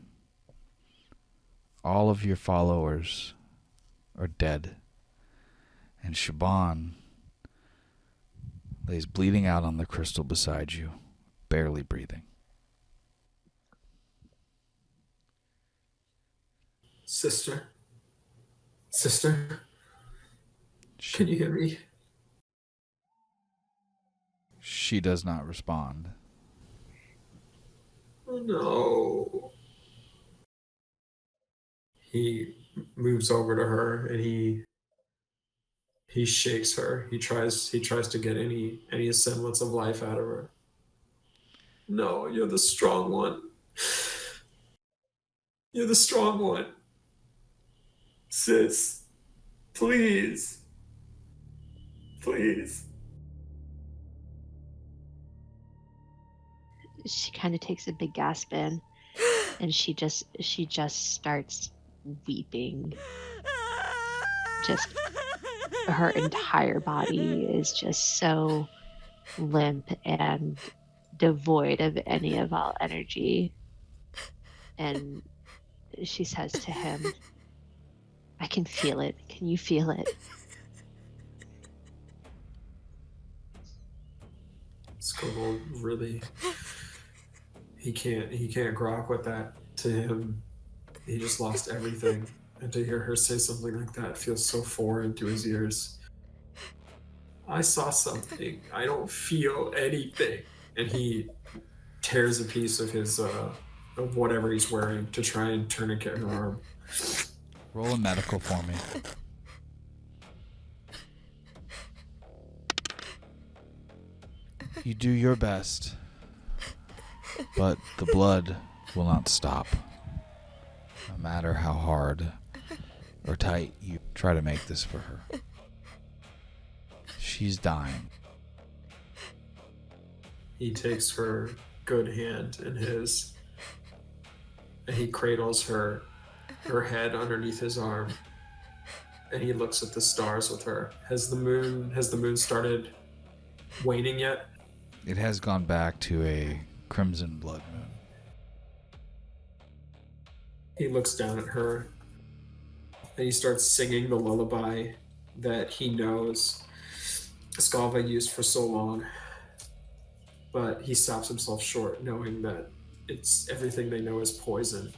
All of your followers are dead. And Siobhan lays bleeding out on the crystal beside you, barely breathing. Sister? Sister? Can you hear me? She does not respond. Oh no. He moves over to her and he shakes her. He tries to get any semblance of life out of her. No, you're the strong one. You're the strong one. Sis, please. Please. She kind of takes a big gasp in, and she just starts weeping. Just her entire body is just so limp and devoid of any of all energy. And she says to him, I can feel it. Can you feel it? Skogul really, he can't grok with that. To him, he just lost everything. And to hear her say something like that feels so foreign to his ears. I saw something. I don't feel anything. And he tears a piece of his, of whatever he's wearing to try and tourniquet her arm. Roll a medical for me. You do your best, but the blood will not stop. No matter how hard or tight you try to make this for her. She's dying. He takes her good hand in his, and he cradles her head underneath his arm, and he looks at the stars with her. Has the moon started waning yet? It has gone back to a crimson blood moon. He looks down at her, and he starts singing the lullaby that he knows Skalva used for so long. But he stops himself short, knowing that it's everything they know is poison.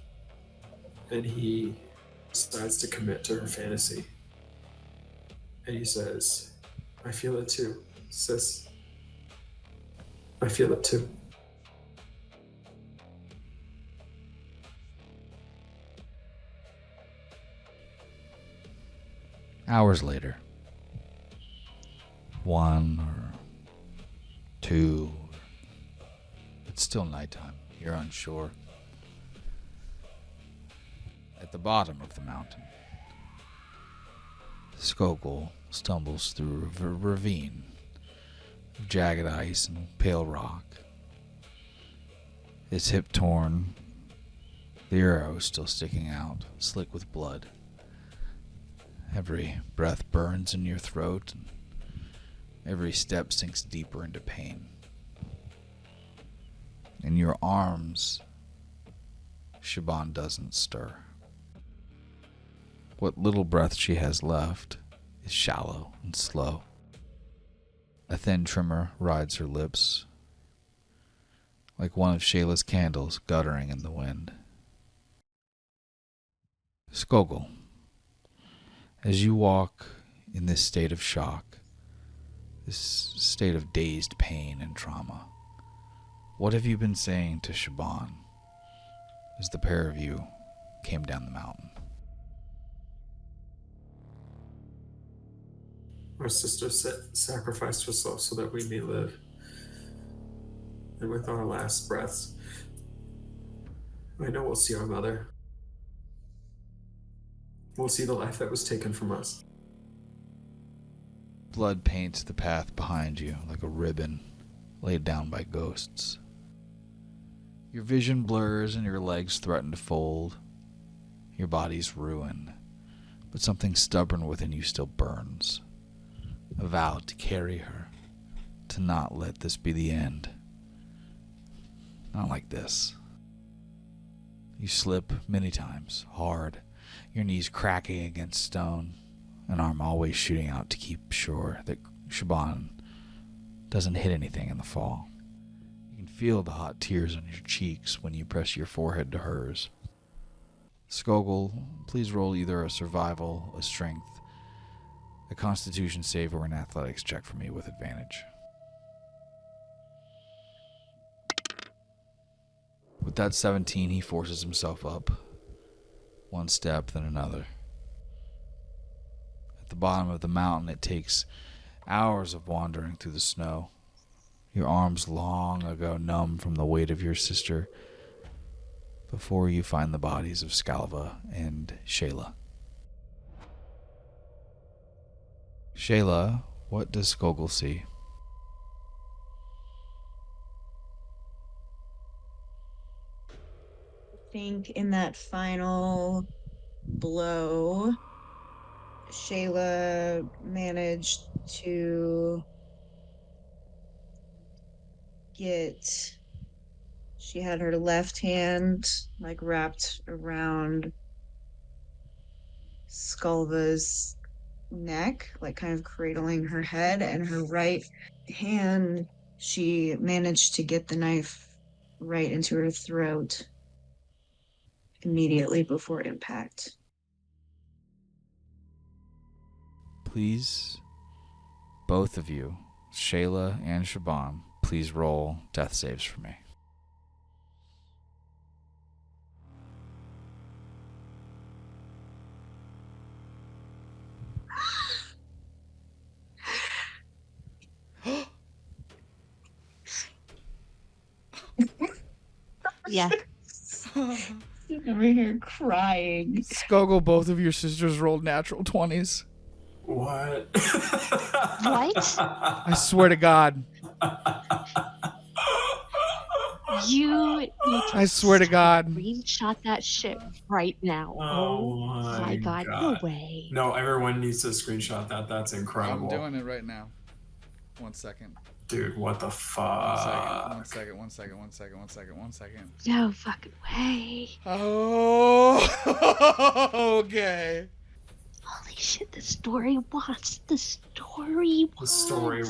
And he decides to commit to her fantasy. And he says, I feel it too, sis. I feel it too. Hours later. 1 or 2. It's still nighttime. You're unsure. At the bottom of the mountain, Skogul stumbles through a ravine of jagged ice and pale rock. His hip torn, the arrow still sticking out, slick with blood. Every breath burns in your throat, and every step sinks deeper into pain. In your arms, Siobhan doesn't stir. What little breath she has left is shallow and slow. A thin tremor rides her lips, like one of Shayla's candles guttering in the wind. Skogul, as you walk in this state of shock, this state of dazed pain and trauma, what have you been saying to Siobhan as the pair of you came down the mountain? Our sister sacrificed herself so that we may live. And with our last breaths, I know we'll see our mother. We'll see the life that was taken from us. Blood paints the path behind you like a ribbon laid down by ghosts. Your vision blurs and your legs threaten to fold. Your body's ruined, but something stubborn within you still burns. A vow to carry her, to not let this be the end. Not like this. You slip many times, hard, your knees cracking against stone, an arm always shooting out to keep sure that Siobhan doesn't hit anything in the fall. You can feel the hot tears on your cheeks when you press your forehead to hers. Skogul, please roll either a survival, a strength, a constitution save, or an athletics check for me with advantage. With that 17, he forces himself up, one step then another. At the bottom of the mountain, it takes hours of wandering through the snow, your arms long ago numb from the weight of your sister, before you find the bodies of Scalva and Shayla. Shayla, what does Skogul see? I think in that final blow, Shayla managed to she had her left hand like wrapped around Sculva's neck, like kind of cradling her head, and her right hand, she managed to get the knife right into her throat immediately before impact. Please, both of you, Shayla and Siobhan, please roll death saves for me. Yeah. I'm over here crying. Skogul, both of your sisters rolled natural 20s. What? What? I swear to God. You need to I swear to God. screenshot that shit right now. Oh My God. No way. No, everyone needs to screenshot that. That's incredible. I'm doing it right now. 1 second. Dude, what the fuck? 1 second. 1 second. 1 second. 1 second. 1 second. No fucking way. Oh, okay. Holy shit, the story wants. The story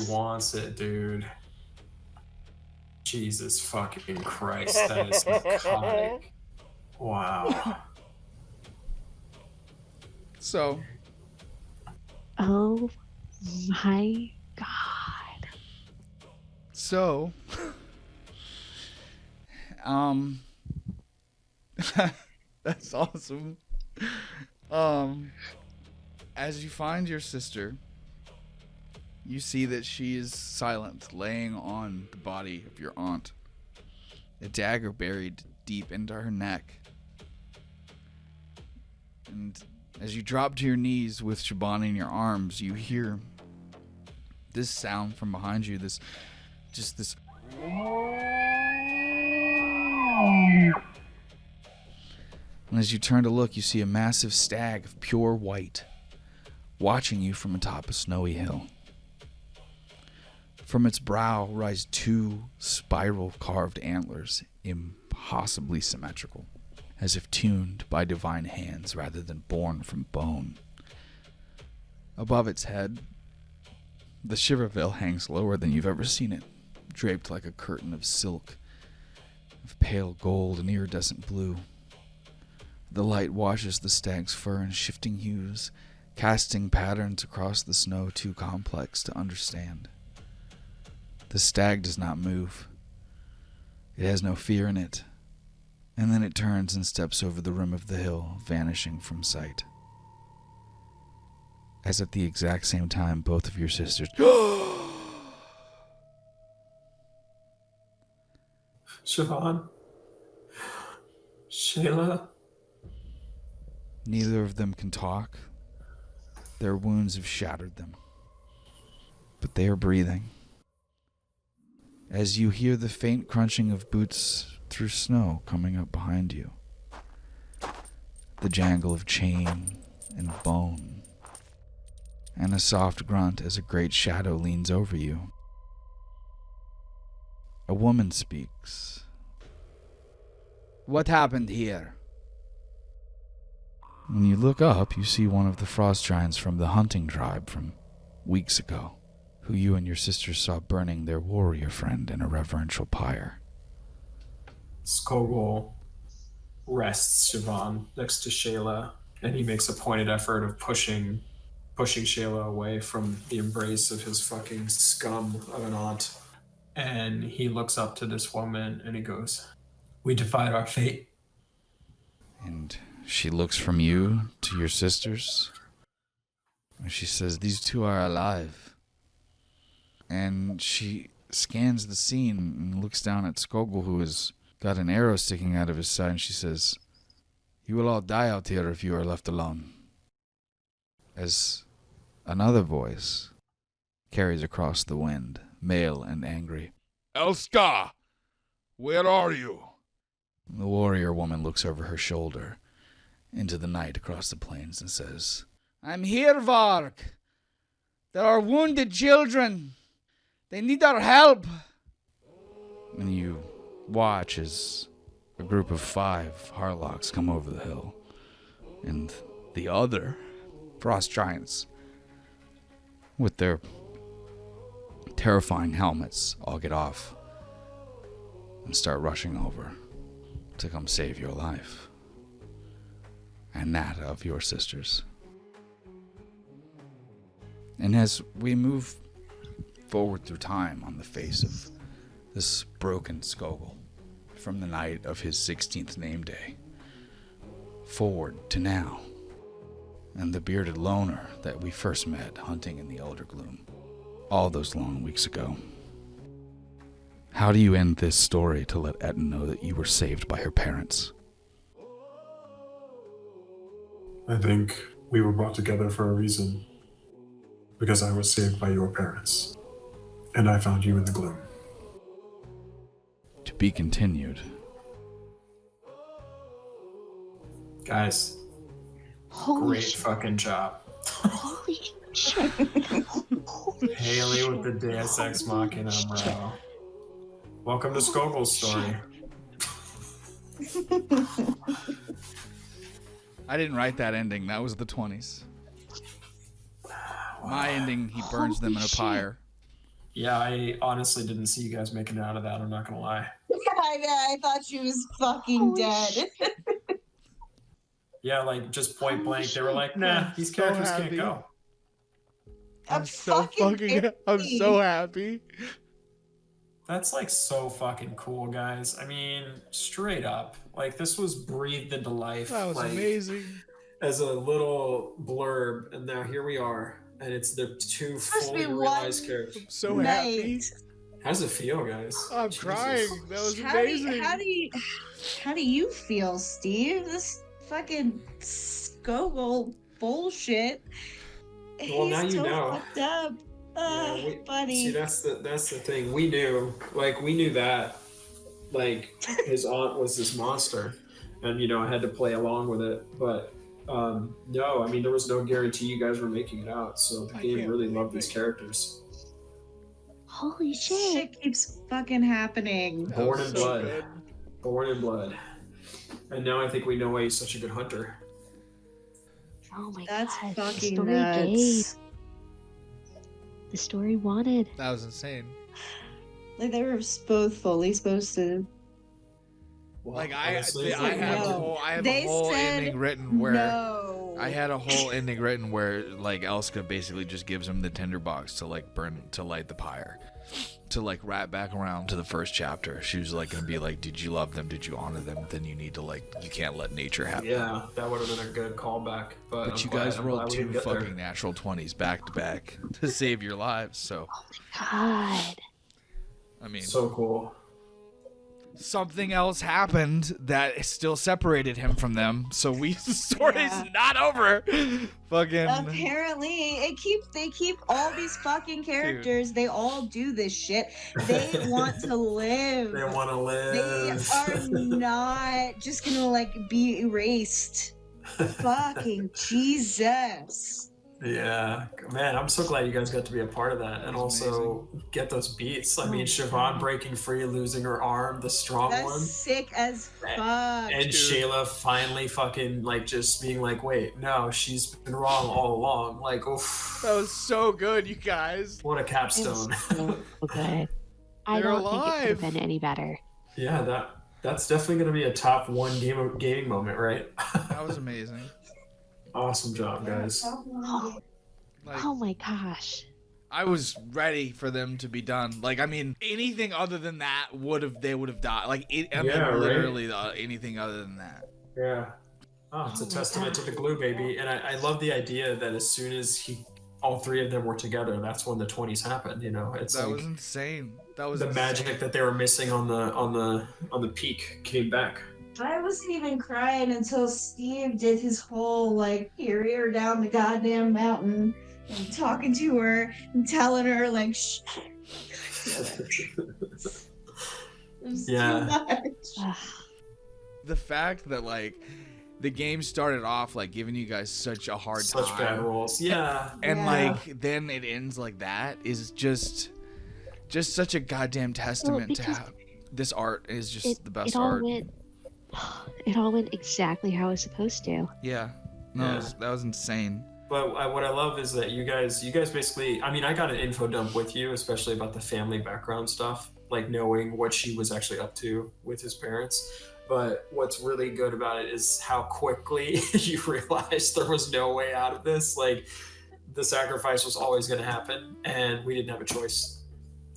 wants it, dude. Jesus fucking Christ, that is psychotic. Wow. So. Oh my God. So. That's awesome. As you find your sister, you see that she is silent, laying on the body of your aunt, a dagger buried deep into her neck. And as you drop to your knees with Siobhan in your arms, you hear this sound from behind you, this. And as you turn to look, you see a massive stag of pure white watching you from atop a snowy hill. From its brow rise 2 spiral carved antlers, impossibly symmetrical, as if tuned by divine hands rather than born from bone. Above its head, the shiver veil hangs lower than you've ever seen it, draped like a curtain of silk, of pale gold and iridescent blue. The light washes the stag's fur in shifting hues, casting patterns across the snow too complex to understand. The stag does not move. It has no fear in it. And then it turns and steps over the rim of the hill, vanishing from sight. As at the exact same time, both of your sisters... Siobhan? Shayla? Neither of them can talk. Their wounds have shattered them. but they are breathing. As you hear the faint crunching of boots through snow coming up behind you, the jangle of chain and bone, and a soft grunt as a great shadow leans over you. A woman speaks. What happened here? When you look up, you see one of the frost giants from the hunting tribe from weeks ago, who you and your sisters saw burning their warrior friend in a reverential pyre. Skogul rests Siobhan next to Shayla, and he makes a pointed effort of pushing Shayla away from the embrace of his fucking scum of an aunt. And he looks up to this woman and he goes, "We defied our fate." And she looks from you to your sisters, and she says, "These two are alive." And she scans the scene and looks down at Skogul, who has got an arrow sticking out of his side, and she says, "You will all die out here if you are left alone." As another voice carries across the wind, male and angry, Elska! Where are you? The warrior woman looks over her shoulder into the night across the plains and says, "I'm here, Vark. There are wounded children. They need our help." And you watch as a group of 5 Harlocks come over the hill, and the other frost giants, with their terrifying helmets, all get off and start rushing over to come save your life and that of your sisters. And as we move forward through time on the face of this broken Skogul, from the night of his 16th name day, forward to now, and the bearded loner that we first met hunting in the Elder Gloom all those long weeks ago. How do you end this story to let Etten know that you were saved by her parents? I think we were brought together for a reason. Because I was saved by your parents. And I found you in the gloom. To be continued. Guys, Holy great shit. fucking job. Holy shit. Holy Haley shit. with the Deus Ex Machina, bro. Welcome to Skogul's story. I didn't write that ending. That was the 20s. My ending, he burns them in a pyre. Yeah, I honestly didn't see you guys making it out of that, I'm not gonna lie. I thought she was fucking Holy dead. shit. Yeah, like just point Holy blank, they were shit. like, nah, these characters can't happy. go. I'm so happy. That's like so fucking cool, guys. I mean, straight up. Like this was breathed into life. That was like, amazing. as a little blurb, and now here we are. And it's the 2 fully realized characters. So happy. How does it feel, guys? I'm Jesus. crying. That was How amazing. do you feel, Steve? This fucking Skogul bullshit. Well, now He's you so know. fucked up. Yeah, Buddy. See, that's the thing. We knew that, like, his aunt was this monster, and I had to play along with it. But no, I mean, there was no guarantee you guys were making it out. So the game really loved these characters. Holy shit. Shit keeps fucking happening. Born in blood. Born in blood. And now I think we know why he's such a good hunter. Oh my That's god. The fucking story nuts. gave. The story wanted. That was insane. Like they were both fully supposed to. Like Honestly, I have no. a They whole said ending written where No. I had a whole ending written where like Elska basically just gives him the tinderbox to like light the pyre, to like wrap back around to the first chapter. She was like gonna be like, did you love them? Did you honor them? Then you need to you can't let nature happen. Yeah, that would have been a good callback. But But I'm you glad- guys I'm rolled glad we 2 didn't get there. fucking natural 20s back to back to save your lives. So God. I mean, So cool. something else happened that still separated him from them. So the story's not over. Fucking. Apparently, they keep all these fucking characters. They all do this shit. They want to live. They want to live. They are not just gonna like be erased. Fucking Jesus. Yeah, man, I'm so glad you guys got to be a part of that and also get those beats. I mean, Siobhan breaking free, losing her arm, the strong That's one. sick as fuck. And Shayla finally fucking like just being like, wait, no, she's been wrong all along. Like, oof. That was so good, you guys. What a capstone. So good. I They're don't think it could alive. have been any better. Yeah, that's definitely going to be a top one gaming moment, right? That was amazing. Awesome job, guys. Like, Oh my gosh. I was ready for them to be done. Like, I mean, anything other than that they would have died. Like, literally anything other than that. Yeah. Oh, it's a testament to the glue, baby. And I love the idea that as soon as all three of them were together, that's when the 20s happened. You know, it's That like was insane. That was the insane. magic that they were missing on the peak came back. I wasn't even crying until Steve did his whole like carry her down the goddamn mountain and talking to her and telling her like shh. It was too much. The fact that like the game started off like giving you guys such a hard Such time. bad rolls. Yeah. And Yeah. like then it ends like that is just such a goddamn testament to because how this art is just the best it all art. It all went exactly how it was supposed to. Yeah. No, Yeah. that was insane. But what I love is that you guys basically, I mean, I got an info dump with you, especially about the family background stuff, like knowing what she was actually up to with his parents. But what's really good about it is how quickly you realized there was no way out of this. Like, the sacrifice was always going to happen, and we didn't have a choice.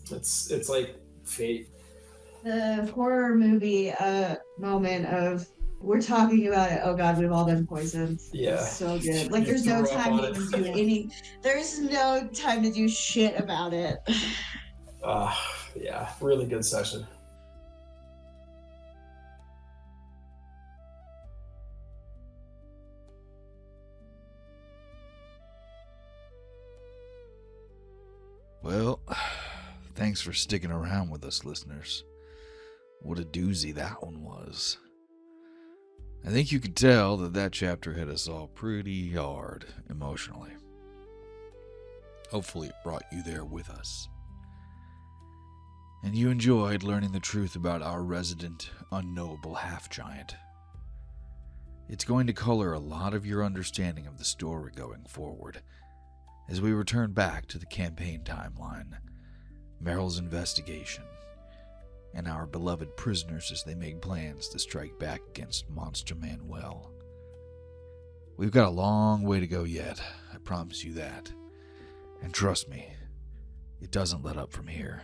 It's like fate. The horror movie moment of we're talking about it. Oh God, we've all been poisoned. Yeah. It's so good. Like You there's no threw up time on to it. even do any. There's no time to do shit about it. Yeah, really good session. Well, thanks for sticking around with us, listeners. What a doozy that one was. I think you could tell that chapter hit us all pretty hard emotionally. Hopefully it brought you there with us. And you enjoyed learning the truth about our resident, unknowable half-giant. It's going to color a lot of your understanding of the story going forward, as we return back to the campaign timeline, Meryl's investigation, and our beloved prisoners as they make plans to strike back against Monster Manuel. We've got a long way to go yet, I promise you that. And trust me, it doesn't let up from here.